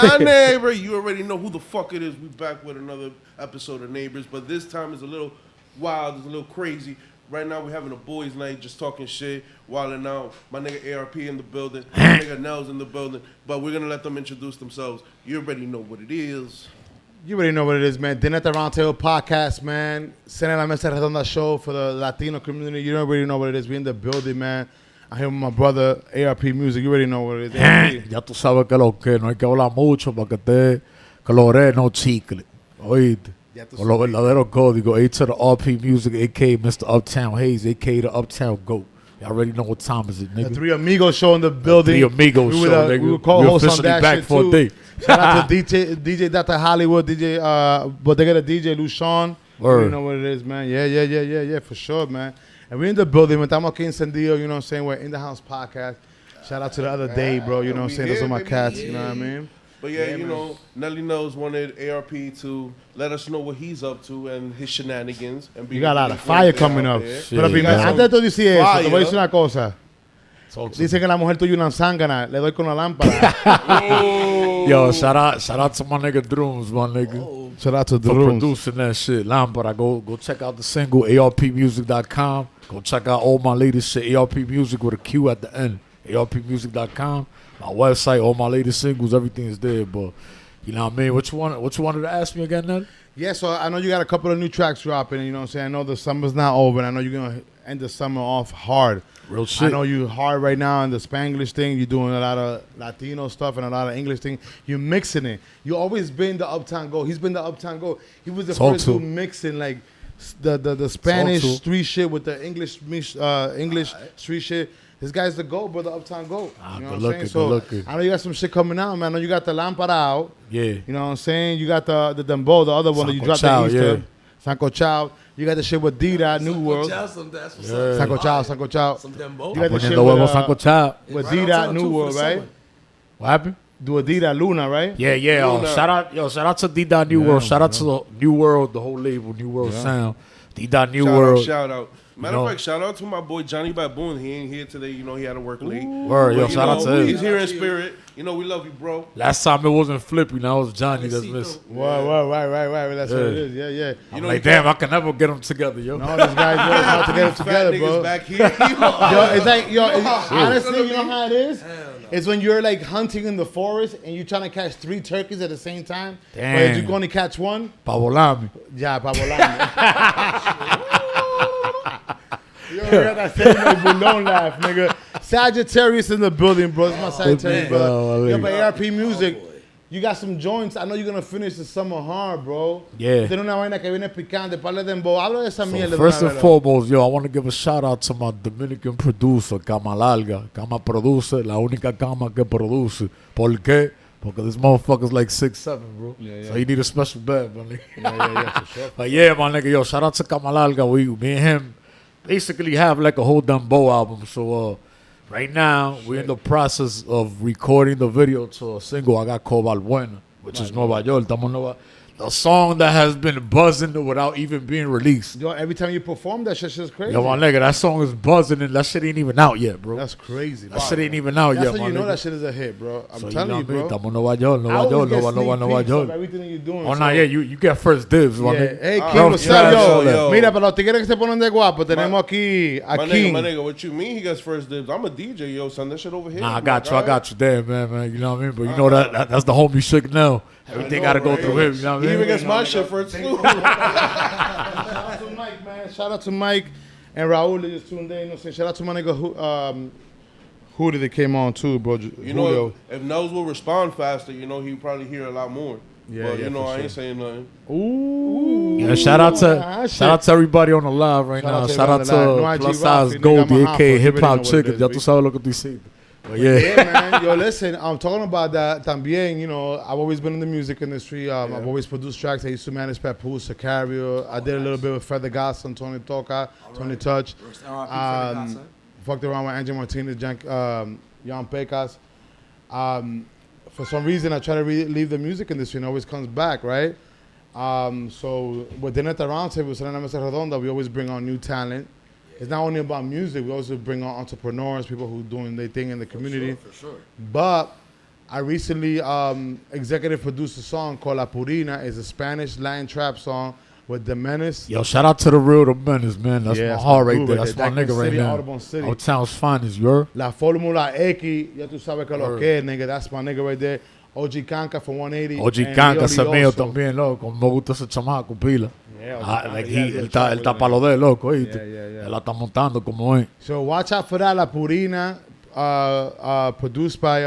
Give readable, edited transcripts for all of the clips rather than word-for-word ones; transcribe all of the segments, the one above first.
My neighbor. You already know who the fuck it is. We back with another episode of Neighbors, but this time is a little wild, it's a little crazy. Right now we're having a boys' night, just talking shit, wilding out. My nigga ARP in the building, my nigga Nelz in the building, but we're gonna let them introduce themselves. You already know what it is. You already know what it is, man. Dinner at the Roundtable podcast, man. Cena la Mesa Redonda show for the Latino community. You already know what it is. We in the building, man. I'm here with my brother, ARP Music. You already know what it is. Ya tú sabes que lo que no hay que hablar mucho para que te colore no chicle. Oíste. Con los verdaderos códigos. A to the RP Music, a.k.a. Mr. Uptown Hayes, a.k.a. the Uptown Goat. Y'all already know what time is it, nigga. The Three Amigos show in the building. The Three Amigos show, nigga. We were co-hosts on that back shit, for too. a day. Shout out to DJ Dr. Hollywood, DJ, but they got a DJ, Lucian. You know what it is, man. Yeah, for sure, man. And we're in the building. Estamos aquí encendido, you know what I'm saying? We're in the house podcast. Shout out to the other day, bro. You know what I'm saying? Those are my cats, you know what I mean? But yeah, you know, Nelly Nelz wanted ARP to let us know what he's up to and his shenanigans. And You got a lot of fire coming up. Pero primero, antes de tú decir eso, te voy a decir una cosa. Dice que la mujer tuya una zángana, le doy con la lámpara. Yo, shout out to my nigga Drooms, my nigga. Shout out to for Drooms. producing that shit. Lámpara, go check out the single, arpmusic.com. Go check out all my latest shit, ARP Music with a Q at the end. arpmusic.com. My website, all my latest singles, everything is there. But you know what I mean? What you wanted to ask me again, Ned? Yeah, so I know you got a couple of new tracks dropping. You know what I'm saying? I know the summer's not over, and I know you're gonna end the summer off hard. Real shit. I know you hard right now in the Spanglish thing. You're doing a lot of Latino stuff and a lot of English thing. You're mixing it. You always been the Uptown Go. He's been the Uptown Go. He was the first dude mixing like the Spanish street shit with the English street shit. This guy's the GOAT, brother, Uptown GOAT. You know what I'm saying? So I know you got some shit coming out, man. I know you got the Lámpara out. Yeah. You know what I'm saying? You got the Dembow, the other one that you dropped the Easter. Yeah. Sanco Chow. You got the shit with Dida, New World. Sanco Chow. Some Dembow. You got the shit with Dida, New World, right? What happened? Do a Dida Luna, right? Yeah. Shout out to Dida New World. Shout out to the New World, the whole label, New World Sound. Dida New World. Shout out. Matter of fact, shout out to my boy Johnny Baboon. He ain't here today. You know, he had to work late. Word, yo, shout out to him. He's here in spirit. You know, we love you, bro. Last time it wasn't Flippy. Now it's Johnny that's missing. Right. That's what it is. Yeah. I'm like, damn, I can never get them together, yo. No, this guy's about to get them together, bro. Back here. It's like, honestly, you know how it is? It's when you're like hunting in the forest and you're trying to catch 3 turkeys at the same time. Damn. But you can only catch one. Pa volarme. Yeah, pa volarme. You got that same like balloon laugh, nigga. Sagittarius in the building, bro. It's my Sagittarius, brother. Yo, but ARP Music, you got some joints. I know you're gonna finish the summer hard, bro. Yeah. Tiene una vaina que viene picante. Parle de embo. Habla de esa mierda. First and foremost, yo, I want to give a shout out to my Dominican producer, Cama Larga. Cama produce, la única cama que produce. ¿Por qué? Porque this motherfucker's like 6'7", bro. Yeah. So he need a special bed, my nigga. Yeah, for sure. But yeah, my nigga, yo, shout out to Cama Larga. Me and him basically have like a whole Dembow album. So right now we're in the process of recording the video to a single I got called Valbuena, which is Nueva York. The song that has been buzzing without even being released. Yo, every time you perform, that shit's crazy. Yo, my nigga, that song is buzzing and that shit ain't even out yet, bro. That's crazy. That shit ain't even out yet, That's my how you know nigga. that shit is a hit, bro. I'm telling you, bro. Estamos Nueva York. Nueva York. Everything you're doing. Oh, nah, yeah, you get first dibs, my nigga. Hey, King, what's up, yo? Mira, para los tigres que se ponen de guapo, tenemos aquí a King. My nigga, what you mean he gets first dibs? I'm a DJ, yo, son. That shit over here. Nah, I got you there, man. You know what I mean? But you know that's the homie shit now. Everything got to go through him, you know what I mean? He even gets my shit first, too. Shout out to Mike, man. Shout out to Mike and Raul. They just tuned in. You know what I'm saying? Shout out to my nigga Hootie that came on, too, bro. You know, if Nelz will respond faster, you know, he'll probably hear a lot more. Yeah, but, you know, I ain't saying nothing. Ooh. Yeah, shout out to everybody on the live right now. Shout out to Plus Size Goldie, a.k.a. Hip Hop Chicken. Ya tú sabes lo que tú hiciste. Yeah, man. Yo, listen, I'm talking about that también. You know, I've always been in the music industry. I've always produced tracks. I used to manage Papoose, Sicario. I did a little bit with Feather Goss, Tony Toca, Tony Touch. Fucked around with Angie Martinez, Jan Pecas. For some reason, I try to leave the music industry and it always comes back, right? So with Dinner at the Roundtable, Cena la Mesa Redonda, we always bring on new talent. It's not only about music. We also bring on entrepreneurs, people who doing their thing in the community. For sure. But I recently executive produced a song called La Purina. It's a Spanish Latin trap song with the Menace. Yo, shout out to the real The Menace, man. That's Yeah, my that's heart my right dude there. right That's there. my nigga Daquin right City, now. Audubon City. Uptown's finest, you heard? La Fórmula X, ya tú sabes que lo que es, nigga. That's my nigga right there. OG Kanka from 180. OG and Kanka, Yoli ese mío also. también, loco. Me gusta ese chamaco, pila. Yeah, OG Ah, Kanka, like yeah, él good está track with pa' lo de loco, ¿oíste? Yeah. Él la está montando como es. So watch out for that. La Purina, produced by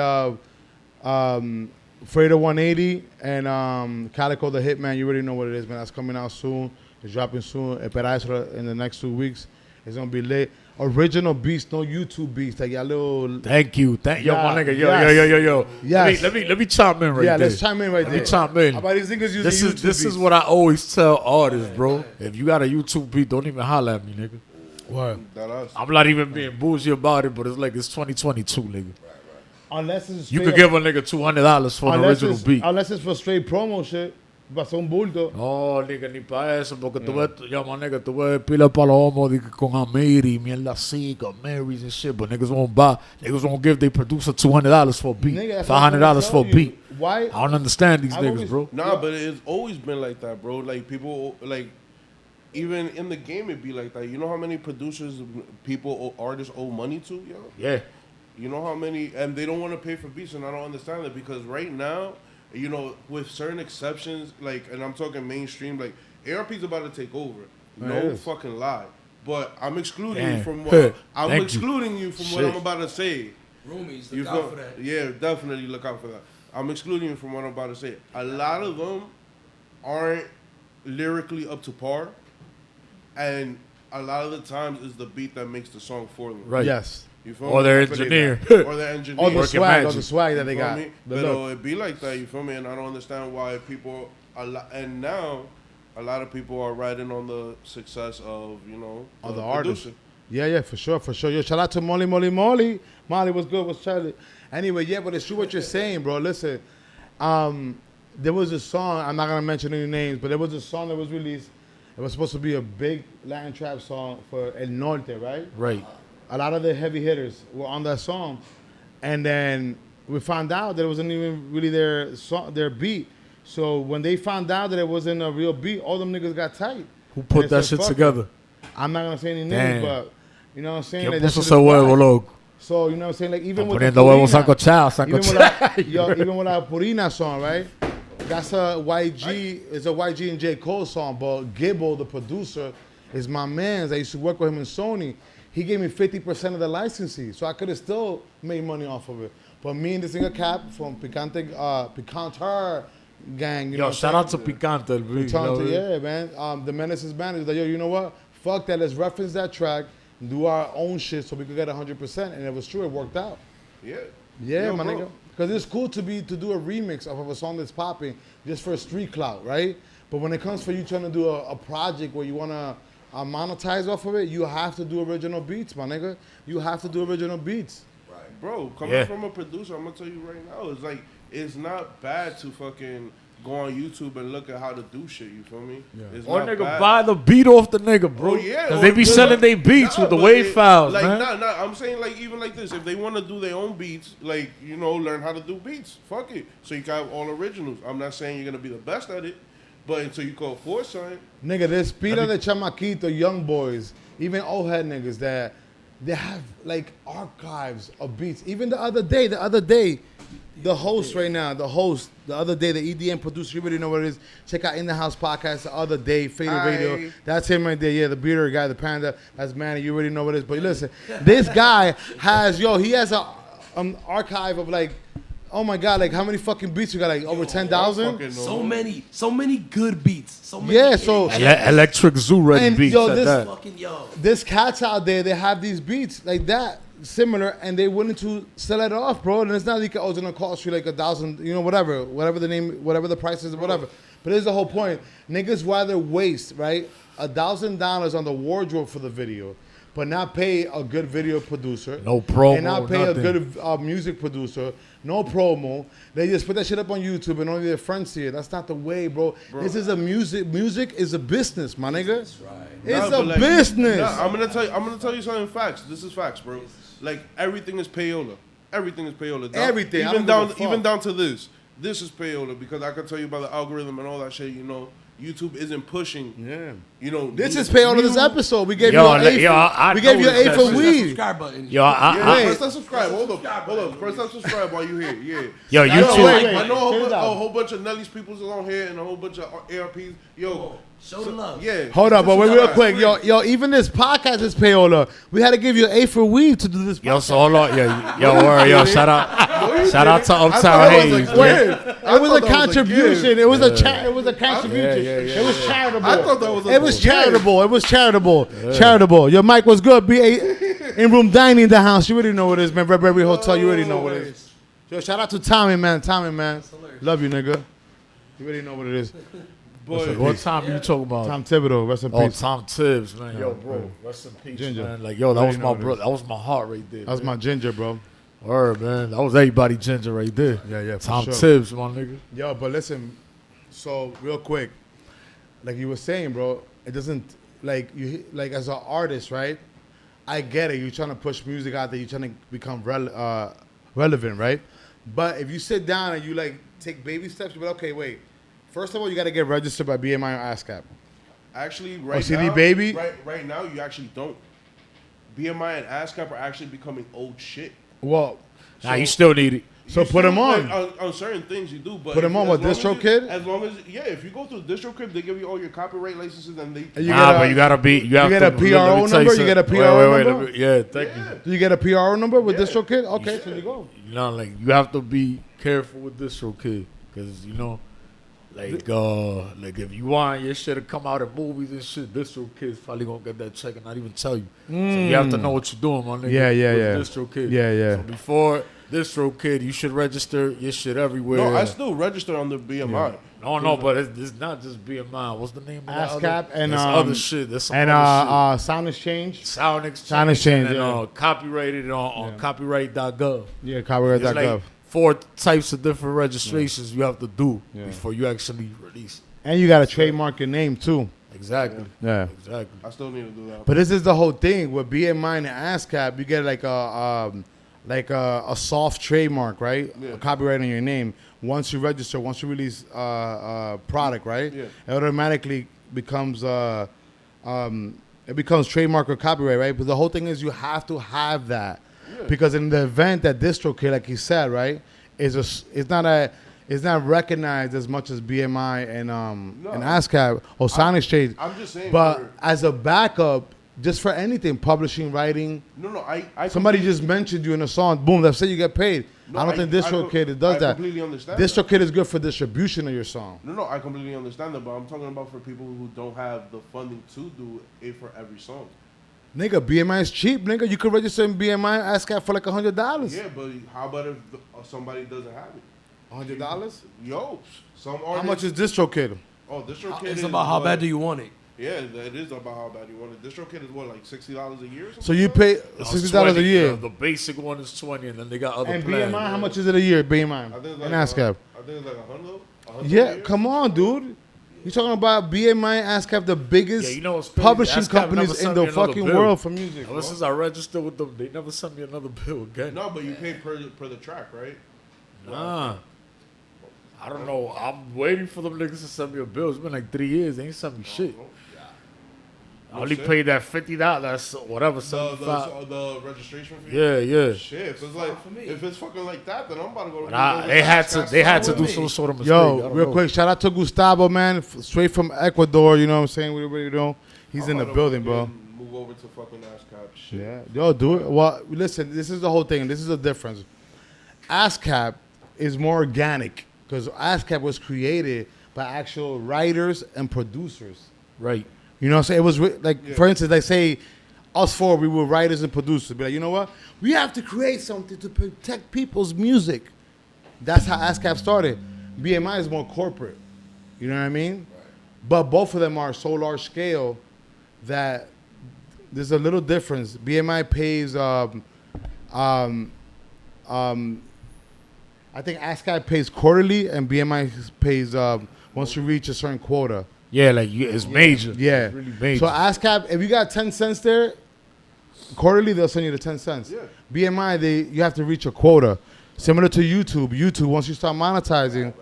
Fredo 180 and Calico the Hitman. You already know what it is, man. That's coming out soon. It's dropping soon. Espera eso in the next 2 weeks. It's gonna be lit. Original beats, no YouTube beats. Like y'all little. Thank you. Yo, my nigga. Yo. Yes. Let me chime in right Yeah, there. let's chime in right there. Let me chime in. How about these niggas using This YouTube is beats? what I always tell artists, bro. If you got a YouTube beat, don't even holler at me, nigga. Word. That us. I'm not even being bougie about it, but it's like it's 2022, nigga. Unless it's You straight could up- give a nigga $200 for an original beat. Unless it's for straight promo shit. Va a un bulto. No, nigga, ni para eso, porque tú ves, yo, my nigga, tú ves pila para los homos de que con Amiri, mierda así, con Marys and shit, but niggas won't buy, niggas won't give their producer $200 for a beat, Nigga, that's what I'm $500 for a trying to tell beat. you. Why? I don't understand these I've niggas, always- bro. Nah, but it's always been like that, bro. Like people, like even in the game, it be like that. You know how many producers, people, artists owe money to, yo? Yeah. You know how many, and they don't want to pay for beats, and I don't understand that because right now, you know, with certain exceptions, like, and I'm talking mainstream, like ARP's about to take over. No It is. fucking lie. But I'm excluding Damn. you from what I'm Thank you. excluding you from what Shit. I'm about to say. Roomies, You look out feel? for that. Yeah, definitely look out for that. I'm excluding you from what I'm about to say. A lot of them aren't lyrically up to par, and a lot of the times is the beat that makes the song for them. Right. Yes. You feel Or me? their That's what engineer. they got. Or their engineer. Or the Working swag, magic. or the swag that they You feel got. me? The But look. it be like that, you feel me? And I don't understand why people, and now a lot of people are riding on the success of, you know, Of the artists. producer. Yeah, for sure. Yo, shout out to Molly. Molly, what's good? What's Charlie? Anyway, yeah, but it's true what you're saying, bro. Listen, there was a song, I'm not going to mention any names, but there was a song that was released. It was supposed to be a big Latin trap song for El Norte, right? Right. A lot of the heavy hitters were on that song. And then we found out that it wasn't even really their beat. So when they found out that it wasn't a real beat, all them niggas got tight. Who And put they that said, shit "Fuck it." together? I'm not going to say any Damn. names, but you know what I'm saying? ¿Qué Like, that puso shit ese is huevo, whack. loco? So, you know what I'm saying? Like, even with the Poniendo huevo Purina, sancochado, even with sancochado. even with our Purina song, right? That's a YG, it's a YG and J. Cole song, but Gibbo, the producer, is my man. I used to work with him in Sony. He gave me 50% of the licensing, so I could have still made money off of it. But me and this nigga Cap from Picantar gang, you know Yo, what shout I'm out to Picante, el beat, you know? Picante, yeah, man. The Menace is manager. Like, yo, you know what? Fuck that. Let's reference that track, do our own shit so we could get 100%. And it was true. It worked out. Yeah. Yeah, Yo, my bro. nigga. Because it's cool to do a remix of a song that's popping just for street clout, right? But when it comes for you trying to do a project where you want to monetize off of it, you have to do original beats, my nigga. You have to do original beats. Bro, coming Yeah. from a producer, I'm gonna tell you right now, it's like it's not bad to fucking go on YouTube and look at how to do shit. You feel me? Yeah. It's Or not nigga bad. buy the beat off the nigga, bro. Oh, yeah, Cause or they be good selling luck. their beats with the but wave it- files, like, man. Nah. I'm saying like even like this, if they want to do their own beats, like you know, learn how to do beats. Fuck it. So you got all originals. I'm not saying you're gonna be the best at it, but until you call for something, Nigga, there's Pita de Chamaquito, young boys, even old head niggas that they have like archives of beats. Even the other day, the host right now, the other day, the EDM producer, you already know what it is. Check out In the House podcast the other day, Fatal Radio. Aye. That's him right there. Yeah, the beater guy, the panda. That's Manny. You already know what it is. But listen, this guy has, he has an archive of like, oh my God, like how many fucking beats you got? Like over 10,000? fucking So many good beats. So many. Yeah, so- Electric Zoo ready And, beats yo, at this- that. Fucking yo. There's cats out there, they have these beats like that, similar, and they willing to sell it off, bro. And it's not like, oh, it's gonna cost you like 1,000, whatever the name, whatever the price is, whatever. But here's the whole point. Niggas rather waste, right, $1,000 on the wardrobe for the video, but not pay a good video producer. No promo, And not pay nothing. a good music producer. No promo. They just put that shit up on YouTube and only their friends see it. That's not the way, bro. This is a music is a business, my nigga. That's right. It's Nah, a but, like, business. Nah, I'm gonna tell you something facts. This is facts, bro. Like everything is payola. everything is payola. Everything. I Even don't give a even fuck. down to this. This is payola because I can tell you about the algorithm and all that shit. You know, YouTube isn't pushing. Yeah. You know, This is payola this episode. We gave Yo, you an A. I We gave you an know A that for shit. weed. Subscribe button. Yo, Yeah, Wait. press that subscribe. Hold up. Press that subscribe while you here. Yeah. Yo, I know, YouTube. wait. I know Here's a out. whole bunch of Nelly's people's on here and a whole bunch of ARPs. Yo, Show the love. yeah. Hold up, but wait, real Subscribe. quick. Yo, even this podcast is payola. We had to give you an A for weed to do this podcast. Yo, so hold on. Yo, shout out to I Uptown thought it was Hayes. a man. gift. It was I a thought that was a contribution. gift. It was a it was a contribution. Yeah. It was charitable. I thought that was a It was gift. charitable. It was charitable. Charitable. Your mic was good. In room dining in the house. You already know what it is, man. Red Berry Hotel. You already know what it is. Yo, shout out to Tommy, man. Tommy, man. Love you, nigga. You already know what it is. Boy, What time you talking about? Tom Thibodeau. Rest in Oh, peace. Tom Tibbs, man. Yo, bro. Rest in peace, Ginger. man. Like, yo, that Already was know my what it brother. is. That was my heart right there. That was man. my ginger, bro. Word, man. That was everybody ginger right there. Yeah, for Tom sure. Tibbs, my nigga. Yo, but listen, so real quick, like you were saying, bro, it doesn't like as an artist, right? I get it. You're trying to push music out there. You're trying to become relevant, right? But if you sit down and you like take baby steps, you're like, okay, wait. First of all, you got to get registered by BMI or ASCAP. actually, right CD now, Baby? right now, you actually don't. BMI and ASCAP are actually becoming old shit. Well, Nah, you still need it. so You put them still- on. like, on certain things you do, but Put 'em if- on as what, long as DistroKid? As long as if you go through DistroKid, they give you all your copyright licenses and they. And you Nah, get but you gotta be. You have get to a PRO let me tell number? You something. get a PRO number? Yeah, thank you. Do you get a PRO number with DistroKid? Okay, so you go. You know, like you have to be careful with DistroKid because you know, like if you want your shit to come out in movies and shit, DistroKid's probably gonna get that check and not even tell you. So you have to know what you're doing, my nigga. Yeah. with DistroKid. Yeah. So before DistroKid, you should register your shit everywhere. No, I still register under BMI. No, but it's not just BMI. What's the name of that ASCAP and there's other shit. There's some and other shit. Sound Exchange. Sound Exchange. Sound Exchange, and, yeah. copyrighted on copyright.gov. Yeah, It's copyright.gov. like 4 types of different registrations you have to do Yeah. before you actually release. And you got to trademark your name too. Exactly. Yeah. Exactly. I still need to do that. But this is the whole thing with BMI and ASCAP. You get like a soft trademark, right? Yeah. A copyright on your name. Once you register, once you release product, right? Yeah. It automatically becomes trademark or copyright, right? But the whole thing is you have to have that. Yeah. Because in the event that DistroKid, like he said, right, it's not recognized as much as BMI and ASCAP or Sound Exchange. I'm just saying. But for- as a backup, just for anything, publishing, writing, no, I somebody completely- just mentioned you in a song, boom, let's say you get paid. No, I don't think DistroKid does I that. completely understand. DistroKid is good for distribution of your song. No, I completely understand that, but I'm talking about for people who don't have the funding to do it for every song. Nigga, BMI is cheap, nigga. You could register in BMI, ASCAP for like $100. Yeah, but how about if somebody doesn't have it? $100? Yo, some artists. How much is DistroKid? Oh, DistroKid It's is about how what- bad do you want it. Yeah, it is about how bad you want it. DistroKid is what, like $60 a year or something? So you like that? pay No, it's $60 a 20. year. The basic one is 20, and then they got other And plans. BMI, how much is it a year, BMI? I think it's And like ASCAP. I think it's like 100. Yeah, a year? come on, dude. You talking about BMI, ASCAP, the biggest Yeah, you know what's crazy? publishing ASCAP never companies in sent the me another fucking bill. world for music. Ever since I registered with them, they never sent me another bill again. No, but you pay per the track, right? Nah. I don't know. I'm waiting for them niggas to send me a bill. It's been like 3 years. They ain't sent me shit. I only shit. paid that $50, whatever, The, 75. the registration fee. Yeah. Shit, if it's like if it's fucking like that, then I'm about to go. But they had to do some sort of mistake. I Yo, don't real know. quick, shout out to Gustavo, man, straight from Ecuador. You know what I'm saying? What everybody know? He's in the building, bro. Move over to fucking ASCAP. Shit. Yeah, yo, do it. Well, listen, this is the whole thing. This is the difference. ASCAP is more organic because ASCAP was created by actual writers and producers. Right. You know what I'm saying? It was like, Yeah. for instance, like say, us four, we were writers and producers. Be like, you know what? We have to create something to protect people's music. That's how ASCAP started. BMI is more corporate. You know what I mean? But both of them are so large scale that there's a little difference. BMI pays, I think ASCAP pays quarterly and BMI pays once you reach a certain quota. Yeah, like it's major. Yeah. It's really major. So ASCAP, if you got 10 cents there, quarterly, they'll send you the 10 cents. Yeah. BMI, you have to reach a quota. Similar to YouTube. YouTube, once you start monetizing,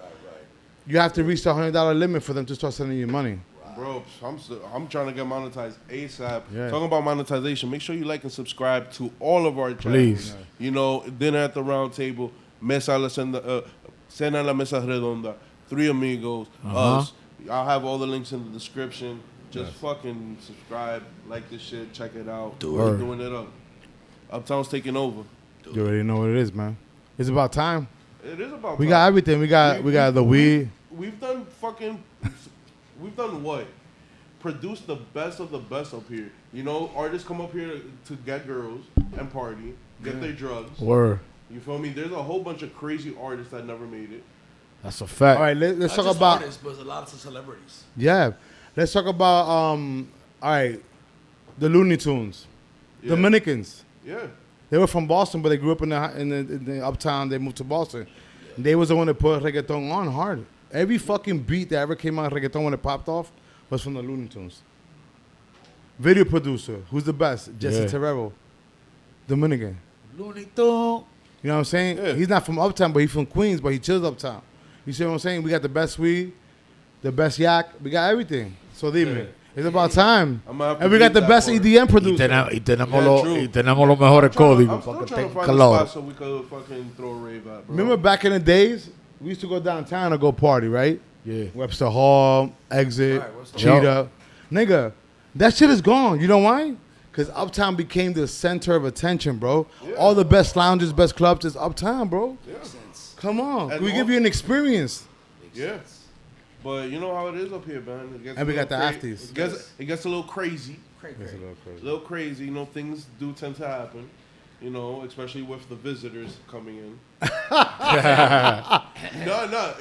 you have to reach the $100 limit for them to start sending you money. Bro, I'm trying to get monetized ASAP. Yeah. Talking about monetization, make sure you like and subscribe to all of our channels. Please. You know, Dinner at the Round Table, Cena la Mesa Redonda, Three Amigos, us. I'll have all the links in the description. Just fucking subscribe, like this shit, check it out. We're doing it up. Uptown's taking over. You already know what it is, man. It's about time. It is about We time. got everything. We got the weed. We've done what? Produce the best of the best up here. You know, artists come up here to get girls and party, get their drugs. Word. You feel me? There's a whole bunch of crazy artists that never made it. That's a fact. All right, let's Not talk just about. artists, but a lot of celebrities. Yeah, let's talk about. All right, the Looney Tunes, Yeah. Dominicans. Yeah. They were from Boston, but they grew up in the uptown. They moved to Boston. They was the one that put reggaeton on hard. Every fucking beat that ever came out of reggaeton when it popped off was from the Looney Tunes. Video producer, who's the best? Jesse Terrero, Dominican. Looney Tunes. You know what I'm saying? Yeah. He's not from uptown, but he's from Queens, but he chills uptown. You see what I'm saying? We got the best weed, the best yak. We got everything. So dime, it's about time. I'm gonna have to And we got beat the that best part. EDM Y producer. tenemos los mejores códigos. I'm still Porque trying to ten find a calor. spot so we could fucking throw a rave at, bro. Remember back in the days, we used to go downtown to go party, right? Yeah. Webster Hall, Exit, Right, Webster Cheetah. Nigga, that shit is gone. You know why? Because Uptown became the center of attention, bro. Yeah. All the best lounges, best clubs is Uptown, bro. Yeah. Come on. And we all- give you an experience. Yeah. But you know how it is up here, man. It gets And we a got the little afties. It gets a little crazy. Crazy. A little crazy. You know, things do tend to happen. You know, especially with the visitors coming in. No.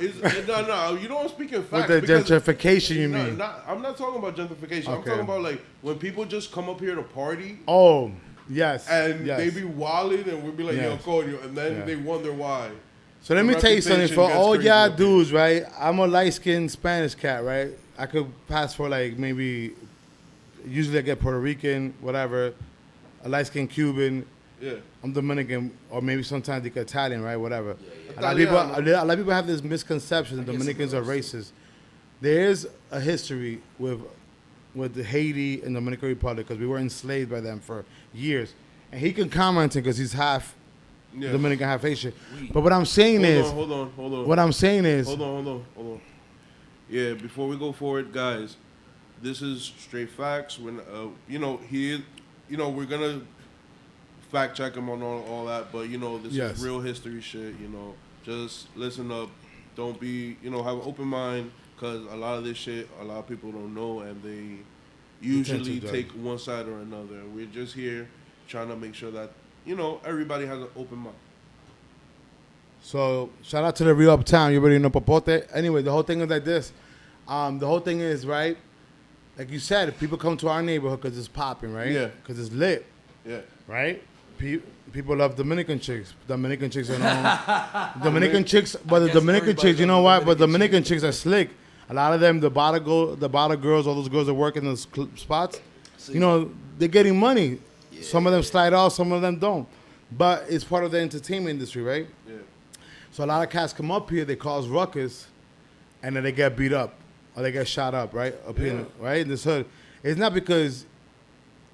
You know, I'm speaking facts. With the because- gentrification, you No, mean? I'm not talking about gentrification. I'm Okay. talking about like when people just come up here to party Oh, yes. and yes. they be wilding and we'll be like, Yes. yo, Cordio, and then Yeah. they wonder why. So let me tell you something. reputation For gets all crazy y'all up here. dudes, right? I'm a light-skinned Spanish cat, right? I could pass for like maybe, usually I get Puerto Rican, whatever, a light-skinned Cuban. Yeah. I'm Dominican, or maybe sometimes they get Italian, right? Whatever. A lot Italiano. of people have this misconception that Dominicans are racist. There is a history with Haiti and Dominican Republic because we were enslaved by them for years. And he can comment because he's half Yeah. Dominican, half Haitian. But what I'm saying Hold on. what I'm saying is, Hold on. Yeah, before we go forward, guys, this is straight facts. When we're gonna fact check him on all that, but this Yes. is real history shit. Just listen up. Don't be, have an open mind, because a lot of this shit, a lot of people don't know, and they usually judge. take one side or another. We're just here trying to make sure that everybody has an open mind. so shout out to the real Uptown. You already know Popote. Anyway, the whole thing is like this. The whole thing is, right, like you said, people come to our neighborhood because it's popping, right? Yeah. Because it's lit, Yeah. right? People love Dominican chicks. Dominican chicks are known. Dominican chicks, but the guess Dominican everybody chicks, you know loves what? But Dominican Dominican chicks are slick. A lot of them, the bottle girls, all those girls that work in those spots, they're getting money. Yeah. Some of them slide off, some of them don't. But it's part of the entertainment industry, right? Yeah. So a lot of cats come up here, they cause ruckus, and then they get beat up or they get shot up, right? Up here, right? In this hood. It's not because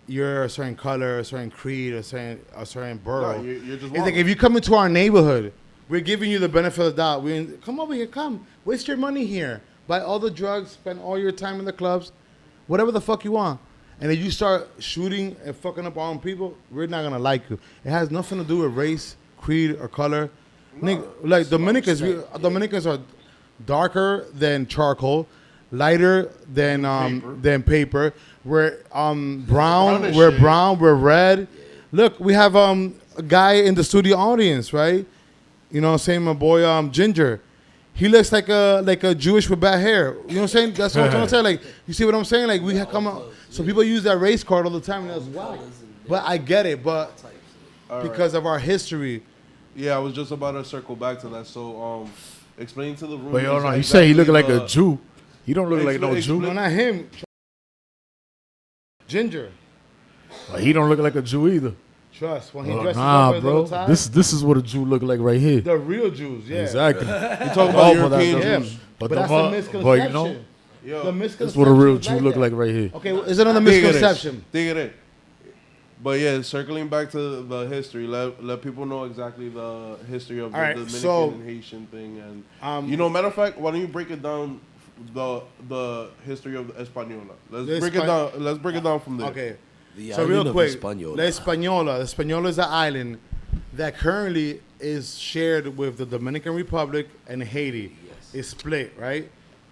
you're a certain color, a certain creed, a certain borough. No, you're just it's like wrong. if you come into our neighborhood, we're giving you the benefit of the doubt. Come over here, come. Waste your money here. Buy all the drugs, spend all your time in the clubs, whatever the fuck you want. And if you start shooting and fucking up our own people, we're not gonna like you. It has nothing to do with race, creed, or color. Nigga, like Dominicans, Dominicans are darker than charcoal, lighter than paper. We're brown. as We're shit. brown. We're red. Look, we have a guy in the studio audience, right? You know what I'm saying? My boy Ginger. He looks like a Jewish with bad hair. You know what I'm saying? That's what I'm trying to say. Like, you see what I'm saying? Like, we have come out. So people use that race card all the time, and that's why. But I get it. But because of our history. Yeah, I was just about to circle back to that. So, explain to the room. But yo, no, he said he look like exactly a Jew. He don't look like no explain- Jew. No, not him. Ginger. But he don't look like a Jew either. Trust when he dresses up Nah, with a bro. little tie. This is what a Jew look like right here. The real Jews, yeah. Exactly. You talking about European Yeah. Jews? But the that's mo- a misconception. But you know, Yo, the misconception. that's what a real is Jew look that. like right here. Okay, is it another Dig it is. misconception? Dig it in. But yeah, circling back to the history, let people know exactly the history of the All right, Dominican so, and Haitian thing, and matter of fact, why don't you break it down the history of the Española? Let's break it down. Let's break it down from there. Okay. The So island real of quick, Hispaniola. La Española. Hispaniola is an island that currently is shared with the Dominican Republic and Haiti. Yes. It's split, right?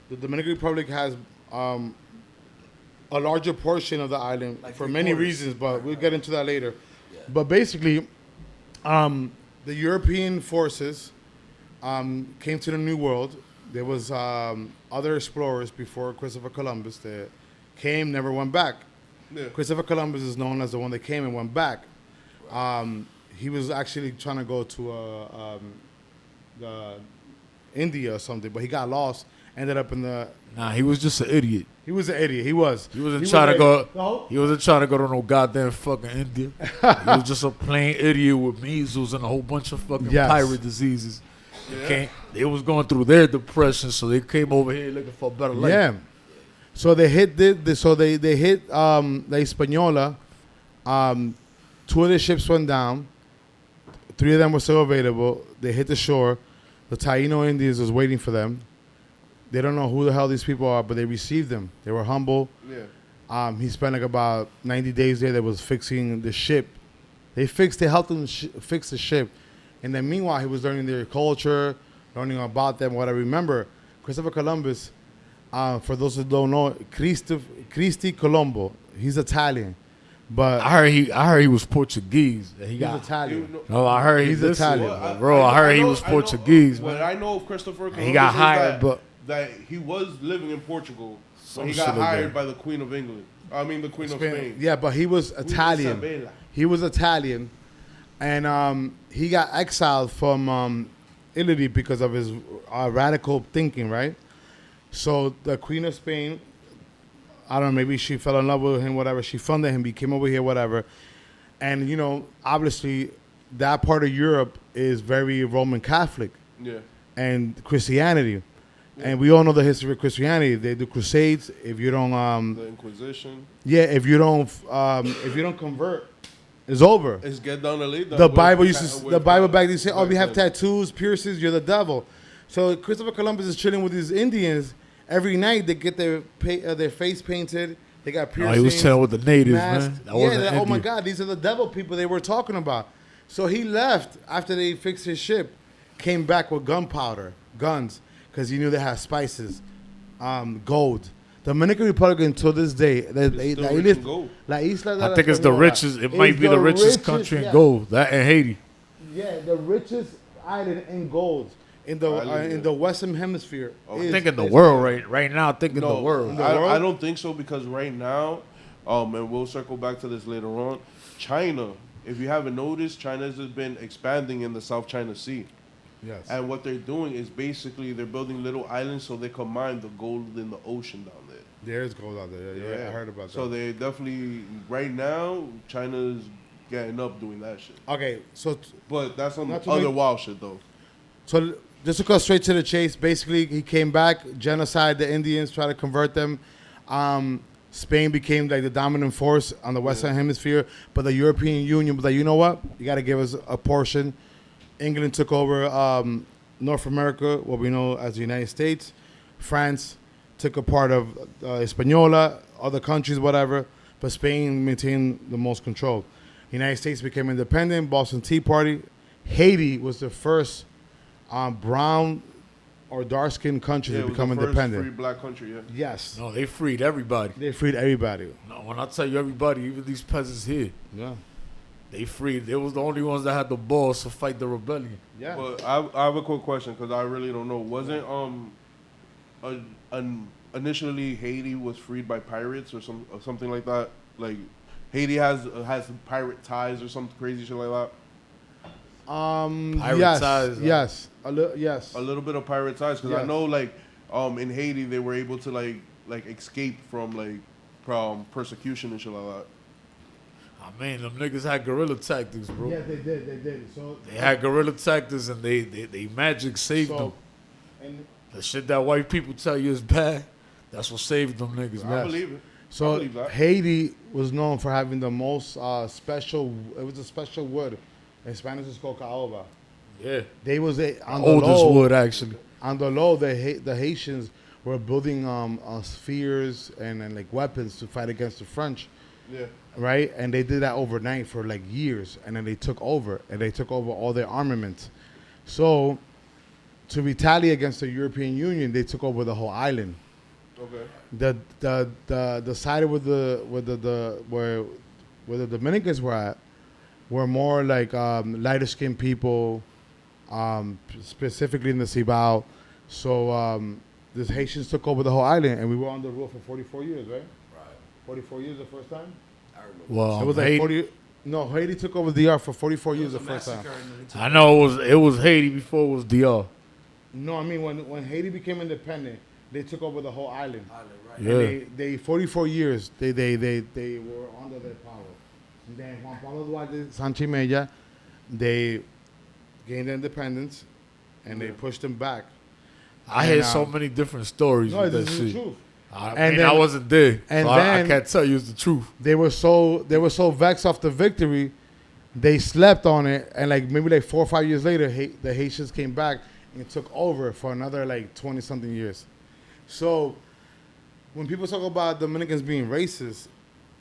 The Dominican Republic has a larger portion of the island Like for 3/4. many reasons, but we'll get into that later. Yeah. But basically, the European forces came to the New World. There was other explorers before Christopher Columbus that came, never went back. Yeah. Christopher Columbus is known as the one that came and went back. He was actually trying to go to India or something, but he got lost. Ended up in the. Nah, he was just an idiot. He was an idiot. He was. He wasn't trying to go. No. He wasn't trying to go to no goddamn fucking India. He was just a plain idiot with measles and a whole bunch of fucking Yes. pirate diseases. They was going through their depression, so they came over here looking for a better life. Yeah. So they hit they hit La Española. 2 of their ships went down. 3 of them were still available. They hit the shore. The Taino Indians was waiting for them. They don't know who the hell these people are, but they received them. They were humble. Yeah. He spent like about 90 days there. They was fixing the ship. They helped them fix the ship. And then meanwhile, he was learning their culture, learning about them. What I remember, Christopher Columbus, for those who don't know, Cristi Colombo, he's Italian. But I heard he was Portuguese. He he's got. Italian. No, I heard He's listen, Italian. bro. I heard he was Portuguese. What man. I know of Christopher Columbus He got is hired, but that he was living in Portugal when he Some got shit like hired that. by the Queen of England. I mean, the Queen of Spain. Yeah, but he was Queen Italian. Isabella. He was Italian, and he got exiled from Italy because of his radical thinking, right? So the Queen of Spain, I don't know, maybe she fell in love with him, whatever. She funded him, he came over here, whatever. And, you know, obviously, that part of Europe is very Roman Catholic Yeah. and Christianity. And we all know the history of Christianity. They do crusades. If you don't, The Inquisition. if you don't convert, it's over. It's get down the lead. The Bible back then say, "Oh, we have tattoos, piercings. You're the devil." So Christopher Columbus is chilling with these Indians every night. They get their face painted. They got Oh, piercings. he was chilling with the natives, masks. man. That Yeah, wasn't oh my India. God, these are the devil people they were talking about. So he left after they fixed his ship, came back with gunpowder, guns, because he knew they had spices, gold. Dominican Republic until this day, still rich in gold. La Isla de la I think it's the Española richest. It might is be the richest country yeah. in gold. That and Haiti. Yeah, the richest island in gold in the Western Hemisphere. Oh, I think in the world right now. I think in the No, world. I don't think so because right now, and we'll circle back to this later on. China, if you haven't noticed, China has been expanding in the South China Sea. Yes. And what they're doing is basically they're building little islands so they can mine the gold in the ocean down there. There's gold out there. Yeah, I heard about that. So they definitely, right now, China's getting up doing that shit. Okay, so But that's some Not to other make- wild shit, though. so just to go straight to the chase, basically he came back, genocide the Indians, try to convert them. Spain became like the dominant force on the Western Hemisphere, but the European Union was like, you know what? You got to give us a portion. England took over North America, what we know as the United States. France took a part of Hispaniola, other countries, whatever, but Spain maintained the most control. United States became independent, Boston Tea Party. Haiti was the first brown or dark-skinned country Yeah, to it was become the first independent. free black country, yeah. Yes. No, they freed everybody. They freed everybody. No, when I tell you everybody, even these peasants here, Yeah. they freed. They was the only ones that had the balls to fight the rebellion. Yeah. But I have a quick question because I really don't know. Wasn't initially Haiti was freed by pirates or something like that? Like Haiti has pirate ties or some crazy shit like that. Pirate yes, ties, yes, yes. A little bit of pirate ties because I Yes. know like in Haiti they were able to like escape from persecution and shit like that. I mean, them niggas had guerrilla tactics, bro. Yeah, they did. So They had guerrilla tactics, and they magic saved them. And The shit that white people tell you is bad, that's what saved them niggas. I believe it. So I believe that. Haiti was known for having the most special. It was a special wood. In Spanish, it's called caoba. Yeah. They was on the Oldest low. wood, actually. On the low, the Haitians were building spheres and like weapons to fight against the French. Yeah. Right, and they did that overnight for like years, and then they took over, all their armaments. So, to retaliate against the European Union, they took over the whole island. Okay. The side where the Dominicans were at were more like lighter skinned people, specifically in the Cibao. So the Haitians took over the whole island, and we were on the rule for 44 years, right? Right. 44 years the first time. I remember. Well, It was like Haiti, 40. No, Haiti took over DR for 44 years It the was a first time. massacre and then they took I know it was Haiti before it was DR. No, I mean when Haiti became independent, they took over the whole island. Island, right? Yeah. And they 44 years they were under their power. And then Juan Pablo Duarte, Sanchi Mella, they gained independence, and they pushed them back. I And, heard so many different stories No, with this that is the shit. truth. I And mean, then- I wasn't there, and so I then- can't tell you it's the truth. They were so vexed off the victory, they slept on it, and like maybe like 4 or 5 years later, the Haitians came back and took over for another like 20 something years. So when people talk about Dominicans being racist,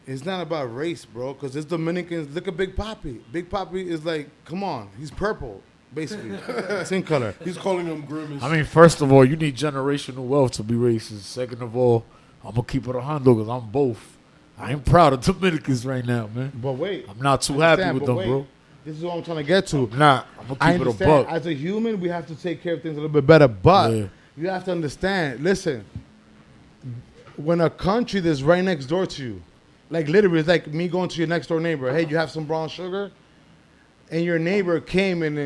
it's not about race, bro. Because it's Dominicans. Look at Big Papi. Big Papi is like, come on, he's purple, basically, skin color. He's calling them grimace. I mean, first of all, you need generational wealth to be racist. Second of all, I'm gonna keep it 100 because I'm both. I ain't proud of Dominicans right now, man. But wait, I'm not too I happy understand, with but them, wait. bro. This is what I'm trying to get to. Nah, I'm gonna I keep it a understand. buck. As a human, we have to take care of things a little bit better. But Yeah. you have to understand. Listen, when a country that's right next door to you, like literally, it's like me going to your next door neighbor. Hey, you have some brown sugar? And your neighbor came and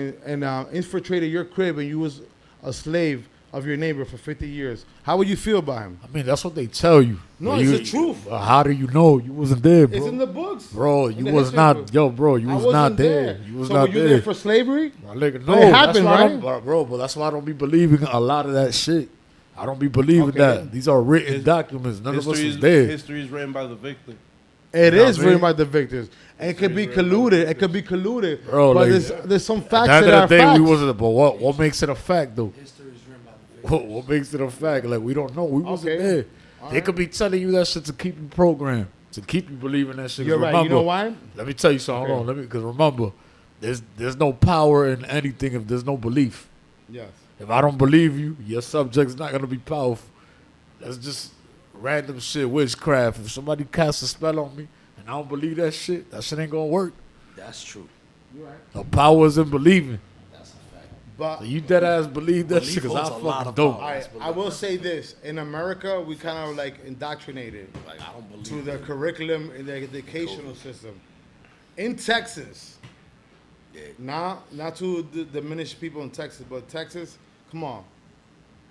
infiltrated your crib, and you was a slave of your neighbor for 50 years. How would you feel about him? I mean, that's what they tell you. No, But it's you- the truth. How do you know? You wasn't there, bro. It's in the books. Bro, In you the was history not, book. yo, bro, you I was wasn't not there. You was so not were you there. there for slavery? My nigga, But no, it happened, that's why I right? don't- bro, but that's why I don't be believing a lot of that shit. I don't be believing Okay. that. These are written His- documents. None of us history was is, there. history is written by the victim. It You know is what I mean? written by the victors. And it could be colluded. It could be colluded. Bro, but like, there's some At facts the end that are of the day, facts. we wasn't. But what makes it a fact, though? History is written by the victim. What makes it a fact? Like, we don't know. We wasn't Okay. there. All They right. could be telling you that shit to keep you programmed, to keep you believing that shit. 'Cause You're right. Remember, You know why? Let me tell you something. Okay. Hold on. Because remember, there's no power in anything if there's no belief. Yes. If I don't believe you, your subject's not gonna be powerful. That's just random shit, witchcraft. If somebody casts a spell on me and I don't believe that shit ain't gonna work. That's true. You're right. The power is in believing. That's a fact. But So you dead ass believe that Belief shit because I holds a lot fucking of don't. power. I will say this. In America, we kind of like indoctrinated Like, I don't to believe the it. curriculum in the educational system. In Texas, not to diminish people in Texas, but Texas, come on.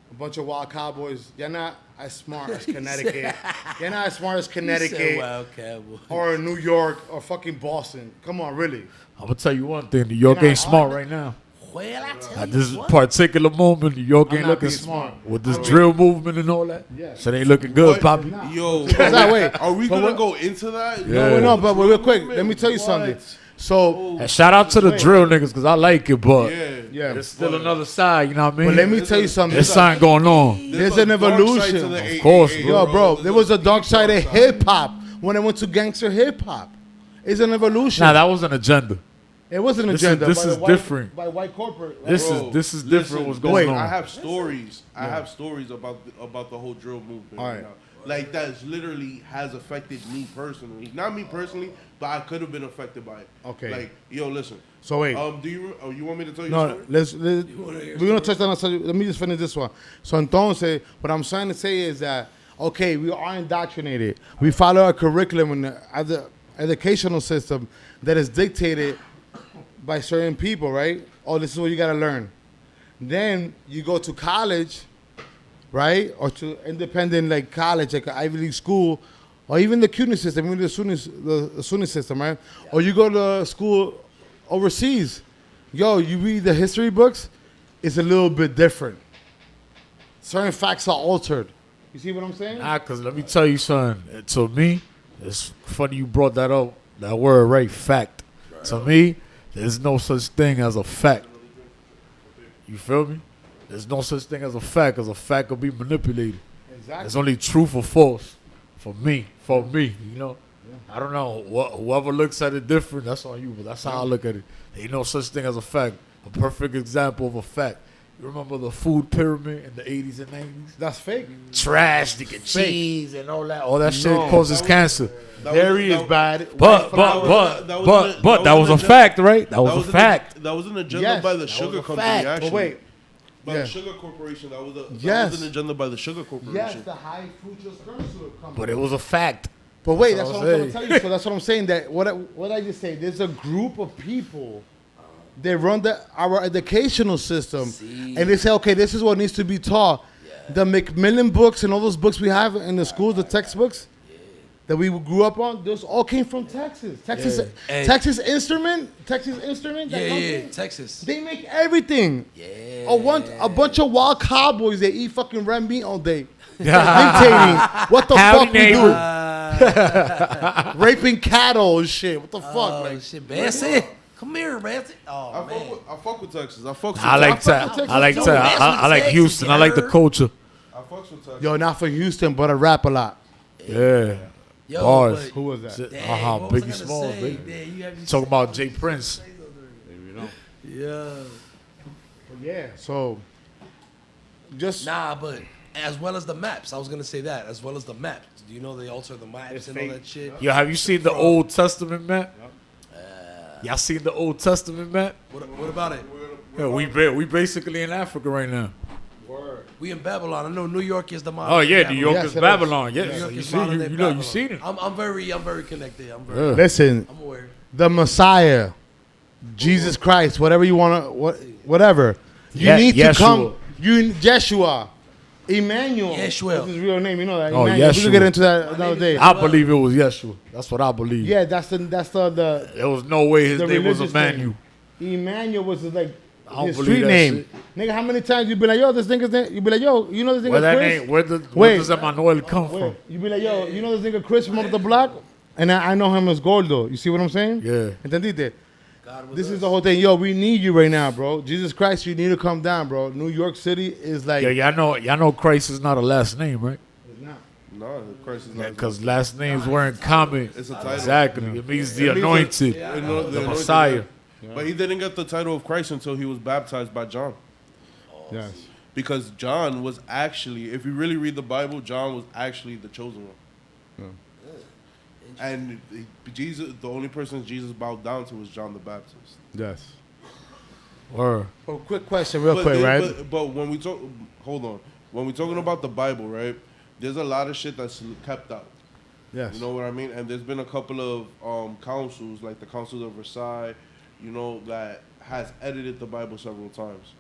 A bunch of wild cowboys. You're not as smart as Connecticut. You're not as smart as Connecticut Wild cowboy. or New York or fucking Boston. Come on, really. I'm gonna tell you one thing: New York You're ain't not smart hard. right now. Well, I tell At you this what. particular moment, New York I'm ain't not looking being smart smart. with this drill movement and all that. Yes. Shit ain't looking good, What? Poppy. Nah. Yo, that way? are we But gonna what- go into that? Yeah. No, but real quick, let me tell you something. What? So, And shout out to the Wait. drill niggas because I like it, but Yeah. yeah. there's still another side. You know what I mean? But let me tell you something. There's something going on. There's a an dark side evolution. to the Of course, AAA, bro. Yo, bro, There's there was a dark side of side. hip hop when I went to gangster hip hop. It's an evolution. Nah, that was an agenda. It was an this agenda. is by the is white- different. By white corporate. right? This Bro, is different. listen, What's going wait, on? I have stories. I have stories about the whole drill movement. All right. now. Like that's literally has affected me personally. Not me personally, but I could have been affected by it. Okay. Like, yo, listen. So wait. Do you? Oh, you want me to tell you? No, a story? we're gonna touch on that subject. Let me just finish this one. So entonces, what I'm trying to say is that okay, we are indoctrinated. We follow a curriculum in the educational system that is dictated by certain people, right? Oh, this is what you gotta learn. Then you go to college, right, or to independent like college, like an Ivy League school, or even the CUNY system, even the Sunni system, right? Yeah. Or you go to school overseas, yo, you read the history books, it's a little bit different. Certain facts are altered. You see what I'm saying? Nah, because let me tell you something. To me, it's funny you brought that up, that word, right? Fact. Right. To me, there's no such thing as a fact. You feel me? There's no such thing as a fact, because a fact could be manipulated. Exactly. It's only truth or false for me, you know? Yeah. I don't know. Whoever looks at it different, that's on you, but that's how I look at it. There ain't no such thing as a fact. A perfect example of a fact. You remember the food pyramid in the 80s and 90s? That's fake. Trash, to get cheese and all that. All that shit causes cancer. Dairy is bad. But that was a fact, right? That was a fact. That was an agenda by the sugar company, actually. But wait. By the sugar corporation. That was an agenda by the sugar corporation. Yes, the high fructose corn syrup company. But it was a fact. But wait, that's what I'm trying to tell you. So that's what I'm saying. That what I just say. There's a group of people. They run our educational system, and they say, okay, this is what needs to be taught. Yeah. The Macmillan books and all those books we have in the schools, the textbooks that we grew up on, those all came from Texas. Texas Instrument. Texas. They make everything. Yeah. A bunch of wild cowboys. They eat fucking red meat all day. Dictating what the fuck we do. Raping cattle and shit. What the fuck? Like shit, man. Come here, man. Oh, man. I fuck with Texas. I like Houston. I like the culture. I fuck with Texas. Yo, not for Houston, but I rap a lot. Yeah. Yo, bars. Who was that? Biggie Smalls, baby. Talking about Jay Prince. Yeah. Yeah. So, just but as well as the maps, I was gonna say that as well as the maps. Do you know they alter the maps and all that shit? Yo, have you seen the Old Testament map? Y'all seen the Old Testament map? What about it? Yeah, we basically in Africa right now. Word. We in Babylon. I know New York is the modern. Oh yeah, New York is Babylon. Yes, New York is you seen it. I'm very connected. listen. I'm aware. The Messiah, Jesus Christ, whatever you wanna, whatever. You need to come. Yeshua. Emmanuel. Yeshua. That's his real name. You know that. Oh, Emmanuel. Yeshua. We can get into that another day. I believe it was Yeshua. That's what I believe. Yeah, that's the. There was no way his name was Emmanuel. Emmanuel was like his believe street that name. shit. Nigga, how many times you be like, yo, this nigga's name? You be like, yo, you know this nigga Chris? Where does Emmanuel come from? You be like, yo, you know this nigga Chris from up the block? And I know him as Gordo. You see what I'm saying? Yeah. ¿Entendiste? This is the whole thing. Yo, we need you right now, bro. Jesus Christ, you need to come down, bro. New York City is like... Yeah, y'all know Christ is not a last name, right? It's not. No, Christ is not. Because last names weren't common. It's a title. Exactly. It means the anointed, the Messiah. Yeah. But he didn't get the title of Christ until he was baptized by John. Yes. Because John was actually, if you really read the Bible, John was actually the chosen one. Yeah. And Jesus, the only person Jesus bowed down to was John the Baptist. Yes. Word. Oh, quick question, real quick, right? But when we talk, hold on. When we're talking about the Bible, right, there's a lot of shit that's kept out. Yes. You know what I mean? And there's been a couple of councils, like the Council of Versailles, you know, that has edited the Bible several times.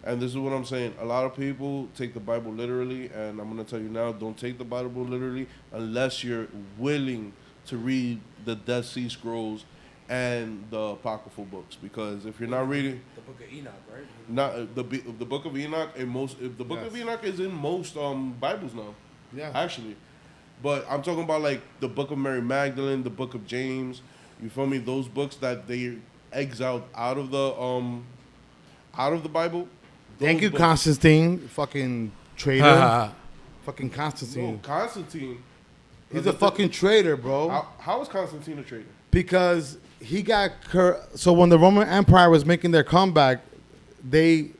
And this is what I'm saying. A lot of people take the Bible literally, and I'm going to tell you now, don't take the Bible literally unless you're willing to read the Dead Sea Scrolls and the apocryphal books. Because if you're not reading... The Book of Enoch, right? Not the Book of Enoch, the Book of Enoch is in most Bibles now. Yeah. Actually. But I'm talking about like the Book of Mary Magdalene, the Book of James. You feel me? Those books that they exiled out of the Bible. Thank you, Constantine. Fucking traitor. Fucking Constantine. No, Constantine. He's a fucking traitor, bro. How is Constantine a traitor? Because he got... So when the Roman Empire was making their comeback, they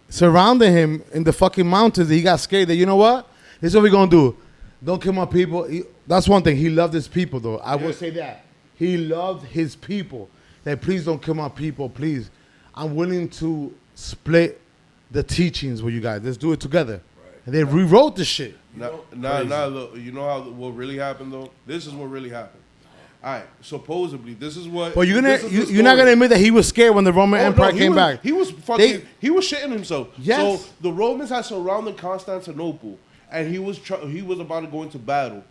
surrounded him in the fucking mountains. He got scared that, you know what? This is what we're going to do. Don't kill my people. That's one thing. He loved his people, though. I will say that. He loved his people. That please don't kill my people, please. I'm willing to split the teachings with you guys. Let's do it together. Right. And they rewrote the shit. Look, you know how what really happened though? This is what really happened. All right, supposedly this is what. But you're not gonna admit that he was scared when the Roman Empire came back. He was fucking. He was shitting himself. Yes. So the Romans had surrounded Constantinople, and he was about to go into battle.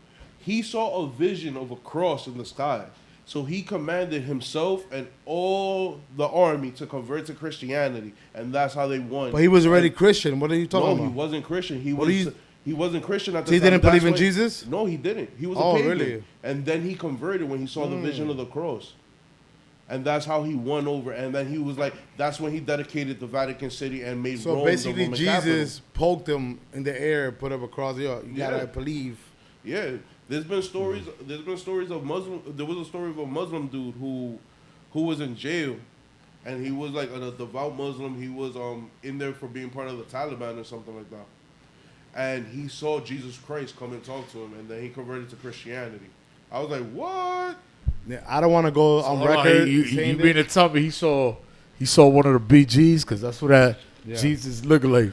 he saw a vision of a cross in the sky. So he commanded himself and all the army to convert to Christianity, and that's how they won. But he was already Christian. What are you talking No, about? he wasn't Christian. What do you- He wasn't Christian at the So he time. didn't That's believe in why- Jesus? No, he didn't. He was Oh, a pagan. really? And then he converted when he saw the vision of the cross. And that's how he won over. And then he was like, that's when he dedicated the Vatican City and made So Rome basically, the Roman Jesus poked him in the air, put up a cross. Yo, you Yeah. gotta believe. capital. Yeah, there's been stories. There's been stories of Muslim. There was a story of a Muslim dude who was in jail, and he was like a devout Muslim. He was in there for being part of the Taliban or something like that. And he saw Jesus Christ come and talk to him, and then he converted to Christianity. I was like, what? Yeah, I don't want to go on Hold on, record you saying mean to tell me he saw one of the BGs? Because that's what that Yeah. Jesus looked like.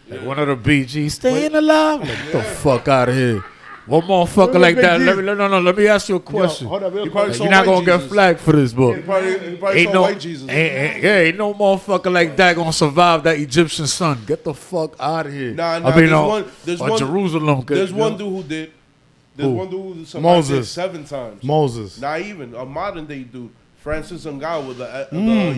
Like one of the BGs. Staying alive? Like, get the fuck out of here. One motherfucker Who's like the that. BG? Let me ask you a Yo, question. hold up, real He quick. probably Like, saw you're not white gonna get Jesus. flagged for this, book. He probably Ain't saw no, white Jesus. ain't no motherfucker like that gonna survive that Egyptian sun. Get the fuck out of here. Nah, I mean, there's or one, Jerusalem. There's you one know? dude who did. There's Who? one dude who survived Moses. it 7 times. Moses. Not even a modern day dude. Francis Ngannou, the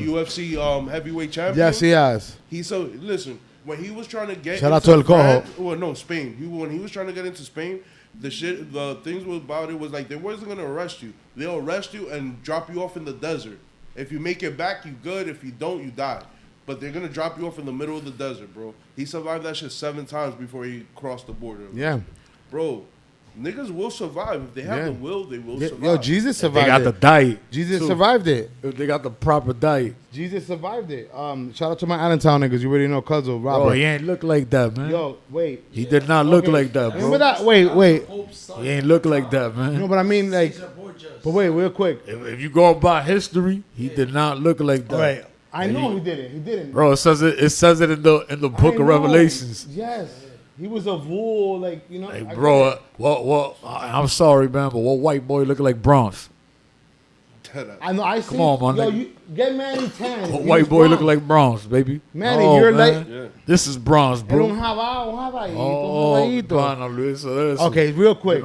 UFC heavyweight champion. Yes, he has. Listen, when he was trying to get Shout out into to El Cojo. France- well, no, Spain. When he was trying to get into Spain, the things about it was like they wasn't gonna arrest you. They'll arrest you and drop you off in the desert. If you make it back, you good. If you don't, you die. But they're gonna drop you off in the middle of the desert, bro. He survived that shit 7 times before he crossed the border. Yeah. Bro, niggas will survive. If they have Yeah. the will, they will Yeah, survive. yo, Jesus They survived got the it. diet. Jesus too. survived it. If they got the proper diet. Jesus survived it. Shout out to my Allentown niggas. You already know Cuzzo, Robert. Bro, he ain't look like that, man. Yo, wait. He did not look Okay. like that, bro. Remember that? Wait. Pope's son. He ain't look like that, man. No, but I mean, like, Caesar Borgia's. but wait, real quick. If you go by history, he did not look like that. Right. I know he didn't. He didn't. Bro, it says it in the book I of know. Revelations. Yes. He was a fool, like, you know. Hey, I bro, get it. I'm sorry, man, but what white boy looking like Bronx? I know. I see. on, my Yo, nigga. you get Manny tan. What He white was boy looking Bronx. like Bronx, baby? Manny, Oh, you're man. like. Yeah. This is Bronx, Un bro. jabadito, Oh, jabadito. pana, Luis, eso. Okay, real quick. You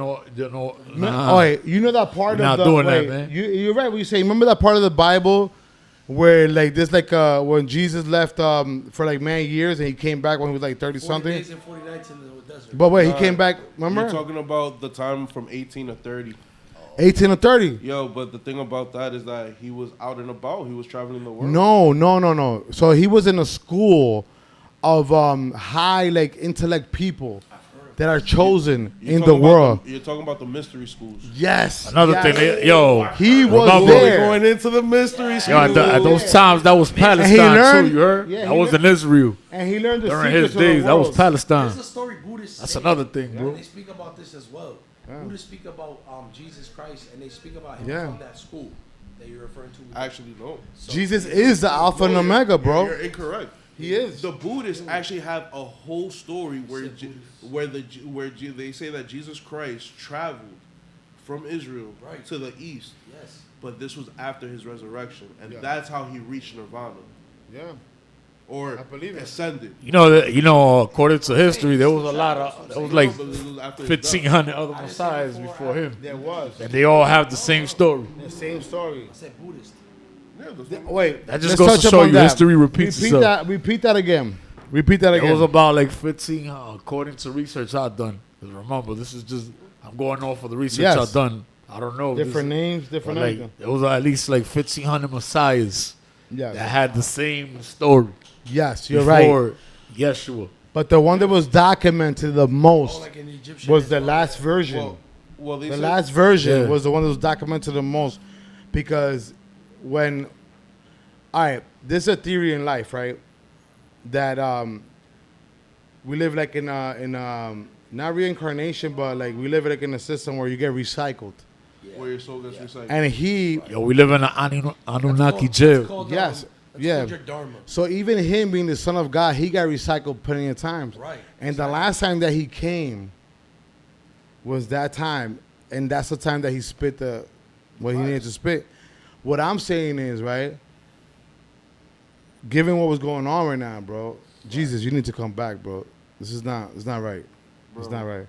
know, Oh, wait, you know that part You're of not the doing that, wait, man. You're right. What you say? Remember that part of the Bible where like this, like when Jesus left for like many years and he came back when he was like 30 40 something. days and 40 nights in the desert. But wait, he came back. Remember, You're talking about the time from 18 to 30. 18 or 30. Yo, but the thing about that is that he was out and about. He was traveling the world. No. So he was in a school of high like intellect people that are chosen You're in the talking about world. You're talking about the mystery schools. Yes. Another yes. thing, yo, He was remember- there. Going into the mystery schools. yo, at those times that was Palestine learned- too. You heard? yeah, that he was in learned- Israel And he learned the during secrets his of the days. That was world. Palestine. There's a story Buddhists That's say. another thing, bro. They speak about this as well. Buddhists speak about Jesus Christ, and they speak about him Yeah. from that school that you're referring to. Actually, no. So- Jesus is the Alpha and Omega, bro. You're incorrect. He is. The Buddhists actually have a whole story where they say that Jesus Christ traveled from Israel Right. to the east, Yes. but this was after his resurrection, and Yeah. that's how he reached nirvana Yeah. or I believe it. ascended. According to history, there was a lot of there was like But this was after his death. 1,500 other messiahs before him, There was. and they all have the same story. The same story. I said Buddhist. Yeah, that's what- Wait, That just let's goes to touch show upon you that. history repeats Repeat itself. that. Repeat that again. Repeat that It again. was about like 15, according to research I've done. 'Cause remember, this is just I'm going off of the research Yes. I've done. I don't know. if different this, names, but different like everything. it was at least like 1,500 messiahs Yes. that had the same story. Yes, you're right. before Yeshua. But the one that was documented the Oh, most like in Egyptian. was as the well. last version. well, they The said, last version Yeah. was the one that was documented the most because when, all right, there's a theory in life, right? That we live like in not reincarnation, but like we live like in a system where you get recycled. where your soul gets recycled. And he, Yo, we live in an Anunnaki It's jail. called, Yes. that's Yeah. called your dharma. so even him being the son of God, he got recycled plenty of times. Right. And the last time that he came was that time, and that's the time that he spit what he needed to spit. What I'm saying is, right, given what was going on right now, bro, Jesus, you need to come back, bro. It's not right. It's not right.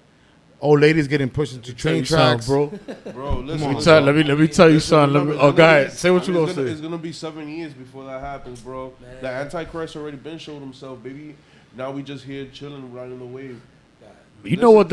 old ladies getting pushed into train tracks. bro. Bro, listen. Let me tell you something. Oh, go ahead. Say what you gonna say. It's gonna be 7 years before that happens, bro. Man. The Antichrist already been showed himself, baby. Now we just here chilling, riding the wave. You know what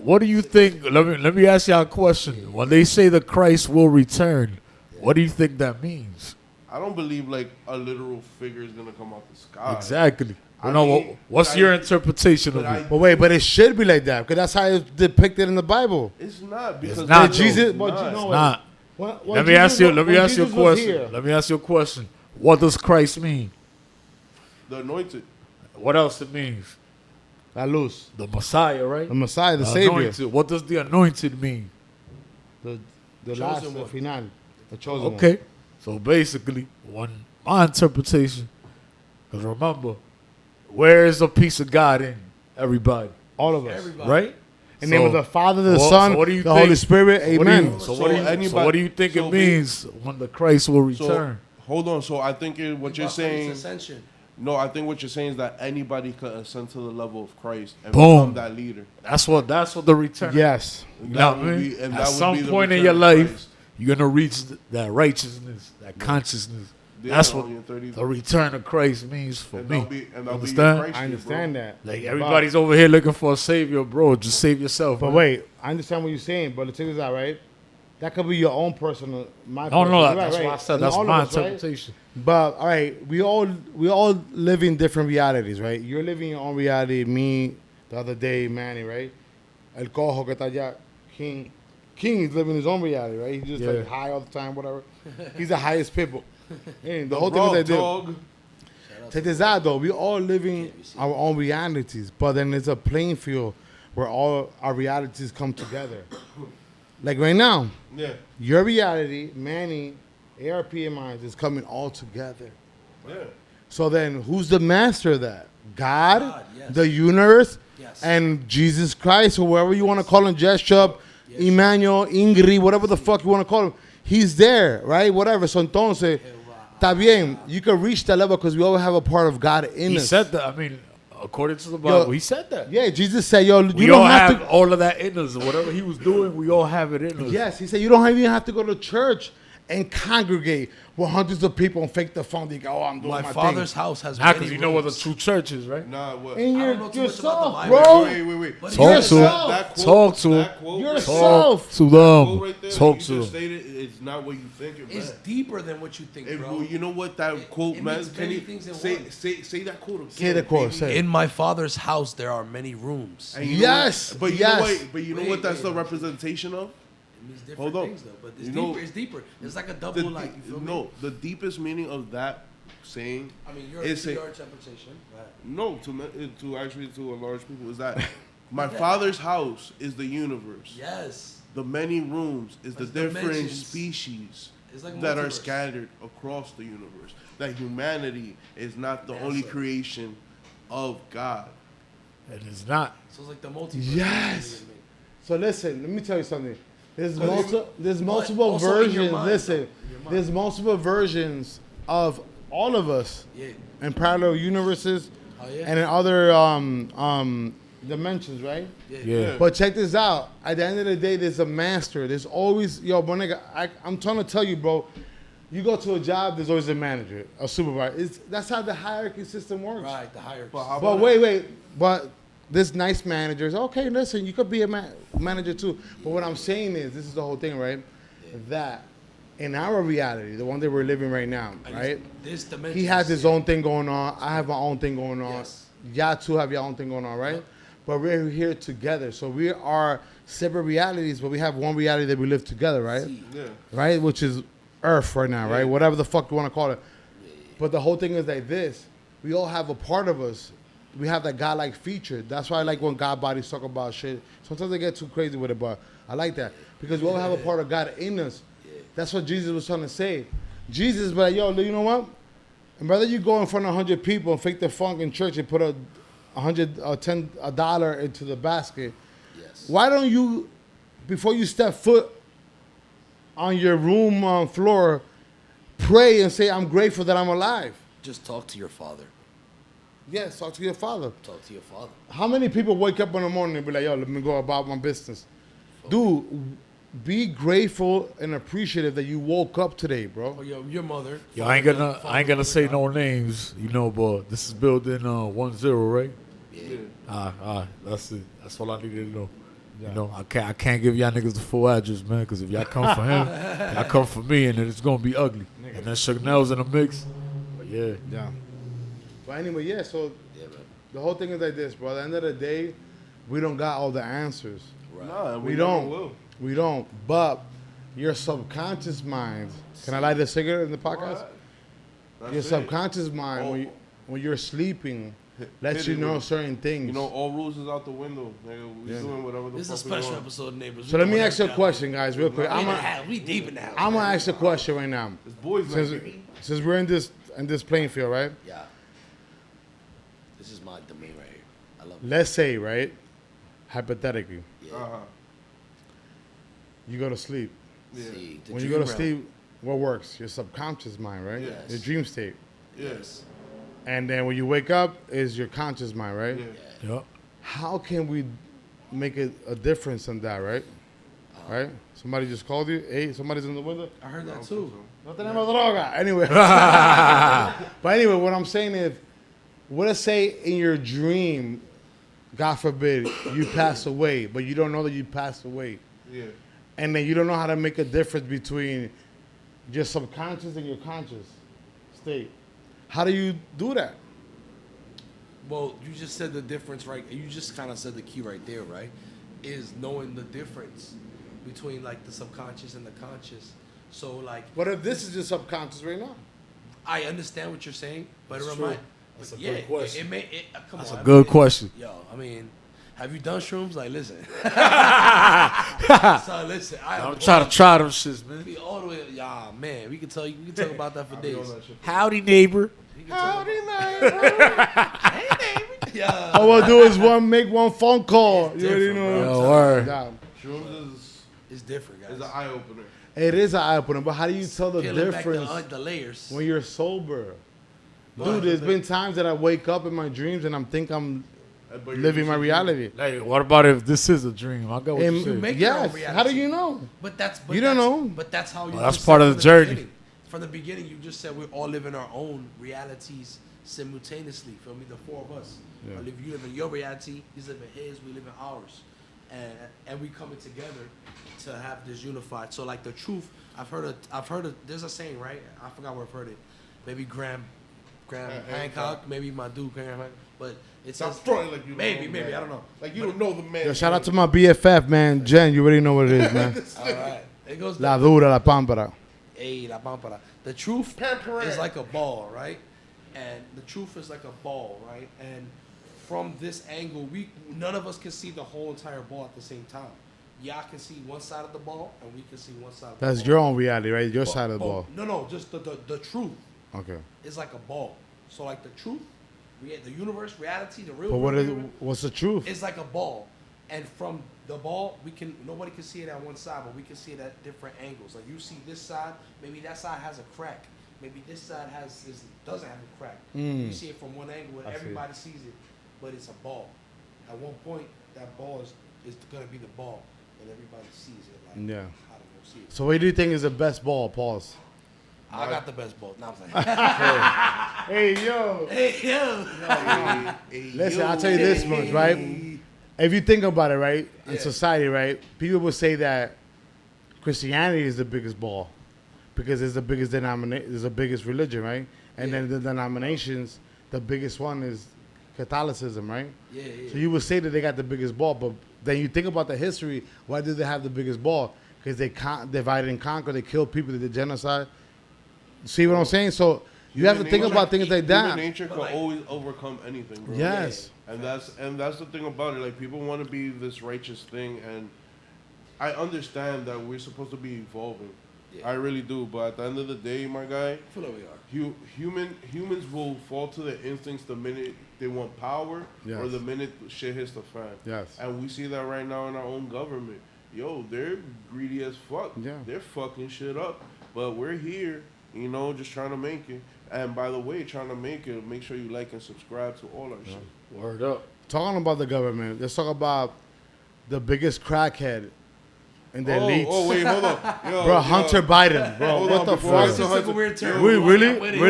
what do you think? Let me ask y'all a question. When they say the Christ will return, what do you think that means? I don't believe like a literal figure is gonna come out the sky. Exactly. I No, mean, what's your interpretation of it? But it should be like that because that's how it's depicted in the Bible. It's not because not, But Jesus, it's but not. you know Not. what? Let me ask you a question. Let me ask you a question. What does Christ mean? The anointed. What else it means? La luz, The Messiah, right? the Messiah, the Savior, Anointed. What does the anointed mean? the Chosen last, one. the final, the chosen one. Okay. So basically, my interpretation, because remember, where is a piece of God in everybody? All of us. Everybody. Right? In the name of the Father, the so Son, what do you the think- Holy Spirit. what do you- Amen. So So what do you, anybody- so what do you think so it be- means when the Christ will So return? hold on. So I think what you're About Christ's saying. ascension. No, I think what you're saying is that anybody could ascend to the level of Christ and Boom. become that leader. That's what the return. Yes. And You know that what I would mean? be- and At that would some be the point in return your of life, Christ. you're gonna reach that righteousness, that consciousness. Yeah, That's on what your 30s. the return of Christ means for And me. that'll be your Understand? Christ I year, understand bro. that. Like everybody's over here looking for a savior, bro. Just save yourself. But man. wait, I understand what you're saying, but check this out, right? That could be your own personal. No, personal, right, that's right. why I said And that's all of my us, right? interpretation. But all right, we all live in different realities, right? You're living your own reality. Me, the other day, Manny, right? El cojo que está allá, King is living his own reality, right? He's just Yeah. like high all the time, whatever. He's the highest pitbull. And the The whole thing raw is that dog. check this out though. We all living our own realities, but then there's a playing field where all our realities come together. Like right now, Yeah. your reality, Manny, ARP and mine is coming all together. Yeah. So then, who's the master of that? God, God, yes. the universe, Yes. and Jesus Christ, or whoever you want to call him, Jeshup, Emmanuel, Ingrid, whatever the fuck you want to call him. He's there, right? Whatever. So entonces, está bien. You can reach that level because we all have a part of God in He us. said that. I mean, according to the Bible, he said that. Yeah, Jesus said, yo, We you all don't have have to. all of that in us. Whatever he was doing, we all have it in us. Yes, he said you don't even have to go to church and congregate with hundreds of people and fake the phone. They go, oh, I'm doing My my father's thing. house has Not many because you know where the rooms. true church is, right? Nah, what? And I you're don't know too much about the yourself, Bible. bro. Wait. But Talk yes, to him. That quote- Talk to him. that quote- Yourself. To that them. quote right there that Talk you to just them. stated is not what you think it It's meant. deeper than what you think, It- bro. you know what that quote it meant? means Can many you things in say, one. say that quote again? Say the quote, baby? say it. In my father's house, there are many rooms. And you know Yes, what- but you yes. know what? But you know Wait, what? That's wait. the representation of. It means different Hold on. things, though. But it's You deeper. know- It's deeper. It's like a The, double, like, you feel me? no, the deepest meaning of that saying, I mean, It's your a- interpretation. Right. no, to actually to a large people is that my father's house is the universe. Yes. The many rooms is the It's different dimensions. species It's like that are multiverse. scattered across the universe. That humanity is not the That's only it. creation of God. And it's not. So it's like the multiverse. Yes. So listen, let me tell you something. There's But multiple also in your versions. mind, Listen, though. In your mind. there's multiple versions of all of us Yeah. in parallel universes Oh, yeah? and in other dimensions, right? Yeah. But check this out. At the end of the day, there's a master. There's always, yo, bro, nigga, I'm trying to tell you, bro. You go to a job, there's always a manager, a supervisor. That's how the hierarchy system works. Right, the hierarchy. But how But about wait. But this nice managers, okay, listen, you could be a manager too. But what I'm saying is, this is the whole thing, right? That in our reality, the one that we're living right now, And right? This dimension. He has his own thing going on. I have my own thing going on. Yes. Y'all two have your own thing going on, right? Yep. But we're here together. So we are separate realities, but we have one reality that we live together, right? yeah? Right? Which is Earth right now, right? Yeah. Whatever the fuck you want to call it. But the whole thing is like this. We all have a part of us. We have that God-like feature. That's why I like when God bodies talk about shit. Sometimes they get too crazy with it, but I like that. Because we all have a part of God in us. That's what Jesus was trying to say. Jesus, but yo, you know what? And rather you go in front of 100 people and fake the funk in church and put a dollar into the basket, Yes. why don't you, before you step foot on your room floor, pray and say, I'm grateful that I'm alive. Just talk to your father. Yes, talk to your father. Talk to your father. How many people wake up in the morning and be like, yo, let me go about my business? Dude, be grateful and appreciative that you woke up today, bro. Or your mother. Yo, I ain't gonna say no names, you know, but this is building 10, right? Yeah. That's it. That's all I needed to know. You know, I can't give y'all niggas the full address, man, because if y'all come for him, y'all come for me, and then it's gonna be ugly. And then Chanel's in the mix. But yeah. Yeah. But anyway, yeah, so the whole thing is like this, bro. At the end of the day, we don't got all the answers. Right. Nah, We never don't. will. We don't. But your subconscious mind, can I light a cigarette in the podcast? That's Your it. subconscious mind, when you're sleeping, lets you know certain things. You know, all rules is out the window. Nigga, we doing whatever the This is a fuck we special want. episode of Neighbors. So let me ask you a question, guys, real quick. We deep in the house. I'm gonna ask you a question right now. It's boys night. Since we're in this playing field, right? Yeah. This is my domain right here. I love it. Let's say, right, hypothetically, Yeah. Uh-huh. you go to sleep. Yeah. See, the When you dream go to realm. sleep, what works? Your subconscious mind, right? Yes. Your dream state. Yes. And then when you wake up, is your conscious mind, right? Yeah. Yup. How can we make a difference in that, right? Right? Somebody just called you. Hey, somebody's in the window. I heard that too. No tenemos droga. Anyway. But anyway, what I'm saying is, what let's say in your dream, God forbid, you pass away, but you don't know that you passed away. Yeah. And then you don't know how to make a difference between your subconscious and your conscious state. How do you do that? Well, you just said the difference, right? You just kind of said the key right there, right? Is knowing the difference between like the subconscious and the conscious. So like, What if this is your subconscious right now? I understand what you're saying, but That's it true. reminds. That's a yeah, good question. It may. Come That's on. a good question. Yo, I mean, have you done shrooms? Like, listen. So listen, I'm trying to try them shits, man. be all the way. Yeah, man, we can tell you. We can talk about that for days. Howdy, neighbor. We can talk about- Hey, neighbor. Yeah. All we'll do is make one phone call. It's You already different, know. Yo, word. Yeah. Shrooms It's different, guys. is an eye opener. It is an eye opener, but how do you tell the Peeling back difference the layers. when you're sober? Well, Dude, there's been times that I wake up in my dreams and I'm But you're living my just- reality. Hey, what about if this is a dream? I got what And- you said. make your own yes. reality. How do you know? But that's You don't know. But that's how you. Well, that's just part said of the from journey. beginning. From the beginning, you just said we're all living our own realities simultaneously. Feel me? The four of us. Yeah. You live in your reality. He's living his. We live in ours, and we coming together to have this unified. So like the truth, I've heard of. There's a saying, right? I forgot where I've heard it. Maybe Graham Hancock. Maybe my dude Graham Hancock. But it Stop says fronting like you maybe know, man. I don't know. Like you don't know the man. Yo, shout out to my BFF, man. Jen, you already know what it is, man. All right, it goes. La dura, la pámpara. Hey, la pámpara. The truth Pampara. is like a ball, right? And the truth is like a ball, right? And from this angle, none of us can see the whole entire ball at the same time. Y'all can see one side of the ball, and we can see one side of the ball. That's your own reality, right? Your side of the ball. No, just the truth Okay. is like a ball. So like the truth, the universe, reality, the real But world, what's the truth? it's like a ball. And from the ball, nobody can see it at one side, but we can see it at different angles. Like you see this side, maybe that side has a crack. Maybe this side doesn't have a crack. You see it from one angle and I see. everybody sees it, but it's a ball. At one point, that ball is gonna be the ball, and everybody sees it. Like, Yeah. how do you see it? So what do you think is the best ball, Pause? I got the best ball. Now I'm saying, Hey, yo. hey yo, Listen, I'll tell you this much, right? If you think about it, right, in society, right, people will say that Christianity is the biggest ball because it's the biggest denomination, it's the biggest religion, right? And then the denominations, the biggest one is Catholicism, right? yeah. So you would say that they got the biggest ball, but then you think about the history. Why did they have the biggest ball? Because they divided and conquered. They killed people. They did genocide. See what I'm saying? So you have to think about things like that. Human nature can like- always overcome anything, bro. Yes. And that's the thing about it. Like people want to be this righteous thing, and I understand that we're supposed to be evolving. Yeah. I really do. But at the end of the day, my guy, I feel like we are. humans will fall to their instincts the minute they want power or Yes. the minute shit hits the fan. Yes. And we see that right now in our own government. Yo, they're greedy as fuck. Yeah. They're fucking shit up. But we're here You know, just trying to make it. And by the way, trying to make it, make sure you like and subscribe to all our shit. Word up. Talking about the government, let's talk about the biggest crackhead in the elites. Oh, wait, hold on. Yo, Bro, Hunter Biden, bro. Hold What on, the before I fuck? get to It's a weird term. Wait, really? With it.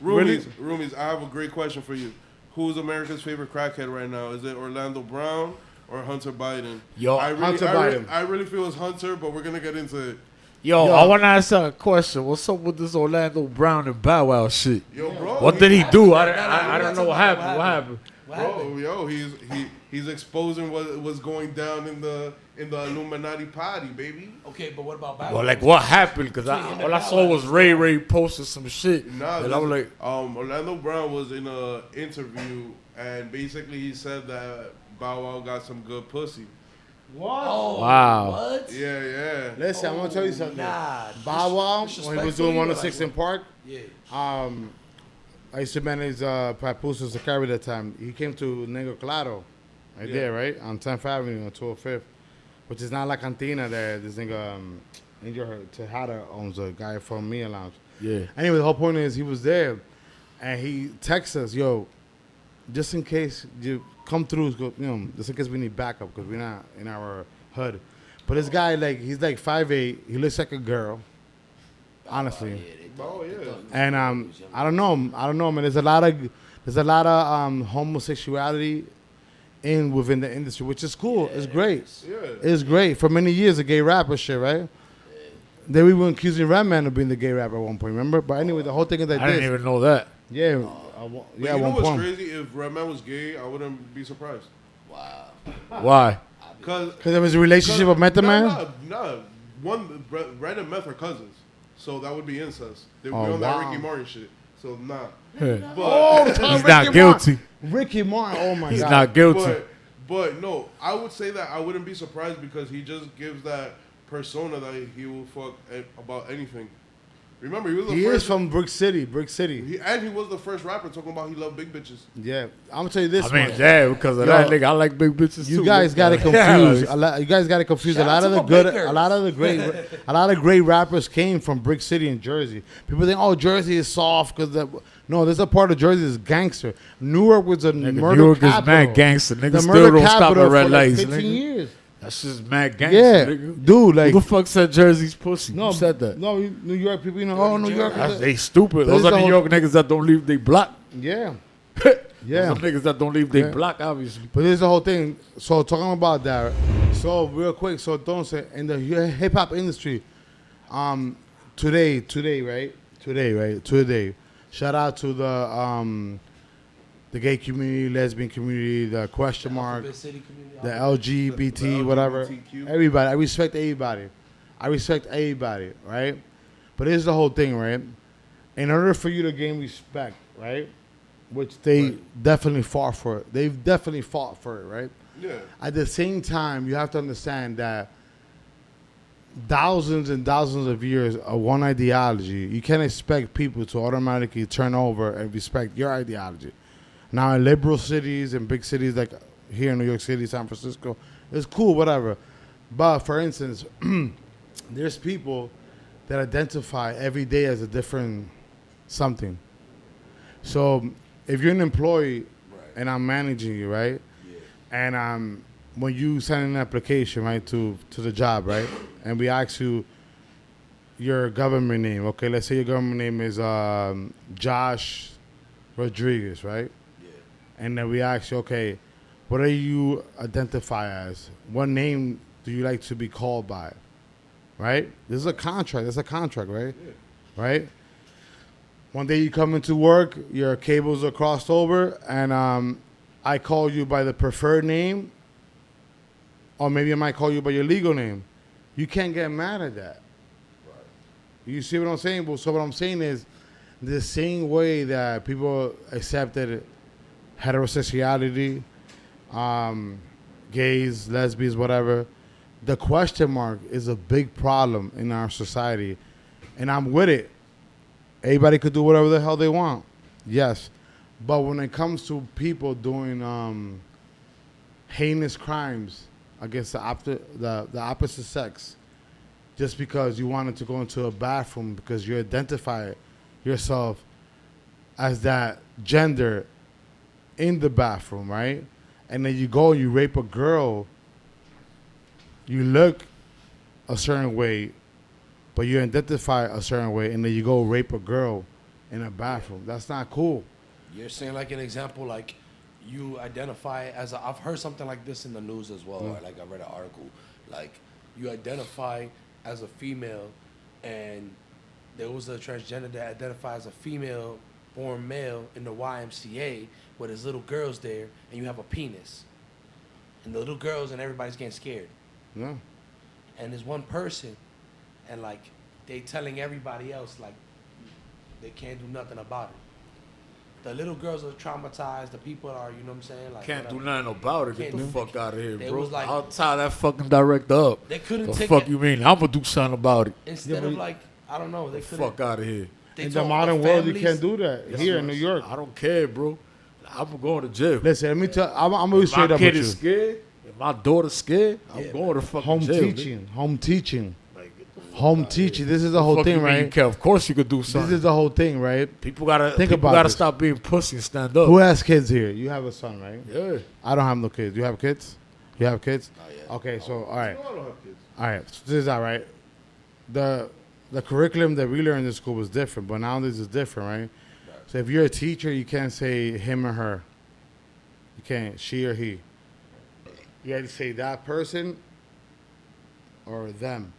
Really? Roomies, I have a great question for you. Who's America's favorite crackhead right now? Is it Orlando Brown or Hunter Biden? Yo, Hunter Biden. I really feel it's Hunter, but we're going to get into it. Yo, I want to ask you a question. What's up with this Orlando Brown and Bow Wow shit? Yo, bro. What did he do? I don't know what happened. What happened? Bro, yo, he's exposing what was going down in the Illuminati party, baby. Okay, but what about Bow Well, Wow? like, what happened? Because all I saw was Ray posted some shit. Nah, and I was like, Orlando Brown was in a interview, and basically he said that Bow Wow got some good pussy. Oh, Wow. What? Yeah. Listen, I'm gonna tell you something. Nah. Bow Wow, when he was Disrespectful, doing you 106 like- in Park, Yeah. I used to manage Papoose to carry that time. He came to Negro Claro, right there, right? On 10th Avenue on 205th, which is not La Cantina there. This nigga, Angel Tejada owns a guy from Mia Lounge. yeah. Anyway, the whole point is he was there, and he texts us, yo, just in case you come through, just in case we need backup because we're not in our hood. But this guy, like, he's like 5'8", he looks like a girl, honestly. Oh, yeah. And I don't know, man. There's a lot of homosexuality within the industry, which is cool. It's great. Yeah. It's great. For many years, the gay rapper shit, right? They were even accusing Redman of being the gay rapper at one point, remember? But anyway, the whole thing is like I this. didn't even know that. Yeah, But yeah. you know At one what's point, crazy? If Redman was gay, I wouldn't be surprised. Why? Because there was a relationship with Method Man. No. Red and Meth are cousins. So that would be incest. They would Oh, be on that wow. Ricky Martin shit. So, nah. Hey, But, he's not guilty. Ricky Martin. Oh my He's god. not guilty. but no, I would say that I wouldn't be surprised because he just gives that persona that he will fuck about anything. Remember, he was the He first. is from Brick City. He was the first rapper talking about he loved big bitches. Yeah, I'm gonna tell you this. I mean, much. yeah, because of Yo, that nigga, I like big bitches too. You guys got it Yeah, confused. like- You guys got it confused. Shout A lot out of the to good, my bakers. a lot of great rappers came from Brick City and Jersey. People think, oh, Jersey is soft because no, there's a part of Jersey that's gangster. Newark was a Nigga, murder New York capital. is mad gangster. Niggas The still murder don't stop capital at red for like lights. 15 Nigga. years. That's just mad gangster. Yeah, Nigga. dude, like Who the fuck said Jersey's pussy? no, Who said that? No, New York people, oh, New York. That's, is they stupid. There's Those are a New whole- York niggas that don't leave they block. Yeah, Those yeah. are niggas that don't leave they Yeah. block, obviously. But here's the whole thing. So talking about that. So real quick. So entonces in the hip hop industry, today. Shout out to the gay community, lesbian community, the question mark, Alphabet City community. the LGBT, The whatever. LGBTQ. Everybody. I respect everybody. Right. But here's the whole thing, right? In order for you to gain respect, right? Which they definitely fought for it. They've definitely fought for it, right? Yeah. At the same time, you have to understand that thousands and thousands of years of one ideology, you can't expect people to automatically turn over and respect your ideology. Now, in liberal cities and big cities like here in New York City, San Francisco, it's cool, whatever. But for instance, there's people that identify every day as a different something. So if you're an employee and I'm managing you, right? And when you send an application, right, to the job, right, and we ask you your government name, okay, let's say your government name is Josh Rodriguez, right? Yeah. And then we ask you, okay, what do you identify as? What name do you like to be called by? Right? This is a contract. That's a contract, right? Yeah. Right? One day you come into work, your cables are crossed over, and I call you by the preferred name, or maybe I might call you by your legal name. You can't get mad at that. Right. You see what I'm saying? Well, so what I'm saying is the same way that people accepted heterosexuality, gays, lesbians, whatever, the question mark is a big problem in our society, and I'm with it. Everybody could do whatever the hell they want, yes, but when it comes to people doing heinous crimes against the opposite sex, just because you wanted to go into a bathroom because you identify yourself as that gender in the bathroom, right? And then you go and you rape a girl, you look a certain way, but you identify a certain way, and then you go rape a girl in a bathroom. That's not cool. You're saying like an example, like you identify as I've heard something like this in the news as well. Or like I read an article, like you identify as a female, and there was a transgender that identifies as a female born male in the YMCA where there's little girls there, and you have a penis, and the little girls and everybody's getting scared. Yeah. And there's one person, and like they telling everybody else like they can't do nothing about it. The little girls are traumatized. The people are, you know what I'm saying? Like Can't do whatever. nothing about it. Get Can't the do- fuck out of here, They bro. was like- I'll tie that fucking director up. They couldn't The take fuck it you mean? I'm gonna do something about it. instead Yeah, of but- like I don't know. They The couldn't. fuck out of here. They In the told modern the world, you families- can't do that here in New York. I don't care, bro. I'm going to jail. Listen, let me tell. I'm gonna be If straight my up kid with is you. scared, if my daughter's scared, I'm Yeah, going to fucking Home jail. teaching, home teaching, Like, get the fuck home outta here. teaching. This is the The whole fuck you thing, mean you right? can't? Of course you could do This something. is the whole thing, right? People gotta Think people about gotta this. stop being pussy and stand up. Who has kids here? You have a son, right? Yeah. I don't have no kids. You have kids? You have kids? Not yet. Okay, so all right, No, I don't have kids. all right. So this is all right. The curriculum that we learned in school was different, but nowadays it's different, right? So if you're a teacher, you can't say him or her. You can't she or he. You have to say that person or them.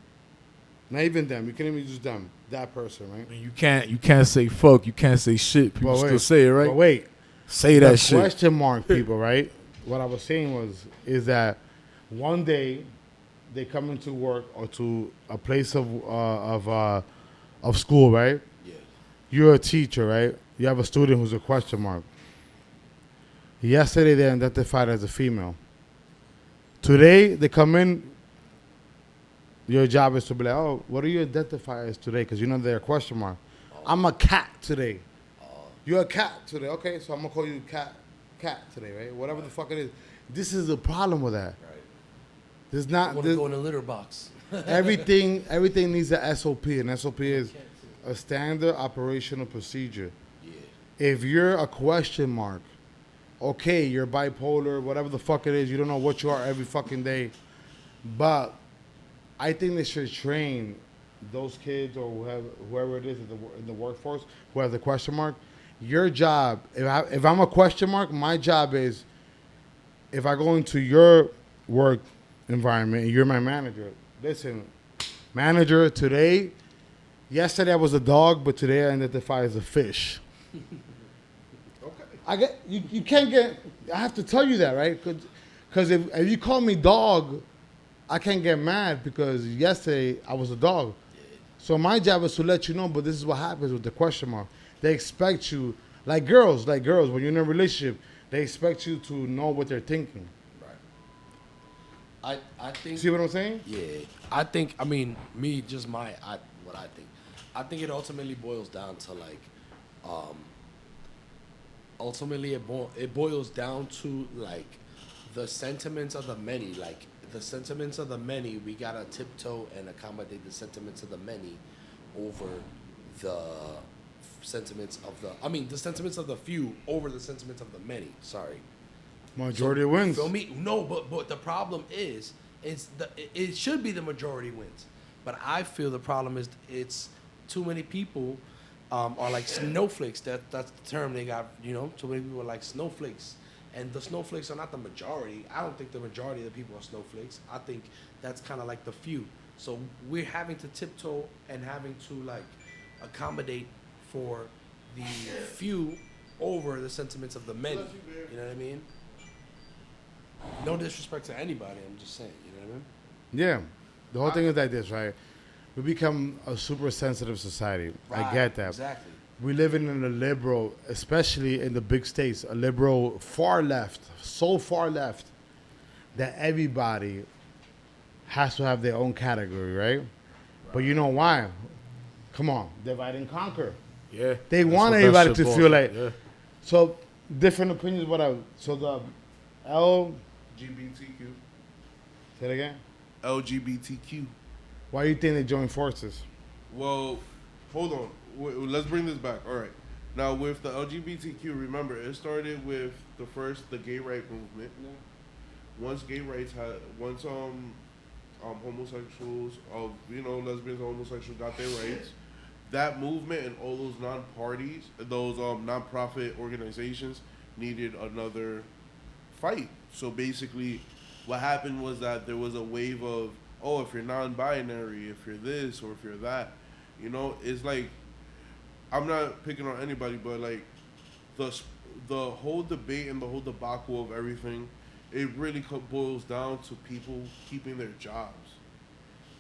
Not even them. You can't even use them. That person, right? I mean, you can't say fuck. You can't say shit. People But still wait, say it, right? But wait. Say The that shit. question mark people, right? What I was saying is that one day they come into work or to a place of school, right? Yeah. You're a teacher, right? You have a student who's a question mark. Yesterday they identified as a female. Today they come in. Your job is to be like, oh, what do you identify as today? Because you know they're a question mark. I'm a cat today. You're a cat today. Okay, so I'm gonna call you cat today, right? Whatever the fuck it is. This is the problem with that. Right. There's I not want to go in a litter box. everything needs a SOP. An SOP is a standard operational procedure. Yeah. If you're a question mark, okay, you're bipolar, whatever the fuck it is, you don't know what you are every fucking day. But I think they should train those kids or whoever it is in the workforce who has a question mark. Your job, if I'm a question mark, my job is, if I go into your work environment and you're my manager, listen, manager, yesterday I was a dog, but today I identify as a fish. Okay. You can't get. I have to tell you that, right? Because if you call me dog, I can't get mad because yesterday I was a dog. So my job is to let you know. But this is what happens with the question mark. They expect you, like girls, when you're in a relationship, they expect you to know what they're thinking. I think. See what I'm saying? Yeah, I think. I mean, me, just what I think. I think it ultimately boils down to like, ultimately it boils down to like the sentiments of the many. Like the sentiments of the many, we gotta tiptoe and accommodate the sentiments of the many over the sentiments of the. I mean, the sentiments of the few over the sentiments of the many. Sorry. Majority wins. Feel me? No, but the problem is, it should be the majority wins, but I feel the problem is it's too many people are like snowflakes. That's the term they got. You know, too many people are like snowflakes, and the snowflakes are not the majority. I don't think the majority of the people are snowflakes. I think that's kind of like the few. So we're having to tiptoe and having to like accommodate for the few over the sentiments of the many. You know what I mean? No disrespect to anybody, I'm just saying, you know what I mean? Yeah. The whole thing is like this, right? We become a super sensitive society. I get that. Exactly. We live in a liberal, especially in the big states, a liberal far left, so far left that everybody has to have their own category, right? But you know why? Come on, divide and conquer. Yeah. They That's want what everybody that to shit feel bullshit. like. Yeah. So different opinions, whatever. So the GBTQ. say it again. LGBTQ. Why do you think they joined forces? Well, hold on. Let's bring this back. All right. Now, with the LGBTQ, remember, it started with the gay rights movement. Once gay rights homosexuals, lesbians and homosexuals got their rights, that movement and all those non-profit organizations needed another fight. So basically, what happened was that there was a wave of, if you're non-binary, if you're this or if you're that, it's like, I'm not picking on anybody, but like the whole debate and the whole debacle of everything, it really boils down to people keeping their jobs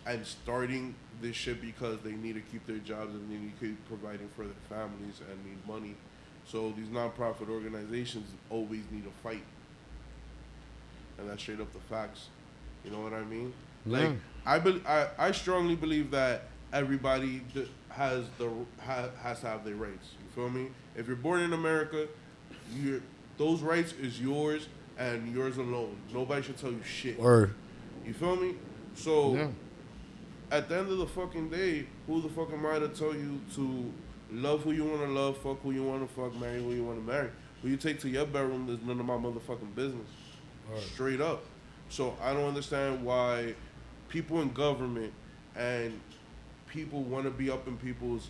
and starting this shit because they need to keep their jobs and they need to keep providing for their families and need money. So these non-profit organizations always need a fight. And that's straight up the facts. You know what I mean? Yeah. Like, I strongly believe that everybody has to have their rights. You feel me? If you're born in America, those rights is yours and yours alone. Nobody should tell you shit. Word. You feel me? So, at the end of the fucking day, who the fuck am I to tell you to love who you want to love, fuck who you want to fuck, marry who you want to marry? Who you take to your bedroom is none of my motherfucking business. Right. Straight up. So I don't understand why people in government and people want to be up in people's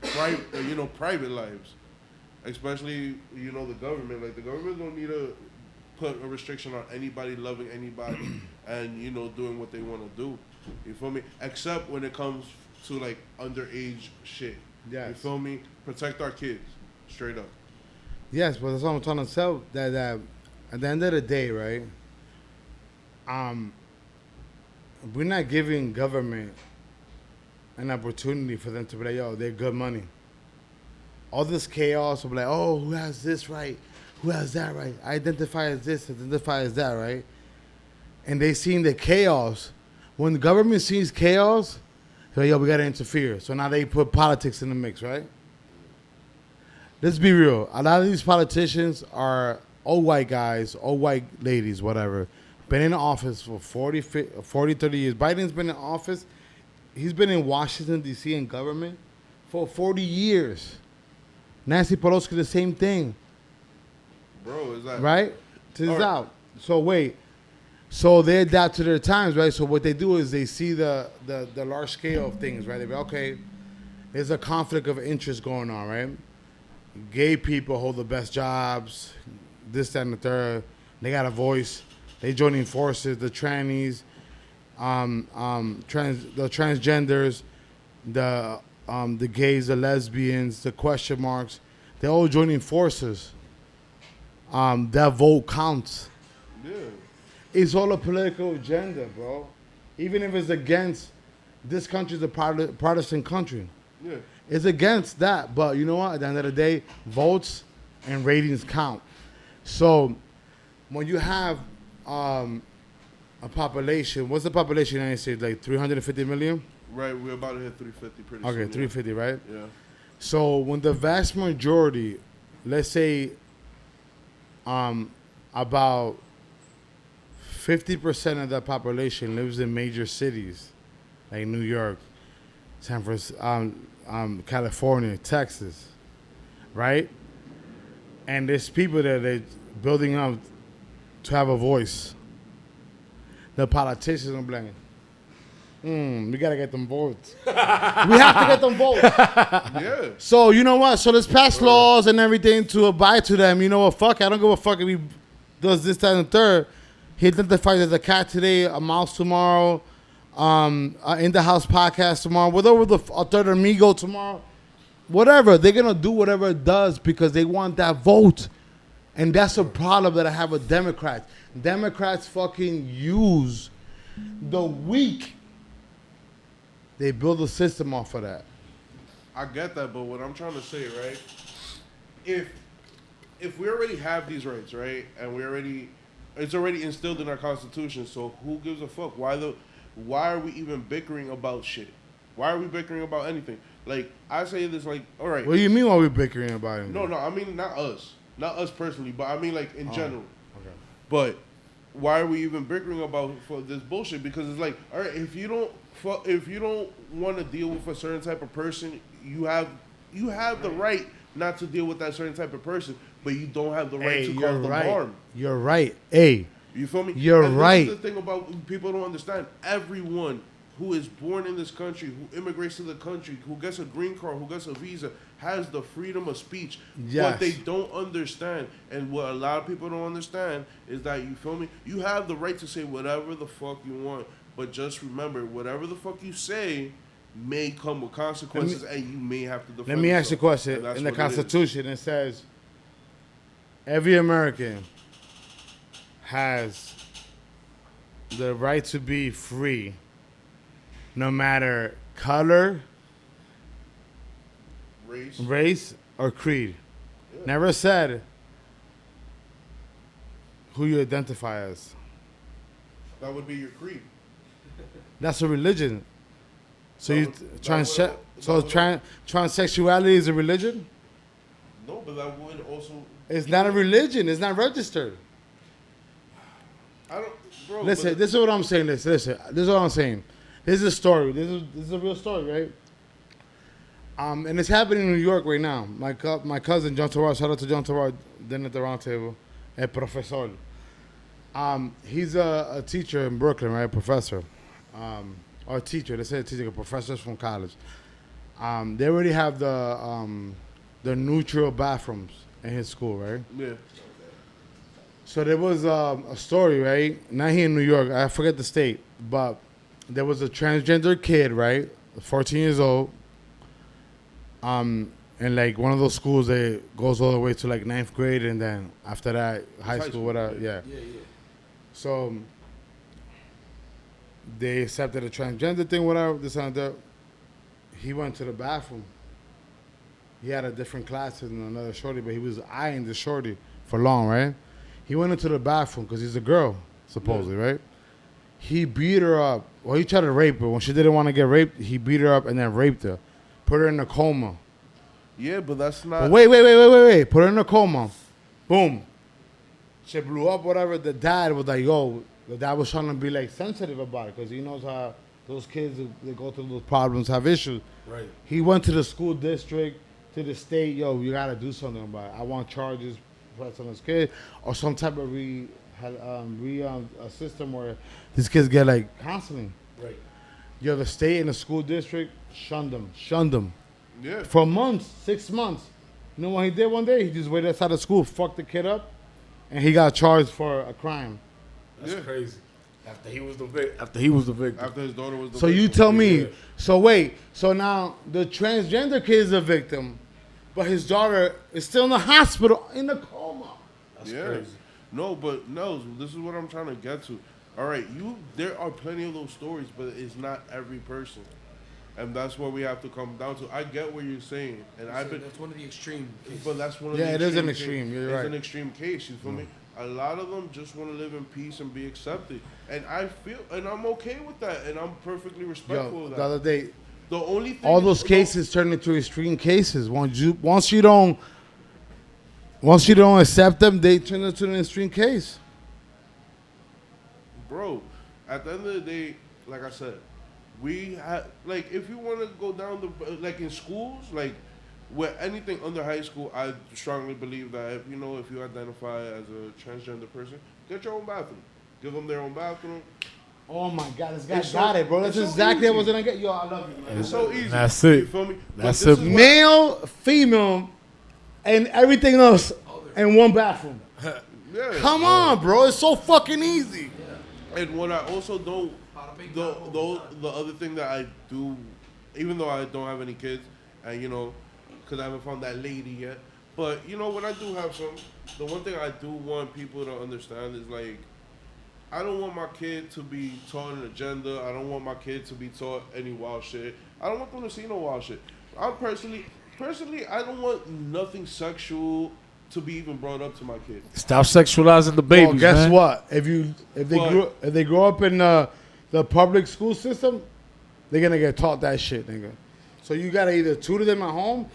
private lives, especially the government. Like, the government don't need to put a restriction on anybody loving anybody and doing what they want to do. You feel me? Except when it comes to like underage shit. Yes. You feel me? Protect our kids. Straight up. Yes, but that's what I'm trying to tell. That at the end of the day, right? We're not giving government an opportunity for them to be like, yo, they're good money. All this chaos will be like, oh, who has this right? Who has that right? I identify as this, identify as that, right? And they seen the chaos. When the government sees chaos, they're like, yo, we got to interfere. So now they put politics in the mix, right? Let's be real. A lot of these politicians are old white guys, old white ladies, whatever. Been in office for 40, 30 years. Biden's been in office. He's been in Washington, D.C. in government for 40 years. Nancy Pelosi, the same thing. Bro, is that... Right? This out. So wait. So they adapt to their times, right? So what they do is they see the large scale of things, right? They be, okay, there's a conflict of interest going on, right? Gay people hold the best jobs, this, that, and the third. They got a voice. They joining forces, the trannies, the transgenders, the gays, the lesbians, the question marks. They're all joining forces. That vote counts. Yeah. It's all a political agenda, bro. Even if it's against, this country's a partisan country. Yeah. It's against that, but you know what? At the end of the day, votes and ratings count. So when you have a population, what's the population in the United States? Like 350 million? Right, we're about to hit 350 pretty soon. Okay, 350, right? Yeah. So when the vast majority, let's say about 50% of that population lives in major cities like New York, San Francisco, California, Texas, right? And there's people that they're building up to have a voice. The politicians are blaming. We gotta get them votes. We have to get them votes. Yeah. So you know what? So let's pass laws and everything to abide to them. You know what? Fuck, I don't give a fuck if he does this, that, and the third. He identifies as a cat today, a mouse tomorrow, in the house podcast tomorrow, whatever a third amigo tomorrow, whatever. They're gonna do whatever it does because they want that vote, and that's a problem that I have with Democrats. Democrats fucking use the weak. They build a system off of that. I get that, but what I'm trying to say, right? If we already have these rights, right, and it's already instilled in our Constitution, so who gives a fuck? Why are we even bickering about shit? Why are we bickering about anything? Like, I say this, like, all right. What do you mean why we bickering about it? No, I mean not us personally, but I mean like in general. Okay. But why are we even bickering about for this bullshit? Because it's like, all right, if you don't if you don't want to deal with a certain type of person, you have the right not to deal with that certain type of person, but you don't have the right to cause them harm. You're right. Hey, you feel me? You're and right. This is the thing about people don't understand. Everyone who is born in this country, who immigrates to the country, who gets a green card, who gets a visa, has the freedom of speech. Yes. What they don't understand, and what a lot of people don't understand, is that, you feel me? You have the right to say whatever the fuck you want, but just remember, whatever the fuck you say may come with consequences, and you may have to defend Let me ask you a question. In the Constitution, it says every American has the right to be free, no matter color, race or creed. Yeah. Never said who you identify as. That would be your creed. That's a religion. So transsexuality is a religion? No, but that would also. It's not a religion. It's not registered. I don't, bro. Listen, this is what I'm saying. Listen, this is what I'm saying. This is a story. This is a real story, right? And it's happening in New York right now. My cousin John Terrell, shout out to John Terrell, then at the round table, a professor. He's a teacher in Brooklyn, right? Professor, or teacher. They say teacher, professors from college. They already have the neutral bathrooms in his school, right? Yeah. So there was a story, right? Not here in New York. I forget the state, but there was a transgender kid, right? 14 years old. And like one of those schools that goes all the way to like 9th grade, and then after that, high school, whatever. Yeah. So they accepted a transgender thing, whatever, this and that. He went to the bathroom. He had a different class than another shorty, but he was eyeing the shorty for long, right? He went into the bathroom because he's a girl, supposedly, right? He beat her up. Well, he tried to rape her. When she didn't want to get raped, he beat her up and then raped her. Put her in a coma. Yeah, but that's not... But wait. Put her in a coma. Boom. She blew up, whatever. The dad was like, yo, the dad was trying to be like sensitive about it because he knows how those kids, they go through those problems, have issues. Right. He went to the school district, to the state, yo, you got to do something about it. I want charges for this kid or some type of a system where these kids get like counseling. Right. Yo, the state and the school district shunned them. Yeah. For months, 6 months. You know what he did one day? He just waited outside of school, fucked the kid up, and he got charged for a crime. That's crazy. After he was the victim. After his daughter was the victim. So you tell me. So wait. So now the transgender kid is a victim, but his daughter is still in the hospital in a coma. That's crazy. No, but no, this is what I'm trying to get to. All right, there are plenty of those stories, but it's not every person. And that's where we have to come down to. I get what you're saying, and that's one of the extreme cases. But that's one of the the it is an extreme. You're right. It's an extreme case. You feel me? A lot of them just want to live in peace and be accepted, and I'm okay with that, and I'm perfectly respectful of that. The other day, the only thing all those cases turn into extreme cases. Once you don't accept them, they turn into an extreme case. Bro, at the end of the day, like I said, we have, like, if you want to go down like in schools, like with anything under high school, I strongly believe that if you identify as a transgender person, get your own bathroom. Give them their own bathroom. Oh my God, this guy got it, bro. That's exactly what I was gonna get. Yo, I love you, man. It's so easy. That's it. You feel me? That's it. Male, female, and everything else in one bathroom. Yeah. Come on, bro. It's so fucking easy. And what I also don't, the other thing that I do, even though I don't have any kids, and because I haven't found that lady yet, but when I do have some, the one thing I do want people to understand is, like, I don't want my kid to be taught an agenda. I don't want my kid to be taught any wild shit. I don't want them to see no wild shit. I'm personally, I don't want nothing sexual to be even brought up to my kid. Stop sexualizing the babies, well, guess man. what? If they grow up in the public school system, they're gonna get taught that shit, nigga. So you gotta either tutor them at home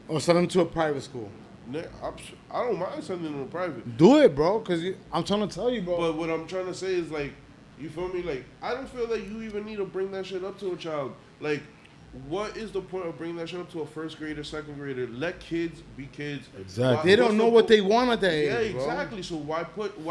or send them to a private school. I don't mind sending them to private. Do it, bro, because I'm trying to tell you, bro. But what I'm trying to say is, like, You feel me? Like, I don't feel that you even need to bring that shit up to a child. Like, what is the point of bringing that shit up to a first grader, second grader? Let kids be kids. Exactly. They don't know what they want at that age. Yeah, bro. exactly. So why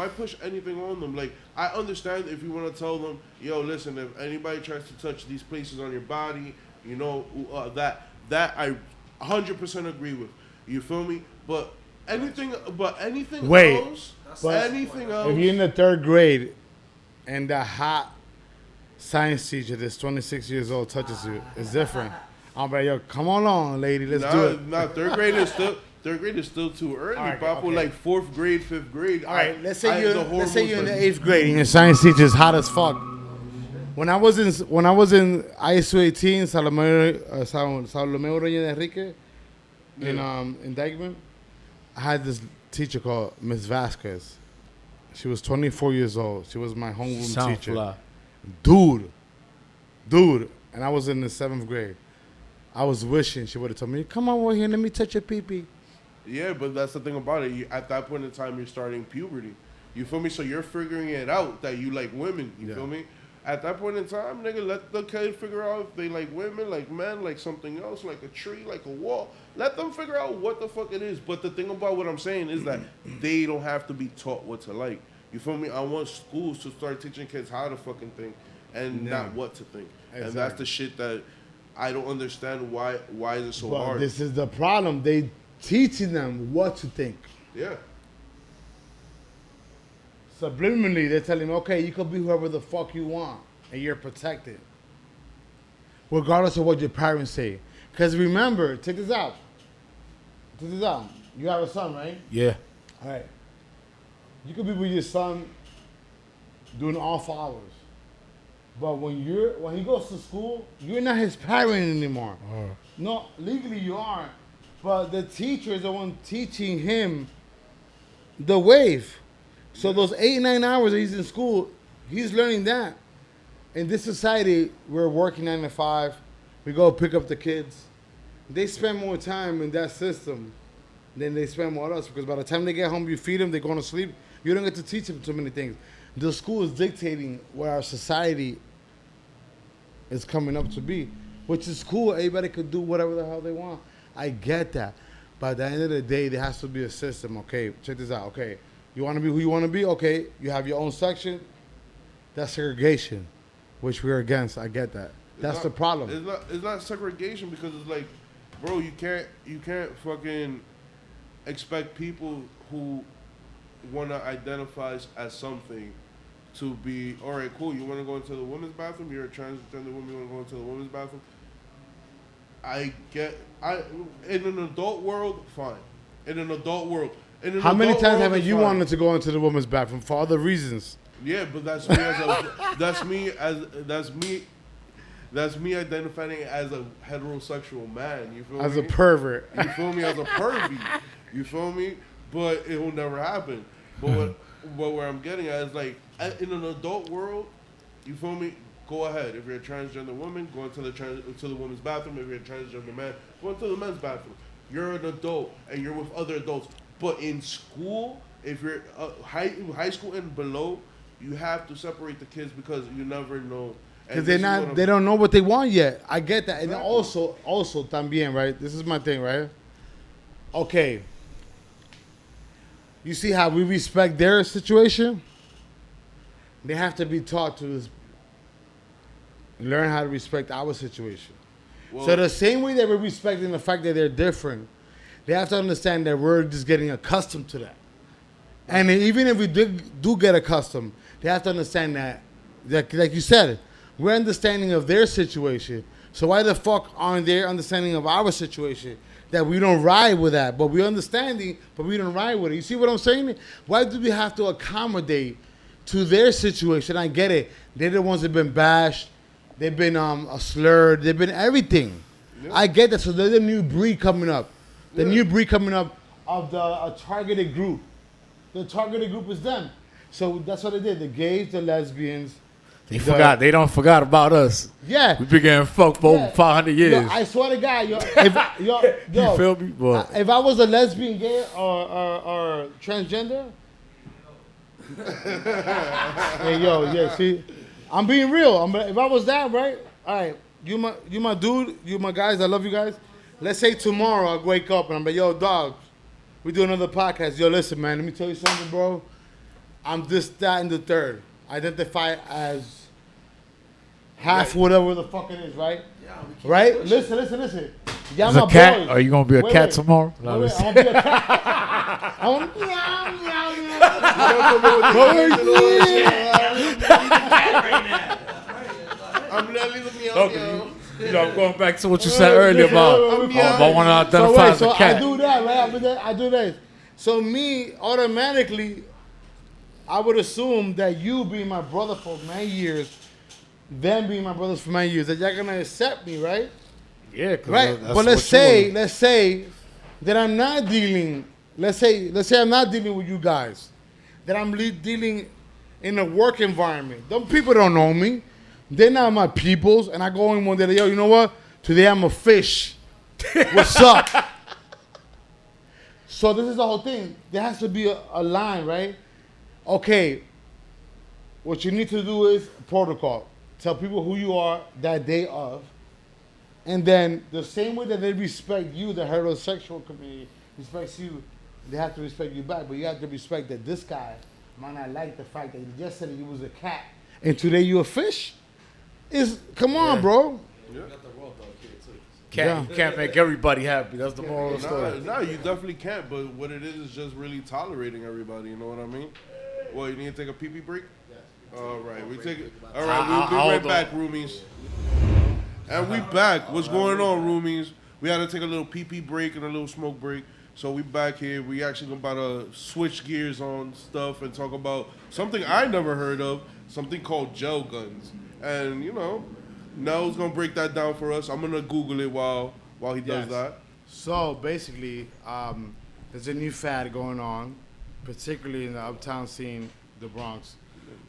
push anything on them? Like, I understand if you want to tell them, yo, listen, if anybody tries to touch these places on your body, you know, that I 100% agree with. You feel me? But anything Wait. else, But anything else. If you're in the 3rd grade and the hot science teacher that's 26 years old touches you, it's different. I'm like, yo, come on, lady, let's do it. Nah, 3rd grade is still too early. All right, Papo, okay. like 4th grade, 5th grade. All right, let's say you're in the the 8th grade and your science teacher is hot as fuck. When I was in ISO 18, Salomeo Reyes Enrique, in Dykeman, I had this teacher called Miss Vasquez. She was 24 years old. She was my homeroom teacher. Fly. Dude. And I was in the 7th grade. I was wishing she would have told me, come on over here, let me touch your pee-pee. Yeah, but that's the thing about it. At that point in time, you're starting puberty. You feel me? So you're figuring it out that you like women. You feel me? At that point in time, nigga, let the kid figure out if they like women, like men, like something else, like a tree, like a wall. Let them figure out what the fuck it is. But the thing about what I'm saying is that they don't have to be taught what to like. You feel me? I want schools to start teaching kids how to fucking think and not what to think. Exactly. And that's the shit that I don't understand. Why is it so But hard? this is the problem. They teaching them what to think. Yeah. Subliminally, they're telling them, okay, you can be whoever the fuck you want, and you're protected. Regardless of what your parents say. Because remember, check this out. You have a son, right? Yeah. All right. You could be with your son doing off hours. But when he goes to school, you're not his parent anymore. No, legally you aren't. But the teacher is the one teaching him the wave. So those 8-9 hours that he's in school, he's learning that. In this society, we're working 9 to 5. We go pick up the kids. They spend more time in that system than they spend with us, because by the time they get home, you feed them, they're going to sleep. You don't get to teach them too many things. The school is dictating where our society is coming up to be, which is cool. Everybody could do whatever the hell they want. I get that. But at the end of the day, there has to be a system. Okay, check this out. Okay, you want to be who you want to be? Okay, you have your own section. That's segregation, which we're against. I get that. That's the problem. It's not segregation, because it's like, bro, you can't fucking expect people who want to identify as something to be, all right, cool, you want to go into the women's bathroom, you're a transgender woman, you want to go into the women's bathroom. In an adult world, fine. In an adult world. How many times haven't you wanted to go into the women's bathroom for other reasons? Yeah, but that's me identifying as a heterosexual man. You feel me? As a pervert. You feel me? As a pervy. You feel me? But it will never happen. But where I'm getting at is, like, in an adult world, you feel me? Go ahead. If you're a transgender woman, go into the women's bathroom. If you're a transgender man, go into the men's bathroom. You're an adult and you're with other adults. But in school, if you're high school and below, you have to separate the kids, because you never know. Because they don't know what they want yet. I get that. And also también, right? This is my thing, right? Okay. You see how we respect their situation? They have to be taught to learn how to respect our situation. Well, so the same way that we're respecting the fact that they're different, they have to understand that we're just getting accustomed to that. And even if we do get accustomed, they have to understand that like you said, we're understanding of their situation. So why the fuck aren't they understanding of our situation? That we don't ride with that, but we're understanding, but we don't ride with it. You see what I'm saying? Why do we have to accommodate to their situation? I get it. They're the ones that have been bashed. They've been slurred. They've been everything. Yeah. I get that. So there's a new breed coming up. The new breed coming up of a targeted group. The targeted group is them. So that's what they did. The gays, the lesbians. They don't forgot about us. Yeah. We've been getting fucked for over 500 years. Yo, I swear to God, you feel me? But if I was a lesbian, gay, or transgender, hey, see, I'm being real. If I was that, right? All right, you my dude, you my guys. I love you guys. Let's say tomorrow I wake up and I'm like, yo, dog, we do another podcast. Yo, listen, man, let me tell you something, bro. I'm this, that, and the third. Identify as half whatever the fuck it is, right? Yeah, we keep Right? pushing. Listen. Y'all As my a cat, boys. are you gonna be a Wait, cat wait. tomorrow? Wait, No, wait, listen. I'm gonna be a cat. I want to I'm Nelly the Okay, I'm going back to what you said earlier about I want to identify as a cat. I do that, right? I do that. So me, automatically, I would assume that you being my brother for many years, them being my brothers for many years, that y'all gonna accept me, right? Yeah, 'cause Right. that's But what you let's say that I'm not dealing. Let's say I'm not dealing with you guys. That I'm dealing in a work environment. Them people don't know me. They're not my peoples. And I go in one day, yo, you know what? Today I'm a fish. What's up? So this is the whole thing. There has to be a line, right? Okay. What you need to do is protocol. Tell people who you are that day of. And then the same way that they respect you, the heterosexual community respects you, they have to respect you back. But you have to respect that this guy might not like the fact that yesterday you was a cat and today you a fish. Come on, bro. You can't make everybody happy. That's the moral of the story. No, you definitely can't. But what it is just really tolerating everybody. You know what I mean? Well, you need to take a pee-pee break? Yes. All right, we take it. All right, we'll be right back, roomies. And we back. What's going on, roomies? We had to take a little pee-pee break and a little smoke break. So we back here. We actually about to switch gears on stuff and talk about something I never heard of, something called gel guns. And, you know, Nell's going to break that down for us. I'm going to Google it while he does that. So basically, there's a new fad going on, particularly in the uptown scene, the Bronx,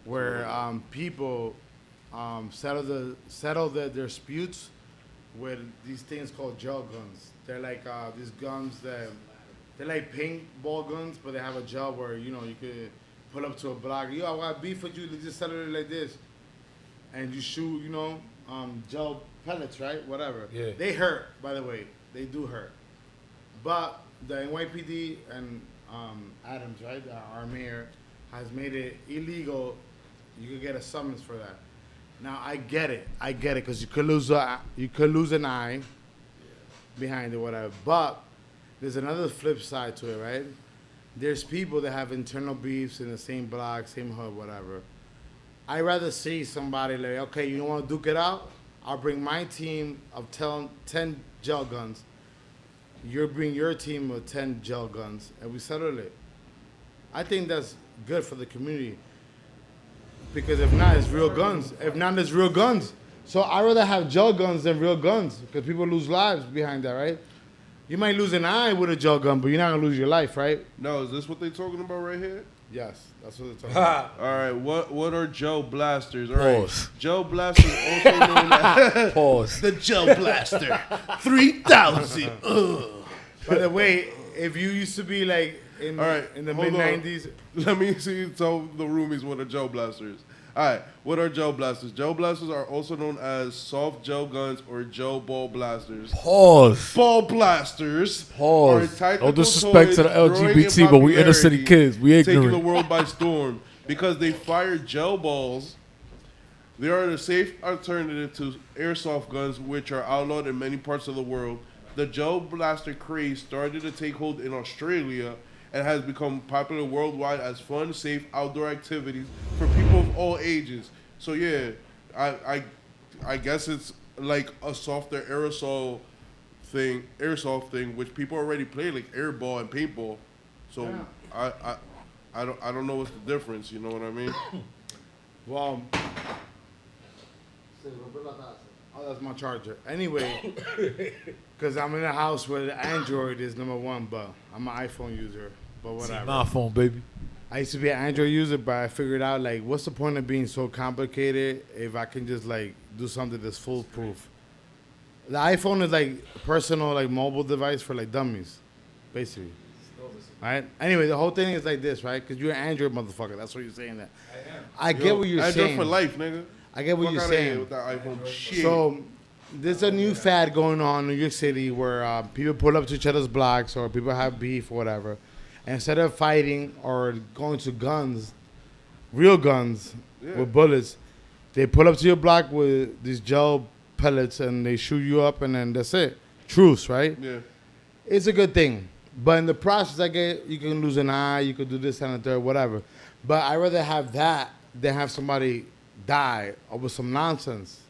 where people settle their disputes with these things called gel guns. They're like these guns that they're like paintball guns, but they have a gel where you could pull up to a block. Yo, I got beef with you. They just settle it like this, and you shoot. Gel pellets, right? Whatever. Yeah. They hurt, by the way. They do hurt. But the NYPD and Adams, right, our mayor, has made it illegal. You could get a summons for that. Now I get it, because you could lose an eye behind it, whatever. But there's another flip side to it, right? There's people that have internal beefs in the same block, same hood, whatever. I'd rather see somebody like, okay, you want to duke it out? I'll bring my team of 10 gel guns. You bring your team of 10 gel guns, and we settle it. I think that's good for the community. Because if not, it's real guns. If not, it's real guns. So I'd rather have gel guns than real guns, because people lose lives behind that, right? You might lose an eye with a gel gun, but you're not going to lose your life, right? No, is this what they're talking about right here? Yes, that's what they're talking about. All right, what are gel blasters? All right, Pause. gel blasters, also known as Pause. the gel blaster 3000. By the way, if you used to be like in, All right, in the hold on. mid-90s, Let me see you tell the roomies what a gel blaster is. All right, what are gel blasters? Gel blasters are also known as soft gel guns or gel ball blasters. Pause. Ball blasters Pause. are tactical No disrespect to the toys growing in LGBT, but we inner city popularity, kids. We taking the ignorant. world by storm because they fire gel balls. They are a safe alternative to airsoft guns, which are outlawed in many parts of the world. The gel blaster craze started to take hold in Australia and has become popular worldwide as fun, safe outdoor activities for people of all ages. So yeah, I guess it's like a softer aerosol thing, airsoft thing, which people already play, like airball and paintball. So Yeah. I don't know what's the difference. You know what I mean? well, oh, that's my charger. Anyway, because I'm in a house where the Android is number one, but I'm an iPhone user. But whatever. My phone, baby. I used to be an Android user, but I figured out, like, what's the point of being so complicated if I can just, like, do something that's foolproof? The iPhone is, like, a personal, like, mobile device for, like, dummies, basically. Right? Anyway, the whole thing is like this, right? Because you're an Android motherfucker. That's what you're saying that. I get what you're Android saying. for life, nigga. I get what Fuck you're outta here saying. with that iPhone shit. So there's a new fad going on in New York City where people pull up to each other's blocks or people have beef or whatever. And instead of fighting or going to guns, real guns with bullets, they pull up to your block with these gel pellets and they shoot you up and then that's it. Truce, right? Yeah. It's a good thing. But in the process, you can lose an eye, you could do this and the third, whatever. But I'd rather have that than have somebody die over some nonsense.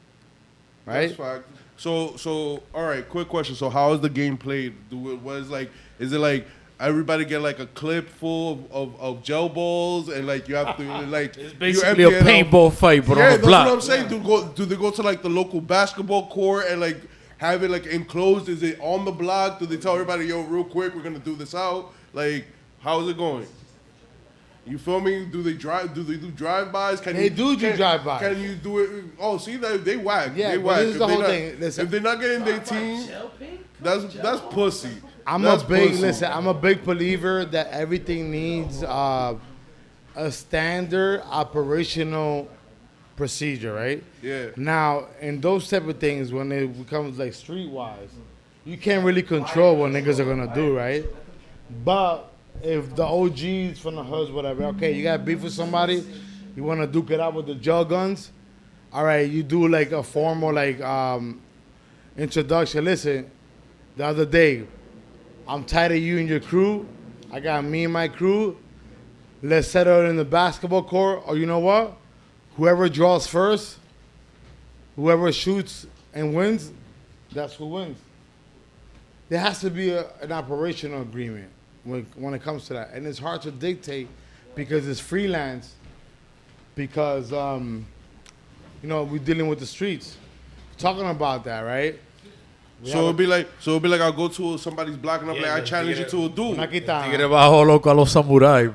Right? That's fact. So all right, quick question. So how is the game played? Is it like everybody get like a clip full of gel balls and like you have to like It's basically a paintball fight, but on yeah, a that's block. what I'm saying. Do they go to like the local basketball court and like have it like enclosed? Is it on the block? Do they tell everybody, yo, real quick, we're gonna do this out? Like, how is it going? You feel me? Do they do drive-bys? They do drive-bys. Can you do it? Oh, see, they whack. Yeah, they but whack. this is the whole thing. Listen. If they're not getting their team, that's pussy. I'm That's a big believer that everything needs a standard operational procedure, right? Yeah. Now, in those type of things, when it becomes like streetwise, you can't really control what niggas are gonna do, right? But if the OGs from the hoods, whatever, okay, you got beef with somebody, you want to duke it out with the gel guns, all right, you do like a formal like introduction. Listen, the other day, I'm tired of you and your crew. I got me and my crew. Let's settle it in the basketball court, or you know what? Whoever draws first, whoever shoots and wins, that's who wins. There has to be an operational agreement when it comes to that. And it's hard to dictate because it's freelance, because, we're dealing with the streets. Talking about that, right? So it'd be like I'll go to somebody's block and I'm like, I challenge you to a duel. Tigre bajó loco a los samuráis.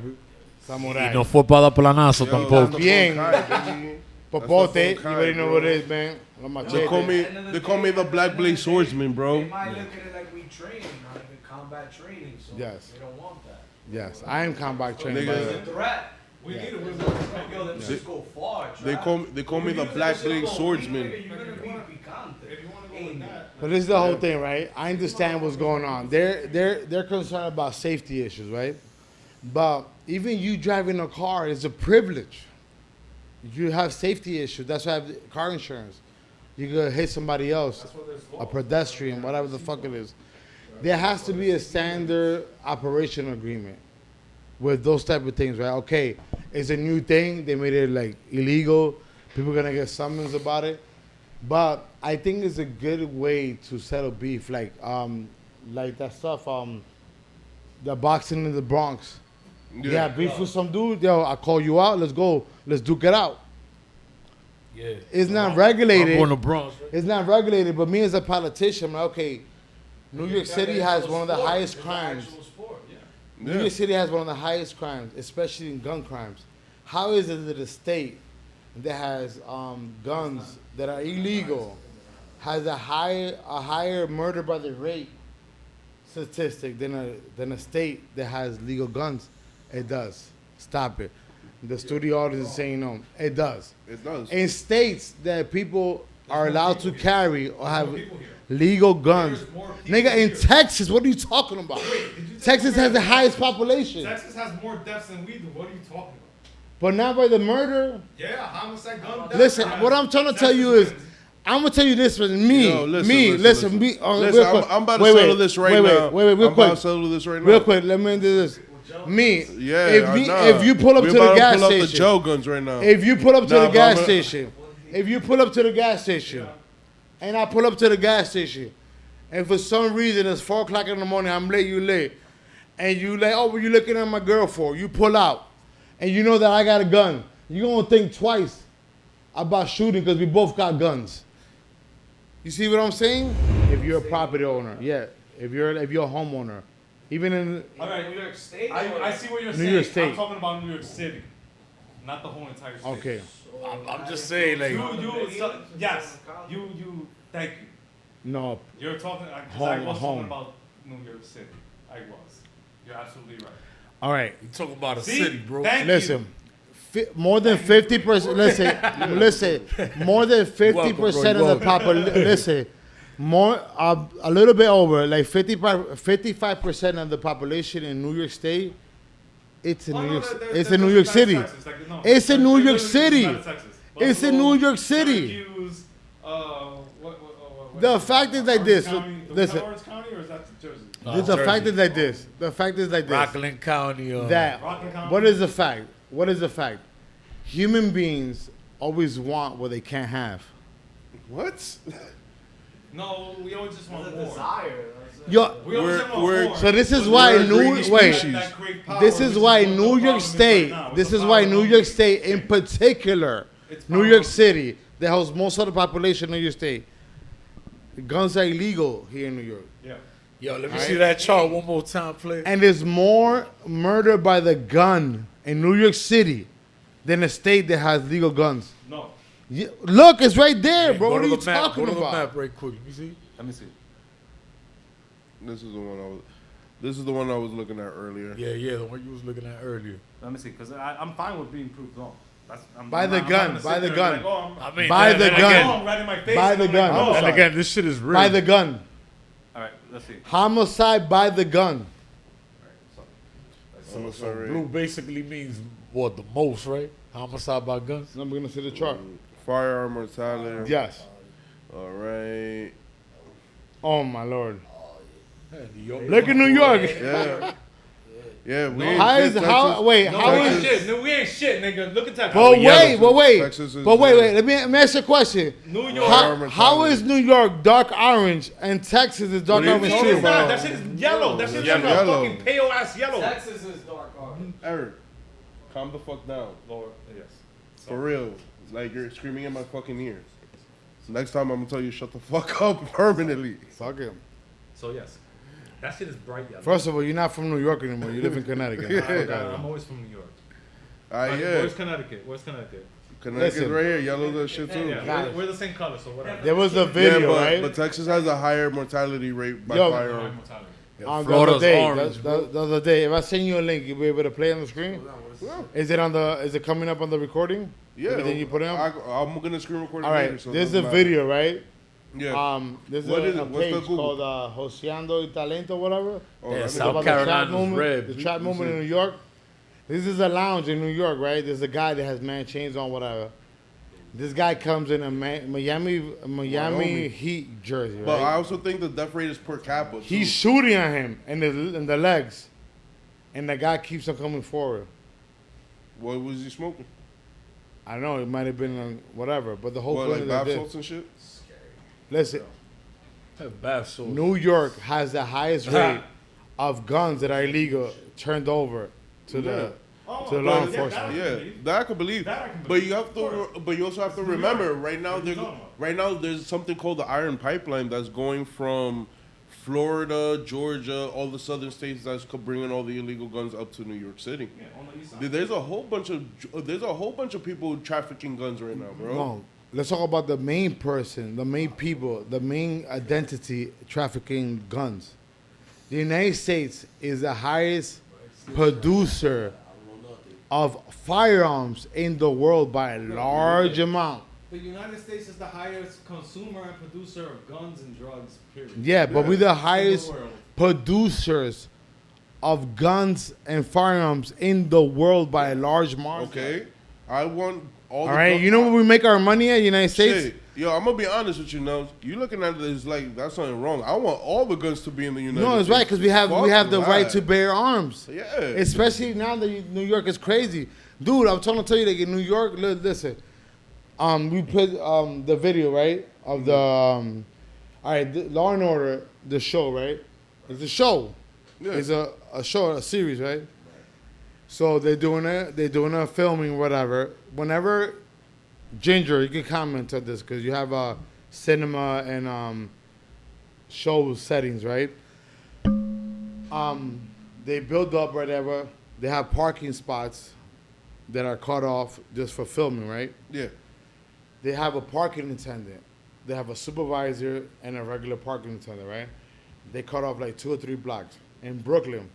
Samurai. Y no fue para dar planazo Yo, tampoco. that's the Bien. Funkai, baby. Popote, That's you the already know Funkai, what bro. it is, man. Los They call machetes. me they call me the Black Blade Swordsman, They bro. might look at it like we train, not like a combat training, so Yes. they don't want that. Yes, I am combat trained. Nigga. by the It's way. a threat. We need it. Yo, them shits go far, They call me the Black Blade Swordsman. You're gonna be picante. Ain't that? But this is the whole thing, right? I understand what's going on. They're concerned about safety issues, right? But even you driving a car is a privilege. You have safety issues. That's why I have car insurance. You could hit somebody else, a pedestrian, whatever the fuck it is. There has to be a standard operation agreement with those type of things, right? Okay, it's a new thing. They made it like illegal. People are gonna get summons about it. But I think it's a good way to settle beef, like that stuff, the boxing in the Bronx. Yeah, beef with some dude. Yo, I call you out. Let's go. Let's duke it out. Yeah. It's not regulated. I'm on the Bronx. Right? It's not regulated. But me as a politician, I'm like, okay, New York City has one of the highest crimes. New York City has one of the highest crimes, especially in gun crimes. How is it that a state that has guns that are illegal has a higher murder by the rate statistic than a state that has legal guns? It does. Stop it. The studio audience is saying no. It does. It does. In states that people are allowed to carry or have legal guns. Nigga, in Texas, what are you talking about? Texas has the highest population. Texas has more deaths than we do. What are you talking about? But not by the murder. Yeah, homicide, gun deaths. Listen, what I'm trying to tell you is, I'm gonna tell you this for me. Yo, listen. Listen, Listen, real quick. I'm about to settle this right now. Wait, real I'm quick. about to settle this right now. Real quick, let me do this. Me, Yeah, if you pull up we to the about gas pull up the station, gel guns right now. if you pull up to Nah, the but gas I'm station, if you pull up to the gas station, and I pull up to the gas station, and for some reason it's 4 o'clock in the morning, I'm late, you late, and you like, oh, what you looking at my girl for? You pull out, and you know that I got a gun. You gonna think twice about shooting because we both got guns. You see what I'm saying? If you're a property owner, yeah. If you're a homeowner, even in All right, New York State. I see what you're New saying. York State. I'm talking about New York City, not the whole entire state. okay, I'm just saying, like, Yes, you, thank you. no, You're talking, I Home, was home. talking about New York City. I was. You're absolutely right. all right. you talking about a See? city, bro. Thank Listen, you. more than 50%. Listen. More than 50% of the population. Listen, a little bit over, like 55% of the population in New York State. It's in New York. It's in New York City. It's in New York City. It's in New York City. The fact is like this. Listen. County, or is that Jersey? The fact is like this. The fact is like this. Rockland County. That. What is the fact? What is the fact? Human beings always want what they can't have. What? No, we always just want more. Desire. Yo, We always just want more. so this is But why we're a New greedy wait. species. That great power, This which is why what the New York problem is State. right now. This It's is the why power New of York State, in particular, It's New power York of- City, that hosts most of the population of New York State. Guns are illegal here in New York, Yeah. Yo, let me see that chart one more time, please. and there's more murder by the gun in New York City than a state that has legal guns. No. Look, it's right there, bro. Go What to are you the map. talking Go to the about? map right quick. You see? Let me see. This is the one I was. This is the one I was looking at earlier. Yeah, the one you was looking at earlier. Let me see, because I'm fine with being proved wrong. By the gun, by the gun. I mean, By the gun. Oh, right in my face. By the gun. Oh, And again, this shit is real. By the gun. all right, let's see. Homicide by the gun. I'm sorry. Blue basically means what, the most, right? Homicide by guns. I'm going to see the chart. Firearm mortality. Yes. All right. Oh, my Lord. Look Look at New York. Yeah. Yeah. We ain't How shit, is, Texas. how, wait, No, how we ain't is, shit. No, we ain't shit, nigga. Look at that. but wait, but wait, Texas is- but wait, let me ask you a question. New York. How is New York dark orange and Texas is dark What are you orange No, talking too? it's not. about? That shit is yellow. That shit is like a Yellow. fucking pale ass yellow. Texas is dark orange. Eric, calm the fuck down. Lord, yes. For real. Like you're screaming in my fucking ears. Next time I'm gonna tell you shut the fuck up permanently. Fuck him. So yes, that shit is bright yellow. First of all, you're not from New York anymore. You live in Connecticut. I'm always from New York. Yeah. Where's Connecticut? Where's Connecticut? Connecticut's Listen. right here. Yellow's that shit too. Yeah, we're the same color, so whatever. There was a video, but, right? but Texas has a higher mortality rate by Yo. firearm. The other Florida's day, orange, the other day, if I send you a link, you'll be able to play on the screen. Is it on the? Is it coming up on the recording? Yeah. Everything you put in. I'm gonna screen record it All later. right. So it There's doesn't a matter. video, right? Yeah. There's What is a it? What's the page Google? called Joseando y Talento, whatever. Oh, Yeah, let me South go. About the trap Carolina's movement, red. the trap movement in New York. This is a lounge in New York, right? There's a guy that has man chains on, whatever. This guy comes in a Miami Wyoming. Heat jersey, But I right? also think the death rate is per capita. Too. He's shooting at him in the legs, and the guy keeps on coming forward. What was he smoking? I don't know. It might have been whatever, but the whole What, point like is bath that salts and shit? listen, Bath salts. New York has the highest rate of guns that are illegal turned over to the to law But- enforcement. Yeah, that I can believe. That I can But believe, you have of to. course. But you also have to It's New remember, York. right now, What are you talking about? right now, there's something called the Iron Pipeline that's going from Florida, Georgia, all the southern states that's bringing all the illegal guns up to New York City. Yeah, on the east side. There's a whole bunch of people trafficking guns right now, bro. No, let's talk about the main person, the main people, the main identity trafficking guns. The United States is the highest producer of firearms in the world by a large amount. The United States is the highest consumer and producer of guns and drugs, period. Yeah, but we're the In highest the world. producers of guns and firearms in the world by a large margin. Okay, I want all. All right, you know where we make our money at, United States? Shit. Yo, I'm gonna be honest with you now. You looking at it as like that's something wrong. I want all the guns to be in the United States. No, it's right because we have the right to bear arms. Yeah. Especially now that New York is crazy, dude. I'm trying to tell you that in New York, listen. We put the video right of the all right, Law and Order, the show, right? It's a show. Yeah. It's a show, a series, right? So they're doing a filming, whatever. Whenever Ginger, you can comment on this because you have a cinema and show settings, right? They build up whatever. They have parking spots that are cut off just for filming, right? Yeah. They have a parking attendant. They have a supervisor and a regular parking attendant, right? They cut off like 2 or 3 blocks. In Brooklyn,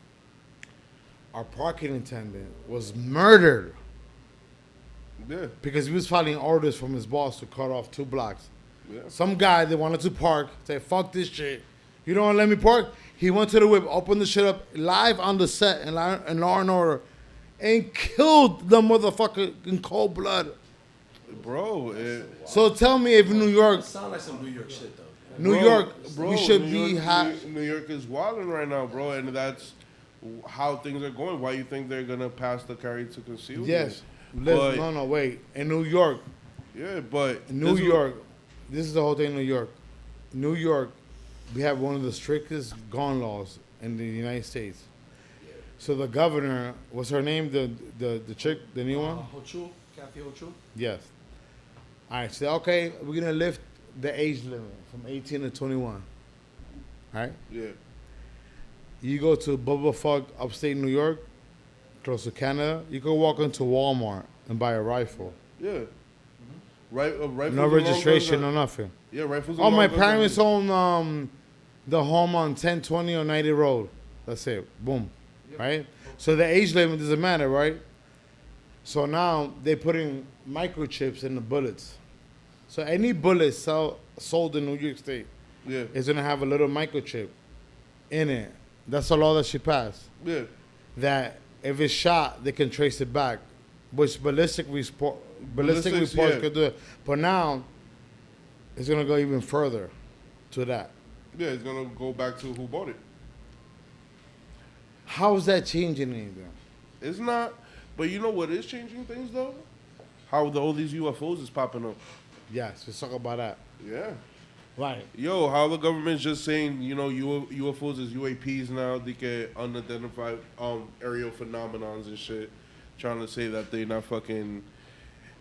our parking attendant was murdered Yeah. Because he was following orders from his boss to cut off 2 blocks. Yeah. Some guy that wanted to park said, "Fuck this shit. You don't want to let me park?" He went to the whip, opened the shit up live on the set in Law and Order, and killed the motherfucker in cold blood. Bro, So tell me if New York, It sounds like some New York shit though. New York, bro, we should New be York, hot. New York is wilding right now, bro, and that's how things are going. Why you think they're gonna pass the carry to conceal? Yes. But- No, wait. In New York, Yeah, but New this is- York, this is the whole thing in New York. New York, we have one of the strictest gun laws in the United States. So the governor, what's her name? The chick, the new one? Hochu, Kathy Hochu. Yes. All right. So okay, we're gonna lift the age limit from 18 to 21. All right. Yeah, You go to Bubba Fuck upstate New York, close to Canada. You can walk into Walmart and buy a rifle. yeah. Right, rifles No and long registration, guns no are- nothing. Yeah, rifles. Oh, and my long guns are- parents own the home on 1020 or 90 Road. That's it. Boom. Right? So the age limit doesn't matter, right? So now they putting microchips in the bullets. So any bullet sold in New York State Yeah, is going to have a little microchip in it. That's the law that she passed. yeah. That if it's shot, they can trace it back, which ballistic reports yeah. could do it. But now it's going to go even further to that. Yeah, it's gonna go back to who bought it. How is that changing anything? It's not, but you know what is changing things though? How all these UFOs is popping up. Yes, let's talk about that. Yeah. Right. Yo, how the government's just saying, you know, UFOs is UAPs now. They get unidentified aerial phenomenons and shit. Trying to say that they not fucking.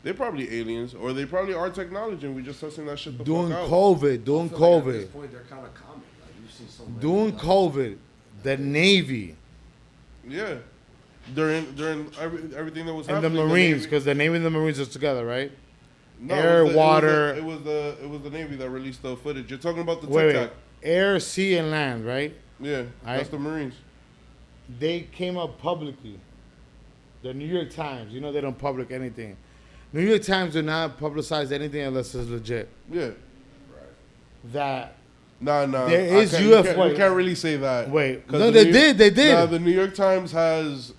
They're probably aliens, or they probably are technology, and we just testing that shit the During fuck out. COVID, during I feel like at this COVID, point, they're kind of common. Like you've seen so many. during COVID, the Navy Yeah. During everything that was and the happening. Marines, Navy- because the Navy and the Marines are together, right? No, air, it was water. It was the Navy that released the footage. You're talking about the Wait, Tic Tac. air, sea, and land, right? Yeah, Aight. that's the Marines. They came up publicly. The New York Times, you know they don't public anything. New York Times do not publicize anything unless it's legit. Yeah. That Nah. There I is can't- UFO. You can't really say that. Wait, 'Cause no, the they did. Nah, the New York Times has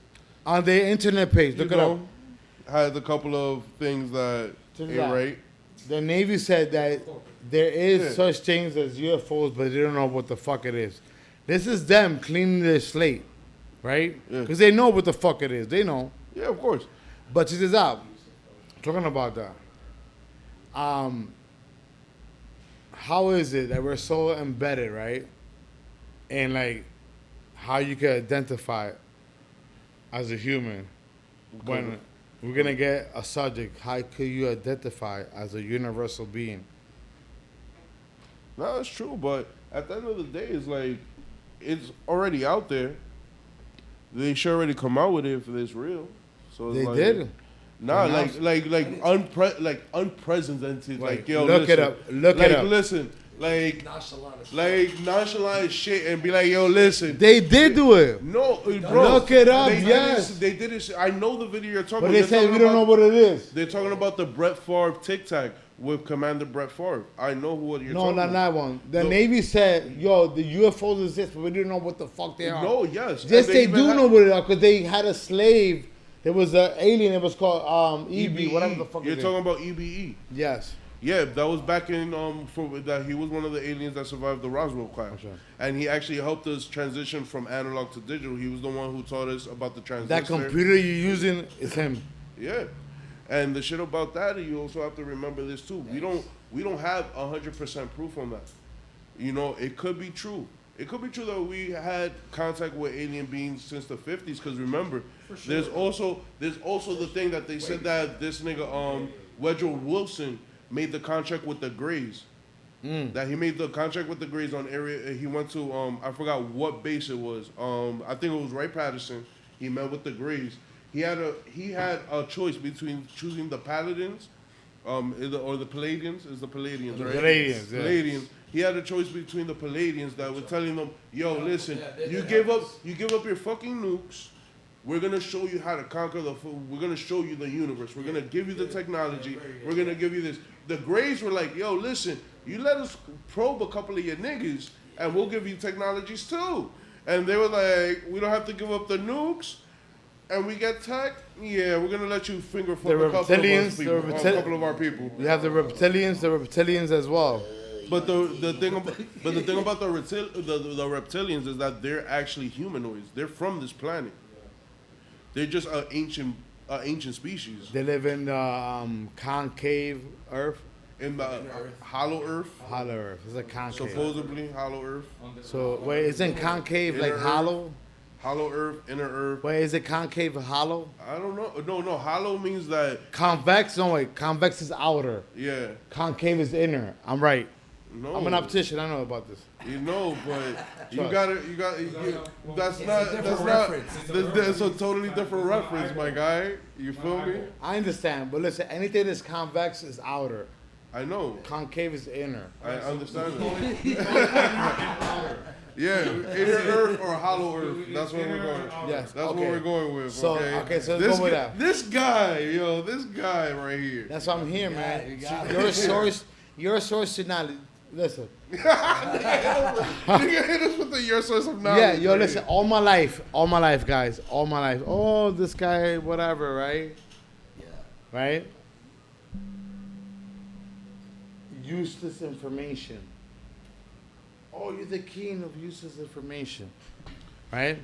On their internet page, look it up. has a couple of things that Check it ain't out. right. The Navy said that there is Yeah. such things as UFOs, but they don't know what the fuck it is. This is them cleaning their slate, right? Yeah. Because they know what the fuck it is. They know. Yeah, of course. But check this out. Talking about that. How is it that we're so embedded, right? And like how you can identify as a human when we're gonna get a subject, how could you identify as a universal being? No, it's true, but at the end of the day, it's like it's already out there. They should already come out with it if it's real. So it's They like, did. Nah, Announced- like unprecedented. Wait, Like yo, look listen, it up. Look like, it up. Listen, like Nonchalant as fuck. nonchalant as shit, and be like, yo, listen. They did do it. No, bro. Look it up, They yes. They did it. I know the video you're talking But about. they They're say talking we don't know about- what it is. They're talking about the Brett Favre Tic Tac with Commander Brett Favre. I know what you're No, talking not about. that one. The No. Navy said, yo, the UFOs exist, but we didn't know what the fuck they are. No, yes. Yes, And they even do had- know what it are because they had a slave. There was an alien. It was called EB, whatever the fuck You're it is. talking about EBE. Yes. Yeah, that was back in for that he was one of the aliens that survived the Roswell crash, Okay. and he actually helped us transition from analog to digital. He was the one who taught us about the transistor. That computer you're using is him. Yeah, and the shit about that, you also have to remember this too. We don't have 100% proof on that. You know, it could be true. It could be true that we had contact with alien beings since the 50s. Because remember, there's also the thing that they said that this nigga Woodrow Wilson made the contract with the Greys. That he made the contract with the Greys on area. He went to I forgot what base it was. I think it was Wright-Patterson. He met with the Greys. He had a choice between choosing the Paladins, or the Palladians. Is the Palladians, right? Palladians, yeah. Palladians. He had a choice between the Palladians that were telling them, "Yo, listen, Yeah, you they give have up your fucking nukes, We're gonna show you how to conquer we're gonna show you the universe. We're gonna give you the technology. We're gonna give you this. The Greys were like, yo, listen, you let us probe a couple of your niggas, and we'll give you technologies too. And they were like, we don't have to give up the nukes, and we get tech. Yeah, we're gonna let you finger fuck a couple of our people. You have the reptilians as well. But the thing about the reptilians is that they're actually humanoids. They're from this planet. They're just an ancient species. They live in concave Earth. In the hollow Earth. Hollow Earth. It's a concave. Supposedly hollow Earth. So wait, isn't concave Inner like Earth. hollow? Hollow Earth, inner Earth. Wait, is it concave hollow? I don't know. No. Hollow means that. Convex? No, wait. Convex is outer. Yeah. Concave is inner. I'm right. No. I'm an optician. I know about this. You know, but you Trust. gotta. That's a totally different reference, my guy. You feel me? I understand, but listen, anything that's convex is outer. I know. Concave is inner. I understand that. Yeah, inner Earth or hollow Earth. That's what we're going. Yes, That's okay. what we're going with. So, okay, so let's go with that. This guy right here. That's why I'm here, man. Your source should not listen. Nigga hit us with your source of knowledge. Yeah, yo, right listen. here. All my life, guys. All my life. Oh, this guy, whatever, right? Yeah. Right? Useless information. Oh, you're the king of useless information. Right?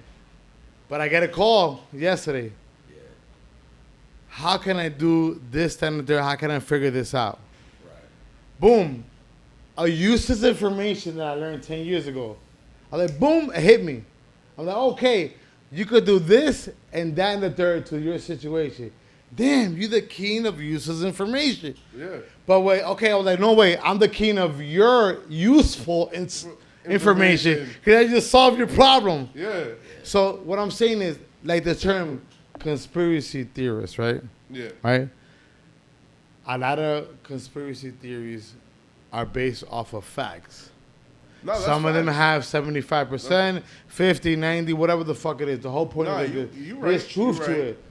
But I get a call yesterday. Yeah. How can I do this, that, and the third? How can I figure this out? Right. Boom. A useless information that I learned 10 years ago. I was like, boom, it hit me. I'm like, okay, you could do this and that and the third to your situation. Damn, you're the king of useless information. Yeah. But wait, okay, I was like, no, wait, I'm the king of your useful information. Because I just solved your problem. Yeah. So what I'm saying is, like the term conspiracy theorist, right? Yeah. Right? A lot of conspiracy theories are based off of facts. No, that's Some of them facts. have 75%, 50, 90, whatever the fuck it is. The whole point Nah, of it you is right, there's truth you to right. it.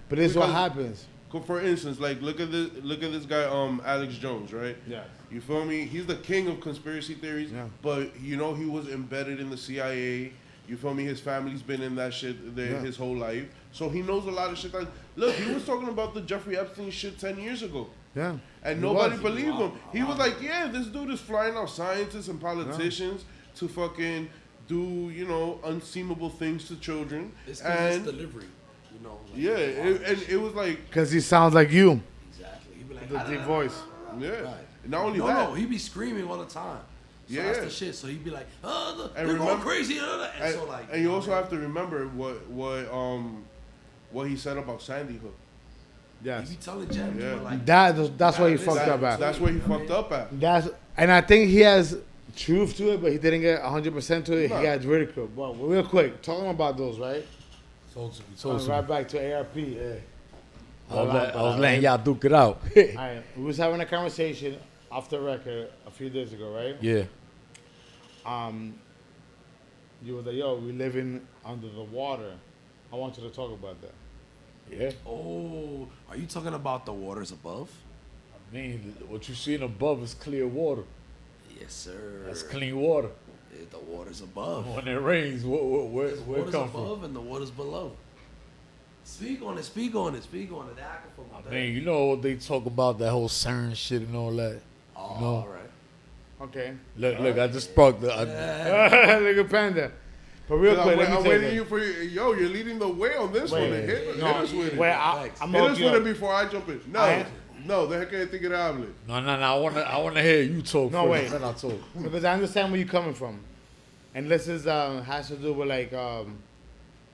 But this is what Because- happens. For instance, like look at this guy, Alex Jones, right? Yeah. You feel me? He's the king of conspiracy theories. Yeah. But you know he was embedded in the CIA. You feel me? His family's been in that shit his whole life, so he knows a lot of shit. Look, he was talking about the Jeffrey Epstein shit 10 years ago. Yeah. And He nobody was. believed him. He was like, yeah, this dude is flying out scientists and politicians to fucking do, unseemable things to children. It's because it's delivery, you know. Like, Yeah, and it was like, Because he sounds like you. Exactly. He'd be like, The deep voice. yeah. Right. Not only No, that. no, he be screaming all the time. So Yeah, that's yeah. the shit. So he'd be like, oh, And they're going remember- crazy. And And, so like, and you also have to remember what he said about Sandy Hook. he Yes. be telling gems, Yeah. but like, That's where he fucked That- up at. That's where he fucked up at. And I think he has truth to it, but he didn't get 100% to it. No. He got ridicule. But real quick, talking about those, right? So Right back to ARP. Yeah. I was letting y'all duke it out. All right, we was having a conversation off the record a few days ago, right? Yeah. You were like, yo, we living under the water. I want you to talk about that. Yeah. oh, are you talking about the waters above? I mean, what you seen above is clear water. Yes, sir. That's clean water. The waters above. When it rains, where There's it waters come above from? and the waters below. Speak on it. Speak on it. Speak on it. The aquifer. I mean, you know what they talk about, that whole CERN shit and all that. oh, no. all right. Okay. Look, I just sparked the. Look at Panda. But real quick, let me I'm tell waiting you. you for you're leading the way on this one. Hit us with it. Wait, Thanks. I'm Hit gonna us hook with you it up. before I jump in. No, the heck ain't thinking hable. No, I wanna hear you talk No, first. wait. Then I talk. Because I understand where you're coming from. And this is has to do with like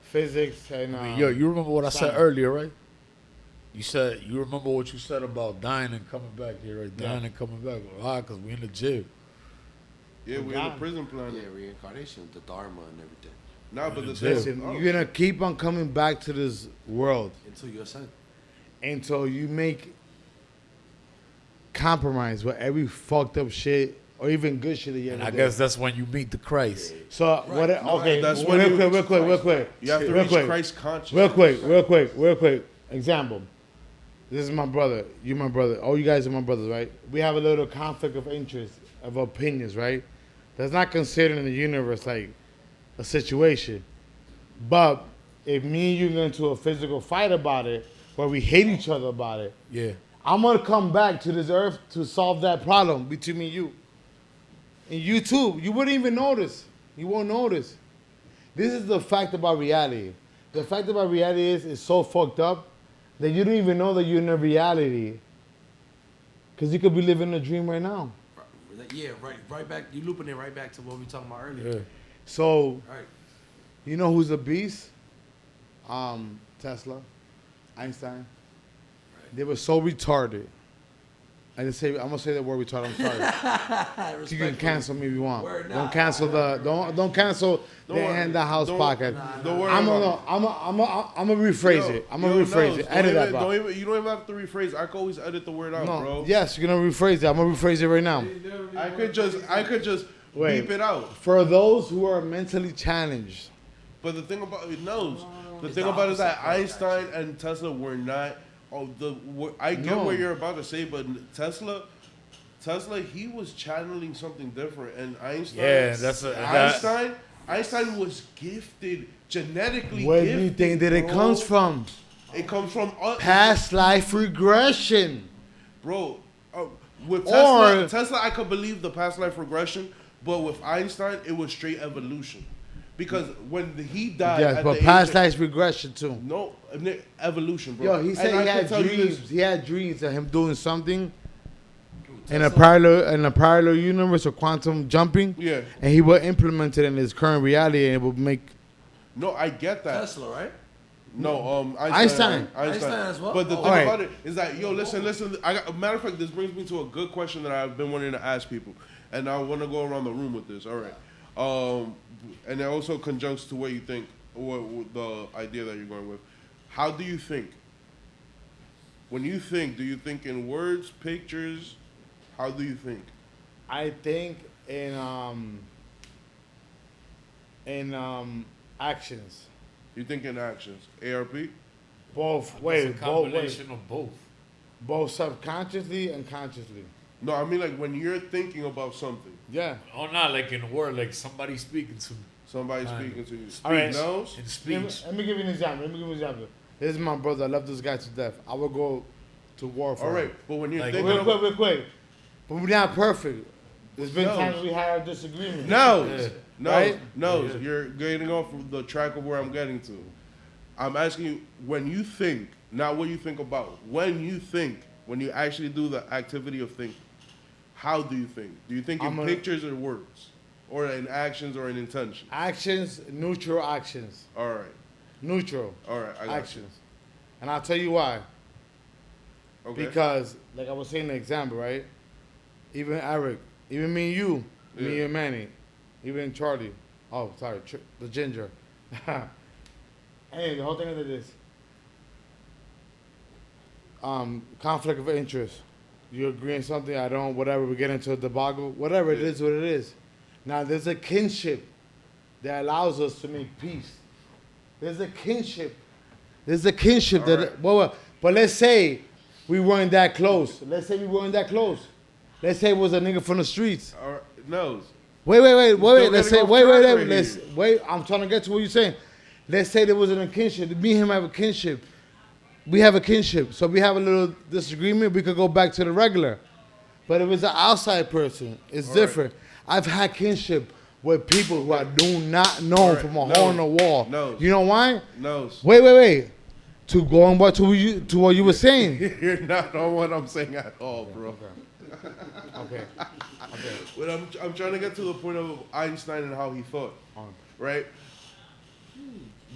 physics and Yo, you remember what I said science. earlier, right? You remember what you said about dying and coming back here, right? Yeah. Dying and coming back. Why? Because we in the jail. Yeah, we're in the prison planet. Yeah, reincarnation, the Dharma and everything. Nah, but the Listen, you're gonna keep on coming back to this world Until you ascend. until you make compromise with every fucked up shit or even good shit at the end And of I the day. guess that's when you meet the Christ. So what? Okay, that's real when you quick, reach real quick. You have to Real reach quick. Christ consciousness. Real quick. Example. This is my brother. You my brother. All you guys are my brothers, right? We have a little conflict of interest, of opinions, right? That's not considered in the universe like a situation. But if me and you get into a physical fight about it, where we hate each other about it, Yeah. I'm gonna come back to this earth to solve that problem between me and you. And you too. You wouldn't even notice. You won't notice. This is the fact about reality. The fact about reality is it's so fucked up that you don't even know that you're in a reality. Because you could be living a dream right now. Yeah, right back. You looping it right back to what we were talking about earlier. Yeah. So, Right. you know who's a beast? Tesla, Einstein. They were so retarded. I'm gonna say that word retarded. I'm sorry. You can cancel me if you want. Word, Don't cancel don't cancel the worry. End the House Don't- podcast. Don't worry I'm about it. gonna rephrase it. I'm gonna rephrase it. Edit that, bro. You don't even have to rephrase. I can always edit the word out, No, bro. yes, you're gonna rephrase it. I'm gonna rephrase it right now. I could just Wait. beep it out. For those who are mentally challenged, But the thing about it knows, the It's thing the about it is that opposite, Einstein and Tesla were not. I get No. what you're about to say, but Tesla, he was channeling something different, and Einstein. Yeah, Einstein was gifted genetically. where do gifted, you think that it bro. comes from? It comes from us, Past life regression. bro. With Or- Tesla, I could believe the past life regression, but with Einstein, it was straight evolution. Because when he died, Yes, at but the past age life regression too. of, no evolution, bro. Yo, he And said I he can had tell you this- dreams. He had dreams of him doing something in a parallel universe or quantum jumping. Yeah. And he will implement it in his current reality, and it will make. No, I get that. Tesla, right? No, Einstein. Einstein as well? But the Oh. thing Alright. about it is that, yo, listen. Matter of fact, this brings me to a good question that I've been wanting to ask people, and I want to go around the room with this. All right. And it also conjuncts to what you think, or the idea that you're going with. How do you think? When you think, do you think in words, pictures? How do you think? I think in actions. You think in actions. ARP? Both. It's Wait, a both. combination of both. Both subconsciously and consciously. No, I mean like when you're thinking about something, Yeah. Oh, not like in a word, like somebody speaking to me. somebody Fine. speaking to you. All right. Nose? In Let speech. me give you an example. This is my brother. I love this guy to death. I would go to war for All him. right, but when you're Like, thinking about Real quick. But we're not perfect. There's been No. times we had our disagreements. Nose, Right? nose, you're getting off of the track of where I'm getting to. I'm asking you, when you think, not what you think about, when you think, when you actually do the activity of thinking, how do you think? Do you think in pictures or words? Or in actions or in intention? Actions, neutral actions. All right, Neutral all right, I got actions. And I'll tell you why. you. Okay. Because, like I was saying, the example, right? Even Eric, even me and you, me Yeah. and Manny, even Charlie. Oh, sorry, the ginger. Hey, the whole thing of this. Conflict of interest. You agree on something, I don't, whatever, we get into a debacle, whatever, it is what it is. Now, there's a kinship that allows us to make peace. There's a kinship. There's a kinship All that, right. well, but let's say we weren't that close. Let's say we weren't that close. Let's say it was a nigga from the streets. All right, nose. Wait. Let's say, getting off wait. track right Let's here. wait. I'm trying to get to what you're saying. Let's say there wasn't a kinship. Me and him have a kinship. We have a kinship. So we have a little disagreement. We could go back to the regular. But if it's an outside person, it's different. I've had kinship with people who I do not know All right, from a no, hole in the wall. no. You know why? Nose. Wait. To go on back to what you were saying. You're not on what I'm saying at all, bro. Okay. But I'm trying to get to the point of Einstein and how he thought, right?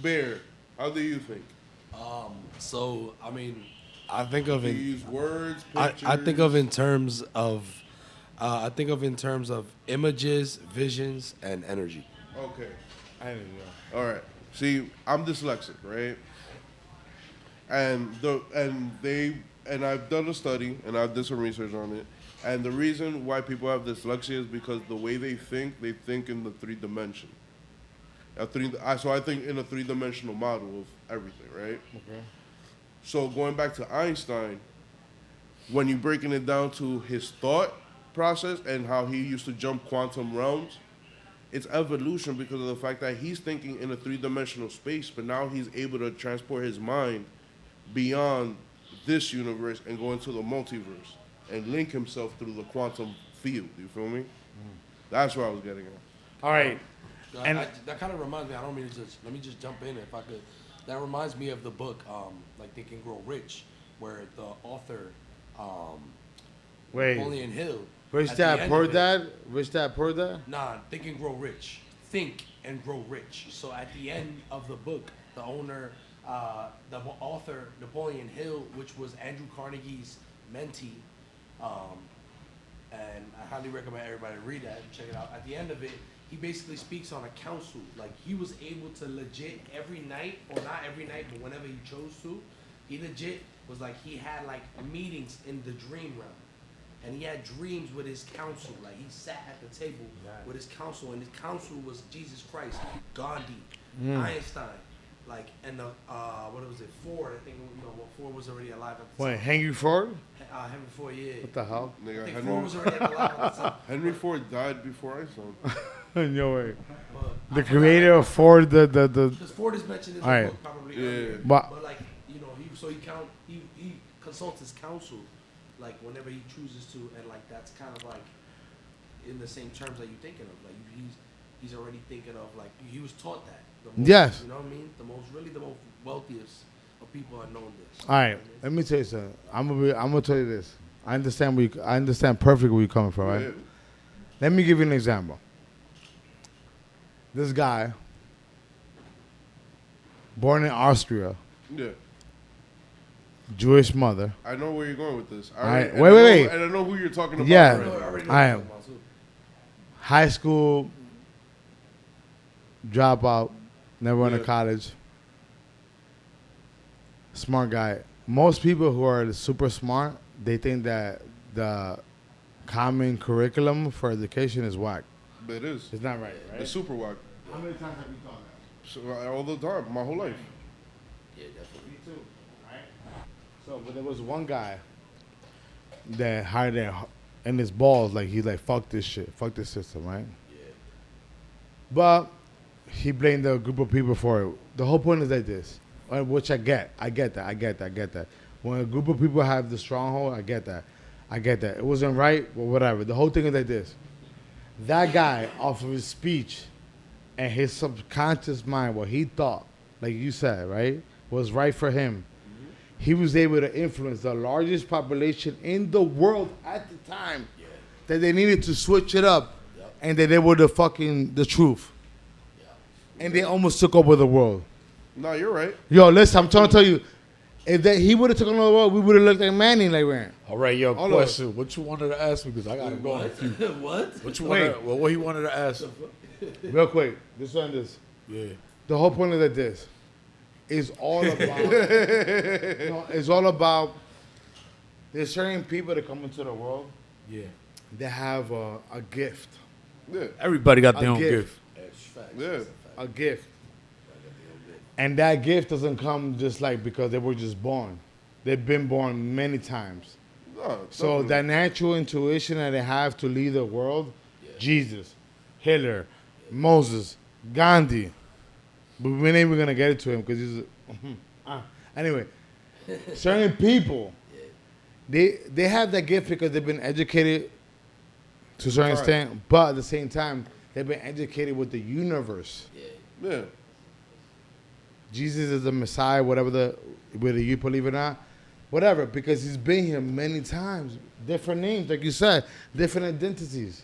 Bear, how do you think? So I mean, I think of Do you it. use words, I pictures? think of in terms of. I think of in terms of images, visions, and energy. Okay. I don't know. All right. See, I'm dyslexic, right? And I've done a study and I've done some research on it. And the reason why people have dyslexia is because the way they think in the 3-dimension. So I think in a 3-dimensional model of everything, right? Okay. So going back to Einstein, when you're breaking it down to his thought process and how he used to jump quantum realms, it's evolution because of the fact that he's thinking in a 3-dimensional space, but now he's able to transport his mind beyond this universe and go into the multiverse and link himself through the quantum field. You feel me? That's what I was getting at. All right. And that kind of reminds me. I don't mean to let me just jump in if I could. That reminds me of the book, like Think and Grow Rich, where the author, wait, Napoleon Hill. Rich at the Dad end Poor of it- Dad? Rich Dad Poor Dad? Nah, Think and Grow Rich. Think and Grow Rich. So at the end of the book, the owner, the author, Napoleon Hill, which was Andrew Carnegie's mentee, and I highly recommend everybody read that and check it out. At the end of it, he basically speaks on a council. Like, he was able to legit every night, or not every night, but whenever he chose to, he legit was like, he had like meetings in the dream realm. And he had dreams with his council. Like, he sat at the table with his council, and his council was Jesus Christ, Gandhi, Einstein, like, and the what was it, Ford? I think Ford was already alive at the Wait, time. Henry Ford? Henry Ford, yeah. What the hell? I Nigga, think Ford was already alive at the time. Henry Ford died before Einstein. No way. But The creator of Ford, the because Ford is mentioned in the Alright. book probably Yeah. earlier. But- But like, he consults his counsel, like, whenever he chooses to, and like that's kind of like in the same terms that you're thinking of. Like, he's already thinking of, like, he was taught that. The most, Yes. You know what I mean? The most wealthiest of people are known this. All right, let me tell you something. I'm gonna tell you this. I understand perfectly where you're coming from, right? Yeah. Let me give you an example. This guy, born in Austria, Yeah. Jewish mother. I know where you're going with this. Alright, And wait. And I know who you're talking about. Yeah. already. I already know I what am. you're talking about, too. High school dropout, never went to Yeah. college. Smart guy. Most people who are super smart, they think that the common curriculum for education is whack. But it is. It's not right, right? It's super whack. How many times have you thought that? So, all the time, my whole life. Yeah, definitely. Me too, right? So, but there was one guy that hired it in his balls, like he's like, fuck this shit, fuck this system, right? Yeah. But he blamed a group of people for it. The whole point is like this, which I get that. When a group of people have the stronghold, I get that. It wasn't right, but whatever. The whole thing is like this. That guy, off of his speech and his subconscious mind, what he thought, like you said, right, was right for him, he was able to influence the largest population in the world at the time that they needed to switch it up and that they were the truth. And they almost took over the world. No, you're right. Yo, listen, I'm trying to tell you, if he would have taken over the world, we would have looked like Manny like man. All right, yo, Hold on. question. What you wanted to ask me? Because I got to go on a few. What? What you wanted? Well, what he wanted to ask? Real quick, this one is. Yeah. The whole point of this is all about. It's all about. There's certain people that come into the world Yeah. that have a gift. Yeah. Everybody got A their own gift. gift. Yeah. A gift. And that gift doesn't come just like because they were just born. They've been born many times. No, So definitely. that natural intuition that they have to lead the world, Jesus, Hitler, Moses, Gandhi. But we ain't even gonna get it to him because he's. Anyway, certain people, they have that gift because they've been educated to a certain Right. extent, but at the same time, they've been educated with the universe. Yeah. Jesus is the Messiah, whether you believe it or not, whatever, because he's been here many times, different names, like you said, different identities.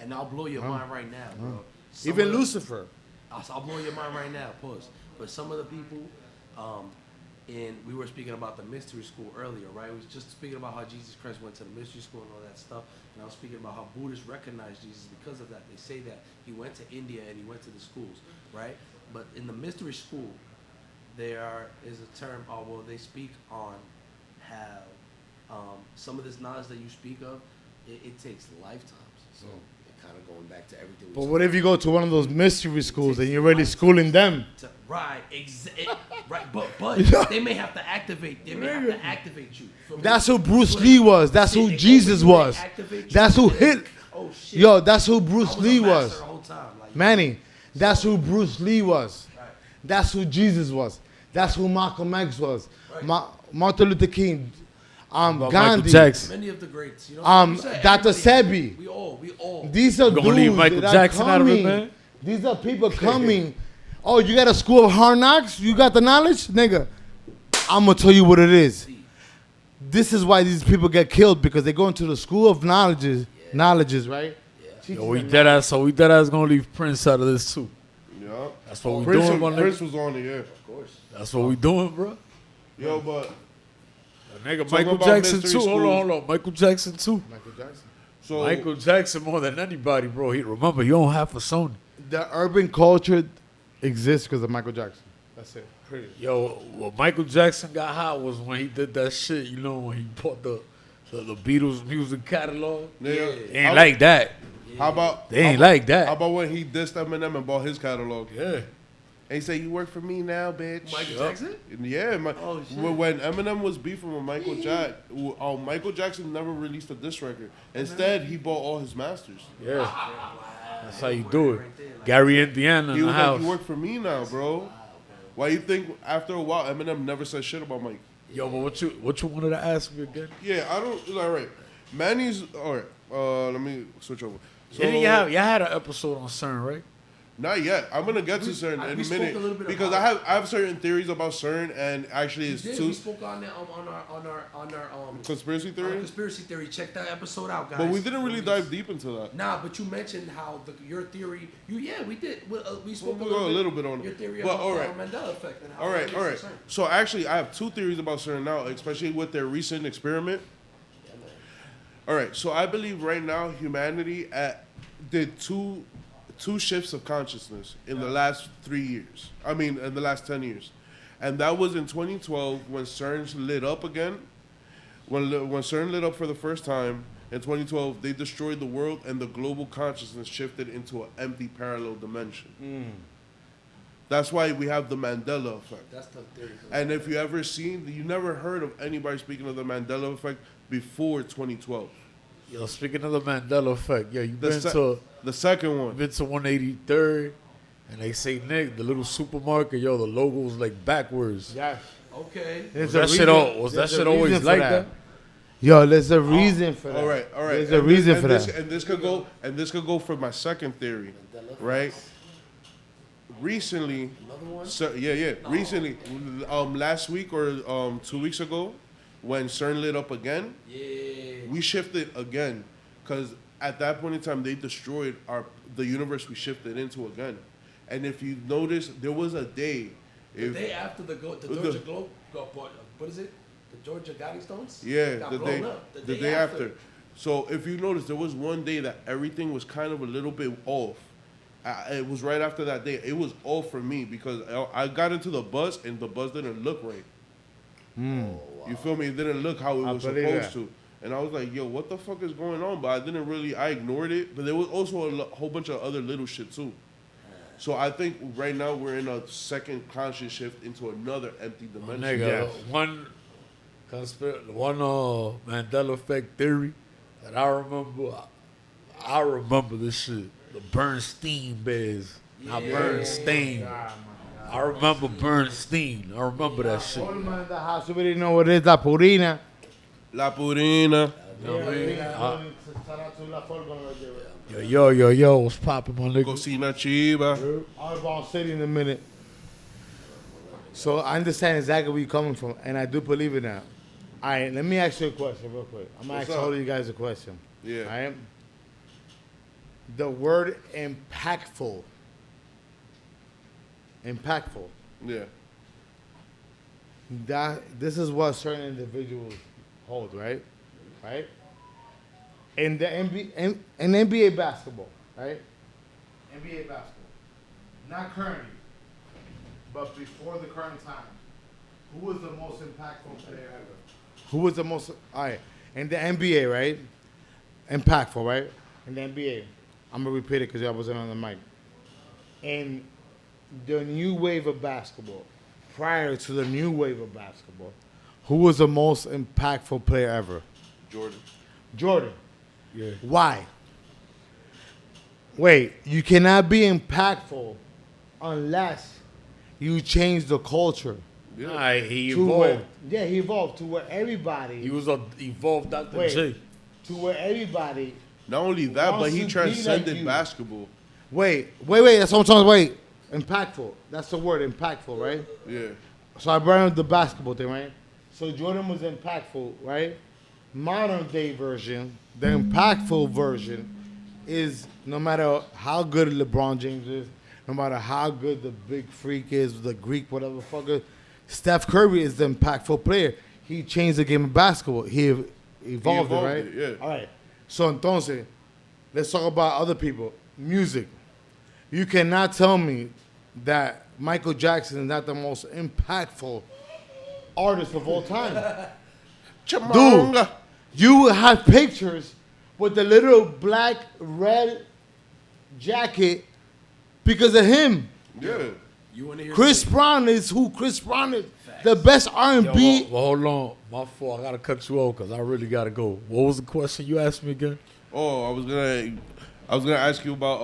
And I'll blow your mind right now, bro. Some Even of the- Lucifer. I'll blow your mind right now. Pause. But some of the people, and we were speaking about the mystery school earlier, right? We was just speaking about how Jesus Christ went to the mystery school and all that stuff. And I was speaking about how Buddhists recognize Jesus because of that. They say that he went to India and he went to the schools, right? But in the mystery school, there is a term, they speak on how some of this knowledge that you speak of it takes lifetimes. So kind of going back to everything. But what if you go to one of those mystery schools and you're really schooling them? Right, right. But they may have to activate. They may have to activate you. That's who Bruce Lee was. That's who Jesus was. That's who hit. Oh shit. Yo, that's who Bruce Lee was. The whole time. Like, Manny, that's who Bruce Lee was. That's who Jesus was. That's who Malcolm X was. Martin Luther King. Michael Gandhi. Jackson. many of the greats. You know, Dr. Sebi. We all. These are You gonna leave dudes Michael that Jackson are out of it, coming. man? These are people coming. Oh, you got a school of hard knocks? You got the knowledge? Nigga, I'm going to tell you what it is. This is why these people get killed, because they go into the school of knowledges, right? Yo, we dead ass gonna leave Prince out of this too. Yeah. That's what we Prince, doing, my Prince nigga. was on it, yeah. Of course. That's what we doing, bro. Yo, but Nigga, Talk Michael about Jackson mystery too. Hold schools. on. Michael Jackson too. Michael Jackson. so Michael Jackson more than anybody, bro. Remember, he don't have for Sony. The urban culture exists because of Michael Jackson. That's it. Period. Yo, what Michael Jackson got hot was when he did that shit. You know, when he bought the Beatles music catalog. Yeah. They ain't like that. How about They ain't like How that. about when he dissed Eminem and bought his catalog? Yeah. And he said, "You work for me now, bitch." Michael Jackson? Yeah, Oh, shit. when Eminem was beefing with Michael Michael Jackson never released a diss record. Instead, he bought all his masters. Yeah. That's how you do it. Gary Indiana He in the was house. like, "You work for me now, bro." Why you think after a while Eminem never said shit about Mike? Yo, but what you wanted to ask me again? Yeah, I don't. All right, Manny's. All right, let me switch over. So, Didn't y'all had an episode on CERN, right? Not yet. I'm gonna get to CERN in we a spoke minute a little bit because about I have certain theories about CERN, and actually it's We two spoke on that on our conspiracy theory. conspiracy theory. Check that episode out, guys. But we didn't really dive deep into that. Nah, but you mentioned how your theory. We did. We spoke We'll go a little bit on your it. theory But about all right. the Mandela effect. And how All it right, relates all to right. CERN. So actually, I have two theories about CERN now, especially with their recent experiment. All right, so I believe right now humanity did two shifts of consciousness in the last 3 years. I mean, in the last 10 years. And that was in 2012 when CERN lit up again. When CERN lit up for the first time in 2012, they destroyed the world and the global consciousness shifted into an empty parallel dimension. That's why we have the Mandela effect. That's the theory. And if you ever seen, you never heard of anybody speaking of the Mandela effect before 2012. Yo, speaking of the Mandela effect, yo, you The, been se- to the second one. been to 183rd, and they say, Nick, the little supermarket, yo, the logo's like backwards. Yes. Okay. Was that shit always like that? Yo, there's a reason for that. All right. There's a reason for that. And this could go for my second theory, right? Recently, recently, last week or 2 weeks ago, when CERN lit up again, we shifted again, because at that point in time they destroyed the universe we shifted into again. And if you notice, there was a day. The day after the Georgia Globe got bought. What is it? The Georgia Guiding Stones? Yeah, Got the blown day, up. the day after. So if you notice, there was one day that everything was kind of a little bit off. It was right after that day. It was off for me because I got into the bus and the bus didn't look right. You feel me? It didn't look how it was believe supposed that. to. And I was like, yo, what the fuck is going on? But I ignored it. But there was also a whole bunch of other little shit too. So I think right now we're in a second conscious shift into another empty dimension. Nigga, one Mandela effect theory that I remember this shit. The Bernstein bears. Not Bernstein. I remember Bernstein. I remember that shit. All man in the house, you already know what it is, La Purina. La Purina. You know what I mean? Yo, what's poppin', my nigga? Cocina Chiva. I'll about City in a minute. So I understand exactly where you're coming from, and I do believe in that. All right, let me ask you a question real quick. I'm going to What's ask up? all of you guys a question. Yeah. All right? The word impactful. Impactful. Yeah. This is what certain individuals hold, right? Right? In the NBA basketball, right? NBA basketball. Not currently, but before the current time. Who was the most impactful player ever? Who was the most, all right, in the NBA, right? impactful, right? In the NBA. I'm going to repeat it because I wasn't on the mic. In the new wave of basketball, prior to the new wave of basketball, who was the most impactful player ever? Jordan. Yeah. Why? Wait, you cannot be impactful unless you change the culture. Nah, he to evolved. where, yeah, he evolved to where everybody. He was a evolved Dr. Wait. J. To where everybody. Not only that, but Wants he to be transcended like you. basketball. Wait. That's what I'm talking. Wait, impactful. That's the word, impactful, right? Yeah. So I brought up the basketball thing, right? So Jordan was impactful, right? Modern day version, the impactful version, is no matter how good LeBron James is, no matter how good the big freak is, the Greek, whatever the fuck is, Steph Curry is the impactful player. He changed the game of basketball. He evolved it, right? it, yeah. All right. So entonces, let's talk about other people. Music. You cannot tell me that Michael Jackson is not the most impactful artist of all time. Dude, you have pictures with the little black, red jacket because of him. Yeah. You want to hear Chris Brown is who Chris Brown is. The best Yo, R&B. well, hold on. My fault. I got to cut you off because I really got to go. What was the question you asked me again? Oh, I was gonna ask you about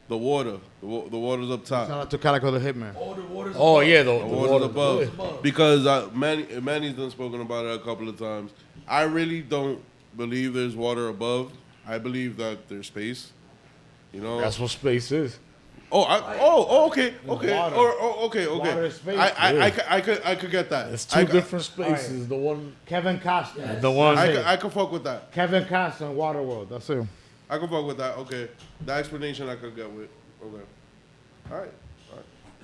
the water. The water's up top. Shout out to Calico the Hitman. all the waters? Oh, yeah, The the water's water. above. Yeah. Because Manny's done spoken about it a couple of times. I really don't believe there's water above. I believe that there's space. You know. That's what space is. Okay. Water. Okay. Water is space. I could get that. It's two different spaces. Alright. The one, Kevin Costner. and the one. I could fuck with that. Kevin Costner, Waterworld. That's him. I could fuck with that. Okay. The explanation I could get with. Okay. All right.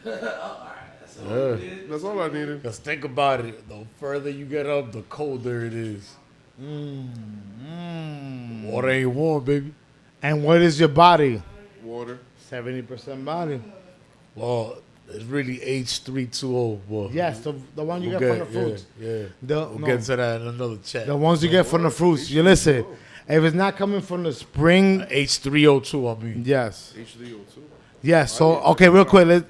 Yeah. That's all I needed. Because think about it. The further you get up, the colder it is. Water ain't warm, baby. And what is your body? Water. 70% body. Well, it's really H320. Well, Yes, the one you we'll get from the fruits. Yeah. The, We'll no, get to that in another chat. the ones you get from the fruits. You listen. If it's not coming from the spring, H302, I mean. yes. H3O2. Yes. So, okay, real quick.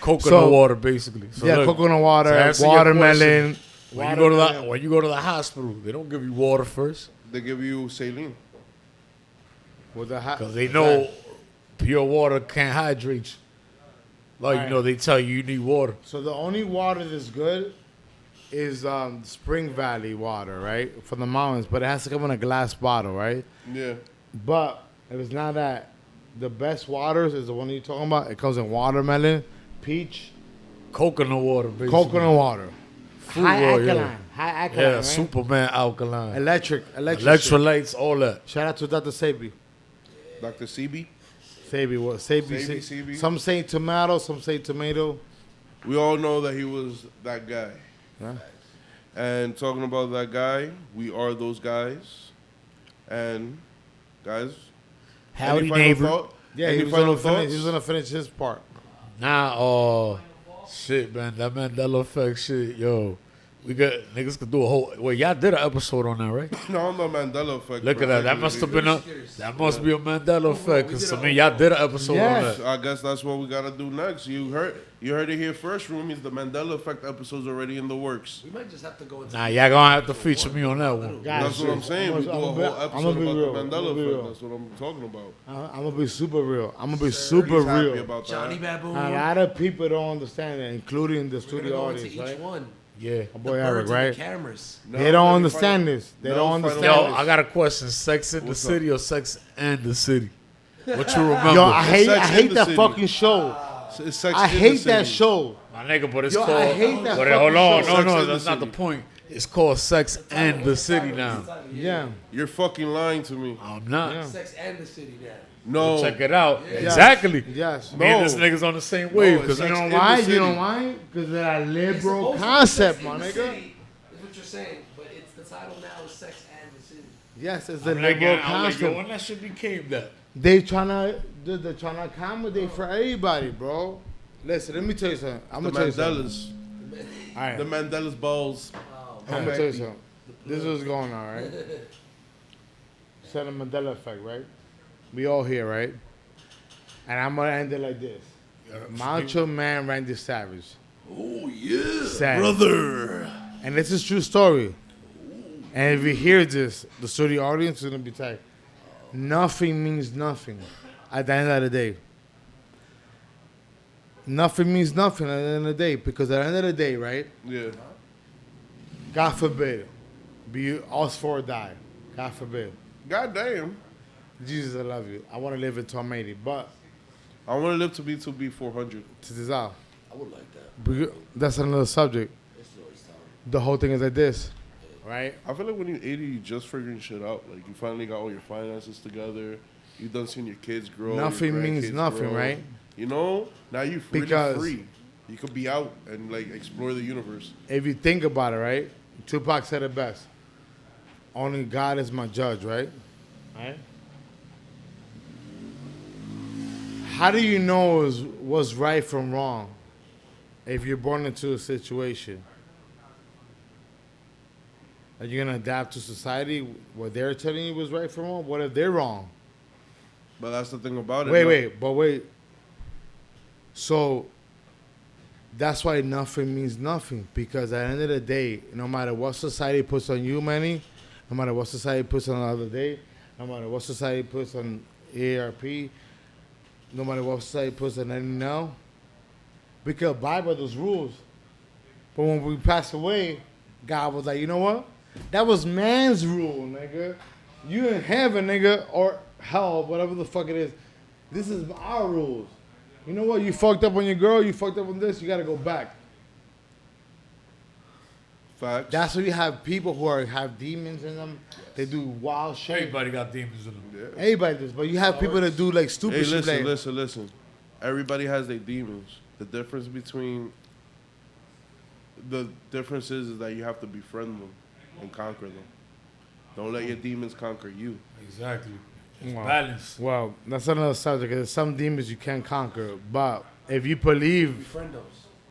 Coconut So- water, basically. So Yeah, look, coconut to water, answer your watermelon. when you go to the hospital, they don't give you water first They give you saline. With the because they know pure water can't hydrate you. Like, Right. you know, they tell you need water. So the only water that's good is Spring Valley water, right? From the mountains, but it has to come in a glass bottle, right? Yeah. But if it's not that, the best waters is the one you're talking about. It comes in watermelon, peach, Coconut water, basically. coconut water. Fruit High water, alkaline. yeah. High alkaline, Yeah, right? Superman alkaline. Electric shit. Electrolytes, all that. Shout out to Dr. Sabi. Dr. CB. Sabi, what? Sabi. Sabi. Some say tomato, some say tomato. We all know that he was that guy. Yeah. And talking about that guy, we are those guys. And guys, Howdy, any final neighbor. thought? Yeah, Any he was, final gonna finish, thoughts? he was gonna finish his part. Nah, shit, man. That Mandela effect shit, yo. We got niggas could do a whole. Well, y'all did an episode on that, right? No, I'm the Mandela effect. Look at that. That must have been a. That must be a Mandela effect. Cause I mean, y'all did an episode Yes. on that. I guess that's what we gotta do next. You heard it here first, Roomies. The Mandela effect episode's already in the works. We might just have to go into Nah, y'all gonna have to feature me on that one. Guys, That's what I'm saying. We do a whole episode about the Mandela effect. That's what I'm talking about. I'm gonna be super real. I'm gonna be super He's happy real. about Johnny that. Baboon. A lot of people don't understand it, including the We're gonna studio go into audience, each right? one. Yeah. My boy The Eric, birds and right? the cameras. They don't any understand final- this. They no don't final understand Yo, this. I got a question. Sex in the What's City or Sex and the City? What you remember? Yo, I hate Sex in the that City. fucking show. It's Sex I in the hate that City. show. My nigga, but it's Yo, I called. hate that but fucking hold on, show. no, Sex no, and the that's not the City. point. It's called Sex and the City now. Yeah. You're fucking lying to me. I'm not. Yeah. Sex and the City now. No. Check it out. Exactly. Yes. Me and this No. nigga's on the same wave. it's Cause Sex You know in the why? City. You know why? Because of that It's liberal supposed to be concept, Sex my and the nigga. City, is what you're saying, but it's the title now is Sex and the City. Yes, it's the I'm like, liberal yo, concept. when that shit became that. They're trying to accommodate for everybody, bro. Listen, let me tell you something. I'm The gonna tell you something. Mandelas. All right. The Mandela's balls. I'm gonna tell you something. This is what's going on, right? said the Mandela effect, right? We all here, right? And I'm gonna end it like this. Macho Man Randy Savage. Oh yeah, Said, brother. and this is true story. And if you hear this, the studio audience is gonna be tight. Nothing means nothing at the end of the day. Nothing means nothing at the end of the day, because at the end of the day, right? Yeah. God forbid, be us four die. God forbid. God damn. Jesus, I love you. I want to live until I'm 80, but I want to live to be 400. to this out. I would like that. That's another subject. It's always time. The whole thing is like this, right? I feel like when you're 80, you just figuring shit out. Like you finally got all your finances together. You done seen your kids grow. Nothing your means grandkids nothing, grow. right? You know, now you're Because- free. You could be out and like explore the universe. If you think about it, right? Tupac said it best. Only God is my judge, right? Right? How do you know what's right from wrong if you're born into a situation? Are you gonna adapt to society? What they're telling you was right from wrong? What if they're wrong? But that's the thing about it. Wait. So that's why nothing means nothing, because at the end of the day, no matter what society puts on you, Manny, no matter what society puts on another day, no matter what society puts on AARP, no matter what society puts on Nelly Nelz, we could abide by those rules. But when we pass away, God was like, you know what? That was man's rule, nigga. You in heaven, nigga, or hell, whatever the fuck it is. This is our rules. You know what? You fucked up on your girl. You fucked up on this. You got to go back. Facts. That's why you have people who have demons in them. They do wild shit. Everybody got demons in them. Yeah. Everybody does. But you have people that do like stupid Hey, shit. listen. Everybody has their demons. The difference is that you have to befriend them and conquer them. Don't let your demons conquer you. Exactly. It's Wow. balance. Well, that's another subject. There's some demons you can't conquer. But if you believe, Befriend those.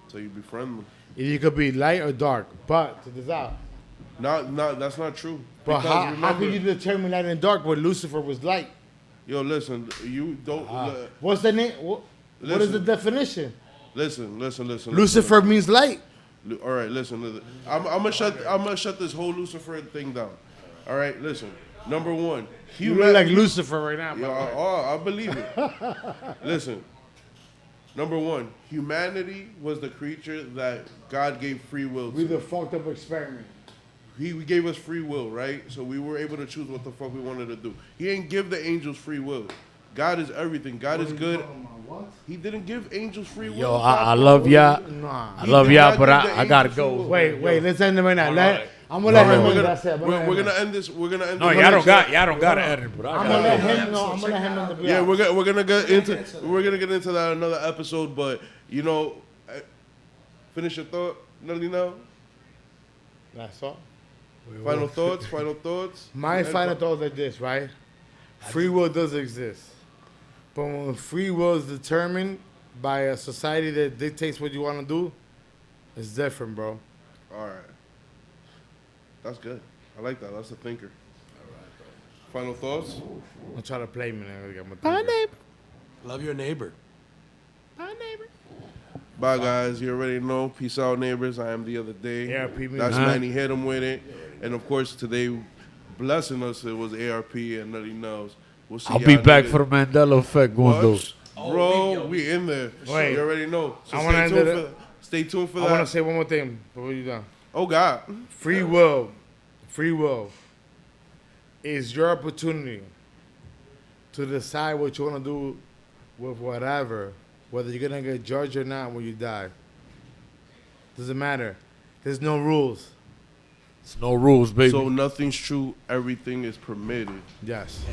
So you befriend them. you could be light or dark. But to this out. That's not true. But Because how remember- can you determine light and dark when Lucifer was light? Yo, listen. You don't. What's the name? What is the Listen. definition? Listen. Lucifer means light. All right, listen. I'm gonna shut this whole Lucifer thing down. All right, listen. Number one, You look like Lucifer right now. Yeah, I believe it. Listen. Number one, humanity was the creature that God gave free will We to. the fucked up experiment. He gave us free will, right? So we were able to choose what the fuck we wanted to do. He didn't give the angels free will. God is everything. God is good. He didn't give angels free will. Yo, I love y'all. Nah. I love did y'all, not but give the I gotta angels go. free will. Wait, let's end it right now. Alright. I'm gonna let him We're end gonna, that's it. we're gonna end this. We're gonna end. No, this. y'all don't gotta edit, but I I'm gonna let gotta him know. I'm gonna let him know. Yeah, we're gonna get into that in another episode. But you know, finish your thought, Nelly. Now, That's all. final thoughts. My final thought is like this, right? Free will does exist. But when free will is determined by a society that dictates what you want to do, it's different, bro. All right, that's good. I like that. That's a thinker. Final thoughts. I'm trying to play me now. Bye, neighbor. Love your neighbor. Bye, guys. You already know. Peace out, neighbors. I am the other day. Yeah, people. That's Manny HitEmWitIt. And of course, today, blessing us, it was ARP and Nelly Nelz. We'll see I'll y'all be back niggas. for the Mandela effect, Gundo. What? Bro, we in there. Wait. You already know. So I wanna end it. stay tuned for I want to that. say one more thing before you done. Oh, God. Free will is your opportunity to decide what you want to do with whatever, whether you're going to get judged or not when you die. Doesn't matter. There's no rules. It's no rules, baby. So nothing's true. Everything is permitted. Yes.